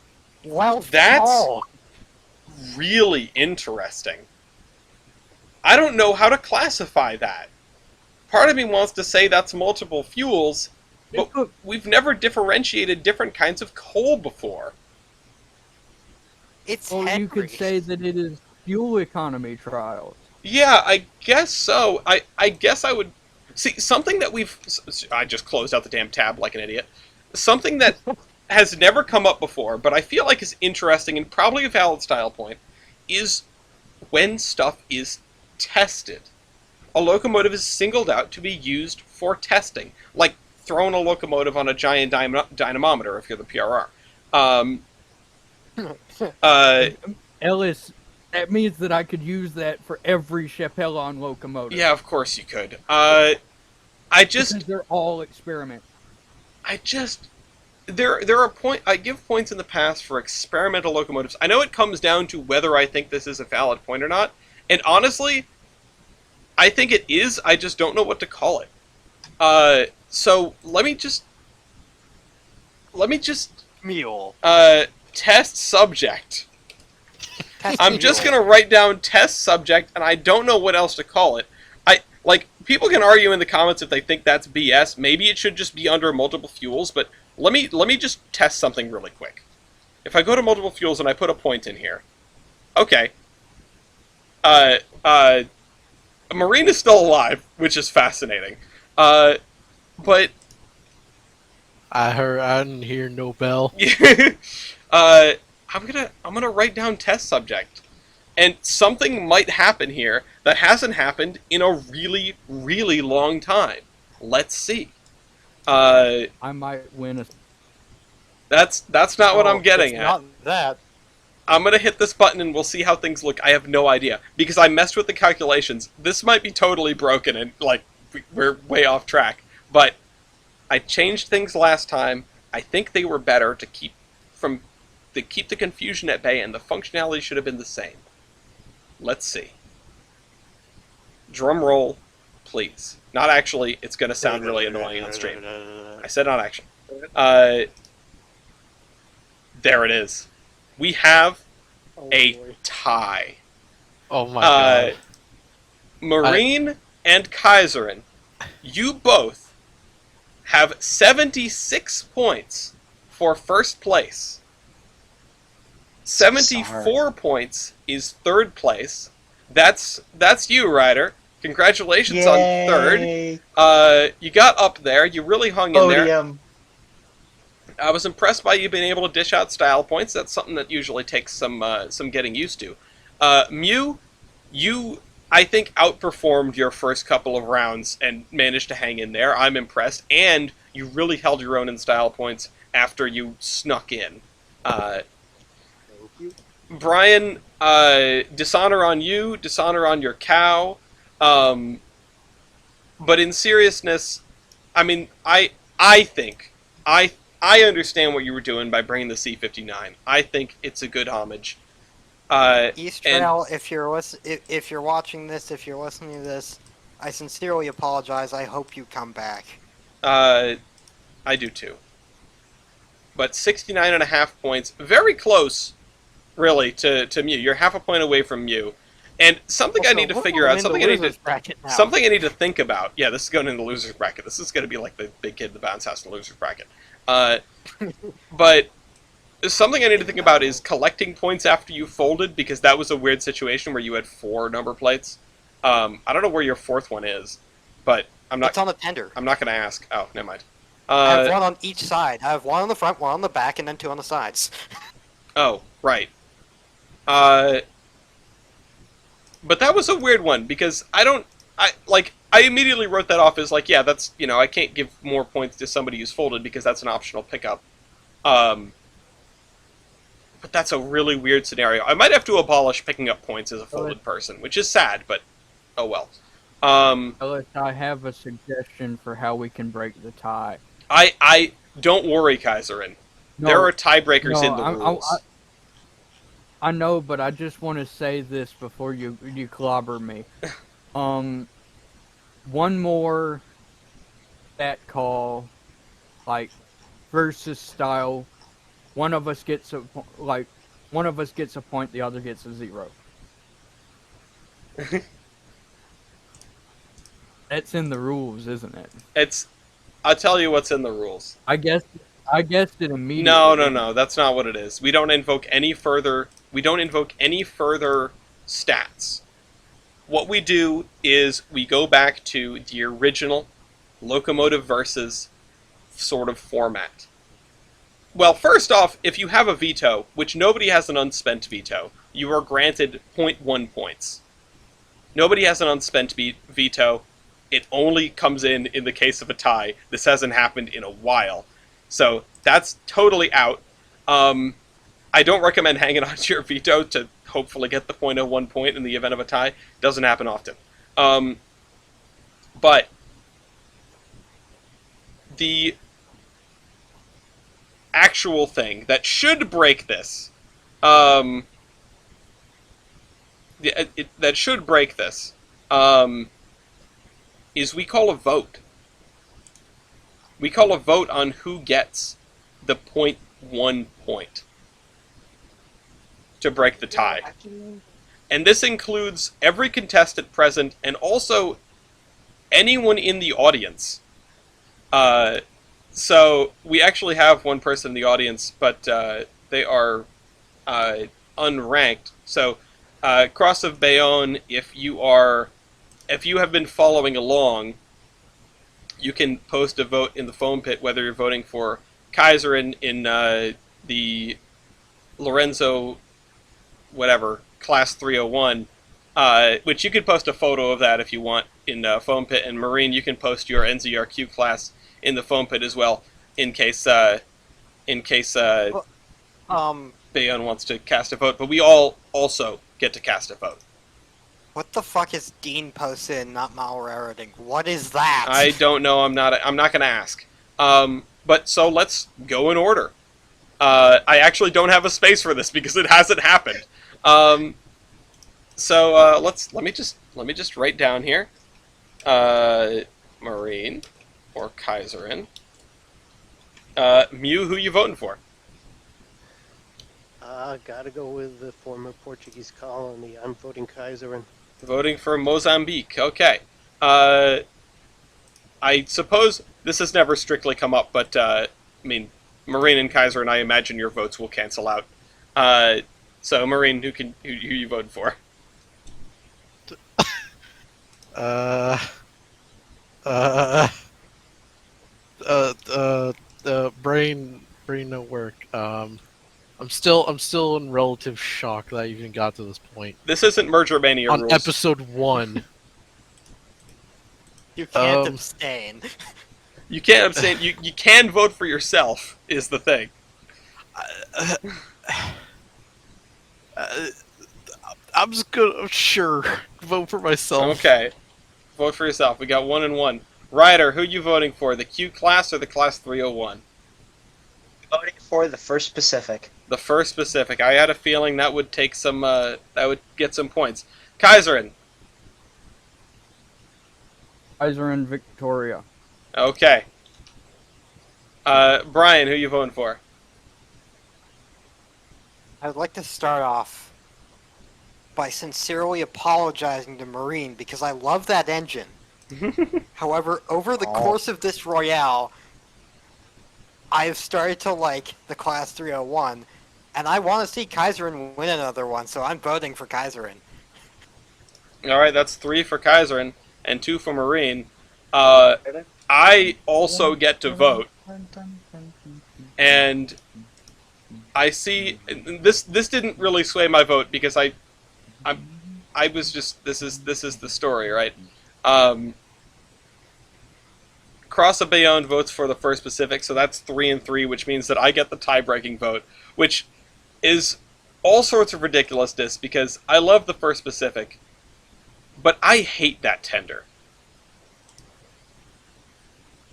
B: Well,
A: That's really interesting. I don't know how to classify that. Part of me wants to say that's multiple fuels, but we've never differentiated different kinds of coal before.
B: it's
G: Well, you could
B: Henry.
G: say that it is fuel economy trials.
A: Yeah, I guess so. I guess I would see something that we've. I just closed out the damn tab like an idiot. Something that has never come up before, but I feel like is interesting and probably a valid style point, is when stuff is tested. A locomotive is singled out to be used for testing, like throwing a locomotive on a giant dynamometer if you're the PRR.
G: Ellis, that means that I could use that for every Chapelon locomotive.
A: Yeah, of course you could. I
G: Because they're all experiments.
A: There are I give points in the past for experimental locomotives. I know it comes down to whether I think this is a valid point or not, and honestly, I think it is. I just don't know what to call it. So let me just
B: Mule.
A: test subject.
B: Test
A: I'm just
B: mule.
A: gonna write down test subject, and I don't know what else to call it. People can argue in the comments if they think that's BS. Maybe it should just be under multiple fuels, but let me just test something really quick. If I go to multiple fuels and I put a point in here, okay. Marine is still alive, which is fascinating. But
E: I didn't hear no bell.
A: I'm gonna write down test subject, and something might happen here that hasn't happened in a really, really long time. Let's see.
G: I might win a.
A: That's not what I'm getting
B: it's
A: at.
B: Not that.
A: I'm gonna hit this button and we'll see how things look. I have no idea because I messed with the calculations. This might be totally broken and we're way off track. But I changed things last time. I think they were better to keep the confusion at bay, and the functionality should have been the same. Let's see. Drum roll, please. Not actually. It's gonna sound really annoying on stream. I said not actually. There it is. We have a tie.
E: Oh my god.
A: Marine and Kaiserin, you both have 76 points for first place. 74 points is third place. That's you, Ryder. Congratulations on third. You got up there. You really hung in there.
C: Podium.
A: I was impressed by you being able to dish out style points. That's something that usually takes some getting used to. Mew, you, I think, outperformed your first couple of rounds and managed to hang in there. I'm impressed. And you really held your own in style points after you snuck in.
H: Thank you.
A: Brian, dishonor on you, dishonor on your cow. But in seriousness, I mean, I think, I understand what you were doing by bringing the C-59. I think it's a good homage.
B: Eastrail, if you're watching this, if you're listening to this, I sincerely apologize. I hope you come back.
A: I do too. But 69.5 points, very close, really, to Mew. You're half a point away from Mew. And something I
B: Also,
A: need to
B: we're
A: figure
B: going
A: out,
B: in
A: something
B: the
A: I need
B: losers
A: to
B: bracket now.
A: something I need to think about. Yeah, this is going in the losers bracket. This is going to be like the big kid in the bounce house in the losers bracket. But Something I need to think about is collecting points after you folded, because that was a weird situation where you had 4 number plates. I don't know where your 4th one is, but
B: It's on the tender.
A: I'm not going to ask. Oh, never mind.
B: I have one on each side. I have one on the front, one on the back, and then 2 on the sides.
A: Oh, right. But that was a weird one, because I immediately wrote that off as like, yeah, that's, I can't give more points to somebody who's folded because that's an optional pickup. But that's a really weird scenario. I might have to abolish picking up points as a folded person, which is sad, but oh well.
G: Ellis, I have a suggestion for how we can break the tie.
A: I don't worry, Kaiserin.
G: No,
A: there are tiebreakers in the
G: I,
A: rules.
G: I know, but I just want to say this before you clobber me. One more stat call, like versus style. One of us gets a point, the other gets a 0. That's in the rules, isn't it?
A: I'll tell you what's in the rules.
G: I guessed it immediately.
A: No, that's not what it is. We don't invoke any further stats. What we do is we go back to the original locomotive versus sort of format. Well, first off, if you have a veto, which nobody has an unspent veto, you are granted 0.1 points. Nobody has an unspent veto. It only comes in the case of a tie. This hasn't happened in a while. So that's totally out. I don't recommend hanging on to your veto to hopefully get the 0.01 point in the event of a tie. Doesn't happen often. But the actual thing that should break this, is we call a vote. We call a vote on who gets the 0.1 point to break the tie. And this includes every contestant present and also anyone in the audience. So we actually have one person in the audience, but they are unranked. So Cross of Bayonne, if you have been following along, you can post a vote in the foam pit whether you're voting for Kaiserin in the Lorenzo whatever class 301, which you can post a photo of that if you want in foam pit, and Marine, you can post your NZRQ class in the foam pit as well in case Bayonne wants to cast a vote, but we all also get to cast a vote.
B: What the fuck is Dean posted and not malware editing? What is that?
A: I don't know. I'm not going to ask. But so let's go in order. I actually don't have a space for this because it hasn't happened. So let me just write down here. Marine or Kaiserin. Mew, who you voting for?
H: Gotta go with the former Portuguese colony. I'm voting Kaiserin.
A: Voting for Mozambique. Okay. I suppose this has never strictly come up, but Marine and Kaiserin, I imagine your votes will cancel out. So Marine, who you voting for?
E: Brain no work. I'm still in relative shock that I even got to this point.
A: This isn't Merger Mania
E: on
A: rules.
E: episode 1.
B: You can't abstain.
A: You can't abstain. You can vote for yourself, is the thing.
E: I'm just gonna vote for myself.
A: Okay, vote for yourself. We got 1 and 1. Ryder, who you voting for? The Q class or the class 301?
C: Voting for the First Pacific.
A: The First Pacific. I had a feeling that would take some. That would get some points. Kaiserin.
G: Kaiserin Victoria.
A: Okay. Brian, who you voting for?
B: I would like to start off by sincerely apologizing to Marine because I love that engine. However, over the course of this Royale, I've started to like the Class 301, and I want to see Kaiserin win another one, so I'm voting for Kaiserin.
A: All right, that's 3 for Kaiserin and 2 for Marine. I also get to vote, and I see this. This didn't really sway my vote because I was just this is the story, right? Cross of Bayonne votes for the First Pacific, so that's 3 and 3, which means that I get the tie-breaking vote, which is all sorts of ridiculousness because I love the First Pacific, but I hate that tender.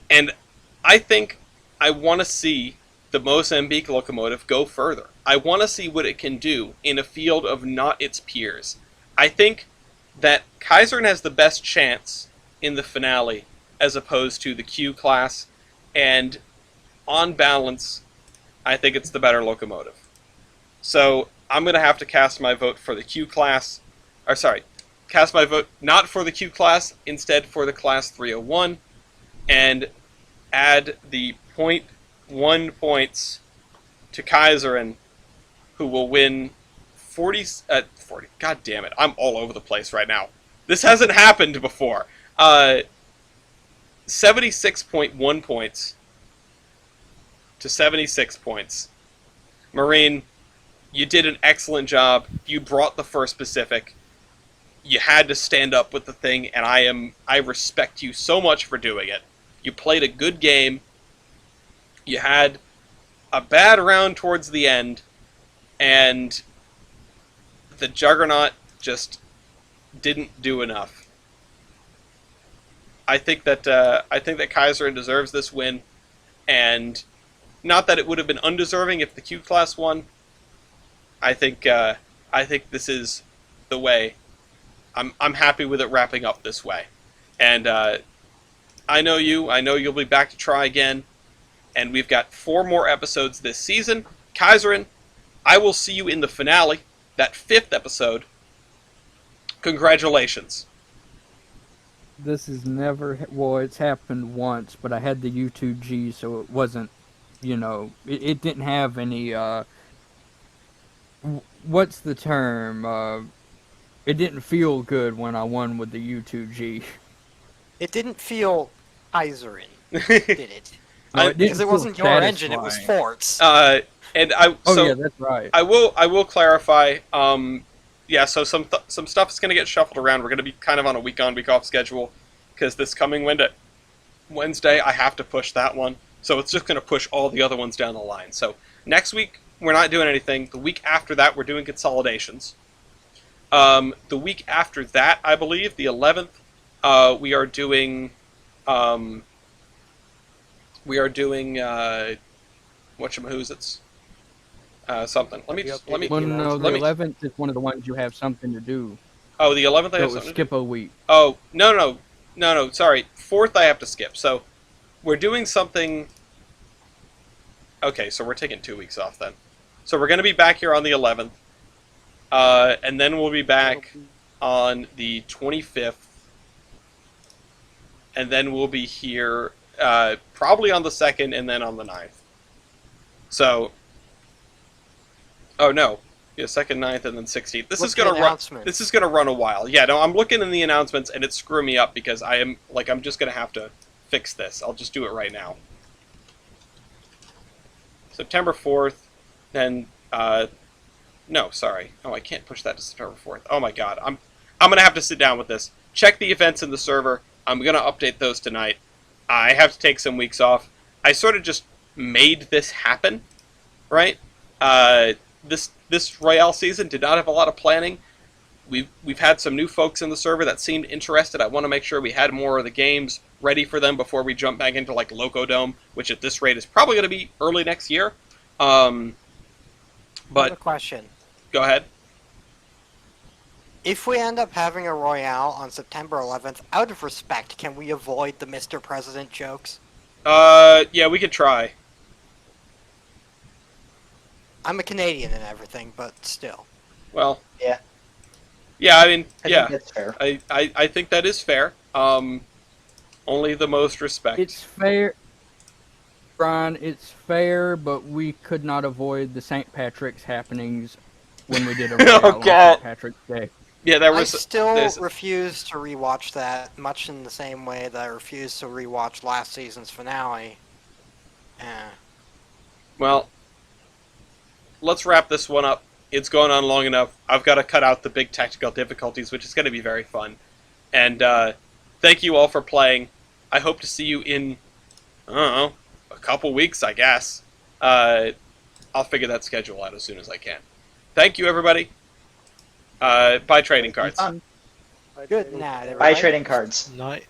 A: And I think I want to see the Mozambique locomotive go further. I want to see what it can do in a field of not its peers. I think that Kaiserin has the best chance in the finale as opposed to the Q class, and on balance, I think it's the better locomotive. So I'm going to have to cast my vote for the Q class, or sorry, cast my vote not for the Q class, instead for the Class 301, and add the 0.1 points to Kaiserin, who will win 40. God damn it, I'm all over the place right now. This hasn't happened before. 76.1 points to 76 points. Marine, you did an excellent job. You brought the First Pacific. You had to stand up with the thing, and I respect you so much for doing it. You played a good game. You had a bad round towards the end, and the Juggernaut just didn't do enough. I think that Kaiserin deserves this win, and not that it would have been undeserving if the Q class won. I think this is the way. I'm happy with it wrapping up this way, and I know you'll be back to try again, and we've got 4 more episodes this season. Kaiserin, I will see you in the finale, that 5th episode. Congratulations.
G: This is never, well, it's happened once, but I had the U2G, so it wasn't, it didn't have any, what's the term? It didn't feel good when I won with the U2G.
B: It didn't feel Kaiserin, did it?
G: No, it didn't
B: Because it
G: feel
B: wasn't your engine; it was
G: satisfying.
B: Fort's.
A: And I so
G: yeah, that's right.
A: I will clarify. Yeah, so some stuff is going to get shuffled around. We're going to be kind of on a week on, week off schedule because this coming Wednesday I have to push that one. So it's just going to push all the other ones down the line. So next week we're not doing anything. The week after that we're doing consolidations. The week after that, I believe, the 11th, we are doing whatchamahoozits. Something.
G: Well, no, the 11th is one of the ones you have something to do.
A: Oh, the 11th I
G: So
A: have
G: it was
A: something
G: skip a week.
A: Oh, no, sorry. 4th I have to skip. So we're doing something. Okay, so we're taking 2 weeks off then. So we're going to be back here on the 11th. And then we'll be back on the 25th. And then we'll be here probably on the 2nd and then on the 9th. So, oh no, yeah, 2nd, 9th, and then 16th. This is gonna run a while. Yeah, no, I'm looking in the announcements and it's screwing me up because I'm just gonna have to fix this. I'll just do it right now. September 4th, then no, sorry. Oh, I can't push that to September 4th. Oh my god, I'm gonna have to sit down with this. Check the events in the server. I'm gonna update those tonight. I have to take some weeks off. I sort of just made this happen, right? This Royale season did not have a lot of planning. We've had some new folks in the server that seemed interested. I want to make sure we had more of the games ready for them before we jump back into like Loco Dome, which at this rate is probably going to be early next year. But
B: a question.
A: Go ahead.
B: If we end up having a Royale on September 11th, out of respect, can we avoid the Mr. President jokes?
A: Yeah, we could try.
B: I'm a Canadian and everything, but still.
A: Well.
C: Yeah.
A: Yeah, I mean,
C: I
A: yeah.
C: think that's fair.
A: I think that is fair. Only the most respect.
G: It's fair. Brian, it's fair, but we could not avoid the St. Patrick's happenings when we did a royale on
A: God.
G: St. Patrick's Day.
A: Yeah, there
B: I
A: was.
B: still
A: there's-
B: refuse to rewatch that, much in the same way that I refuse to rewatch last season's finale.
A: Well, let's wrap this one up. It's gone on long enough. I've got to cut out the big technical difficulties, which is going to be very fun. And thank you all for playing. I hope to see you in, I don't know, a couple weeks, I guess. I'll figure that schedule out as soon as I can. Thank you, everybody. Buy trading cards.
C: Fun.
B: Good night, everybody.
C: Buy trading cards.
E: Night.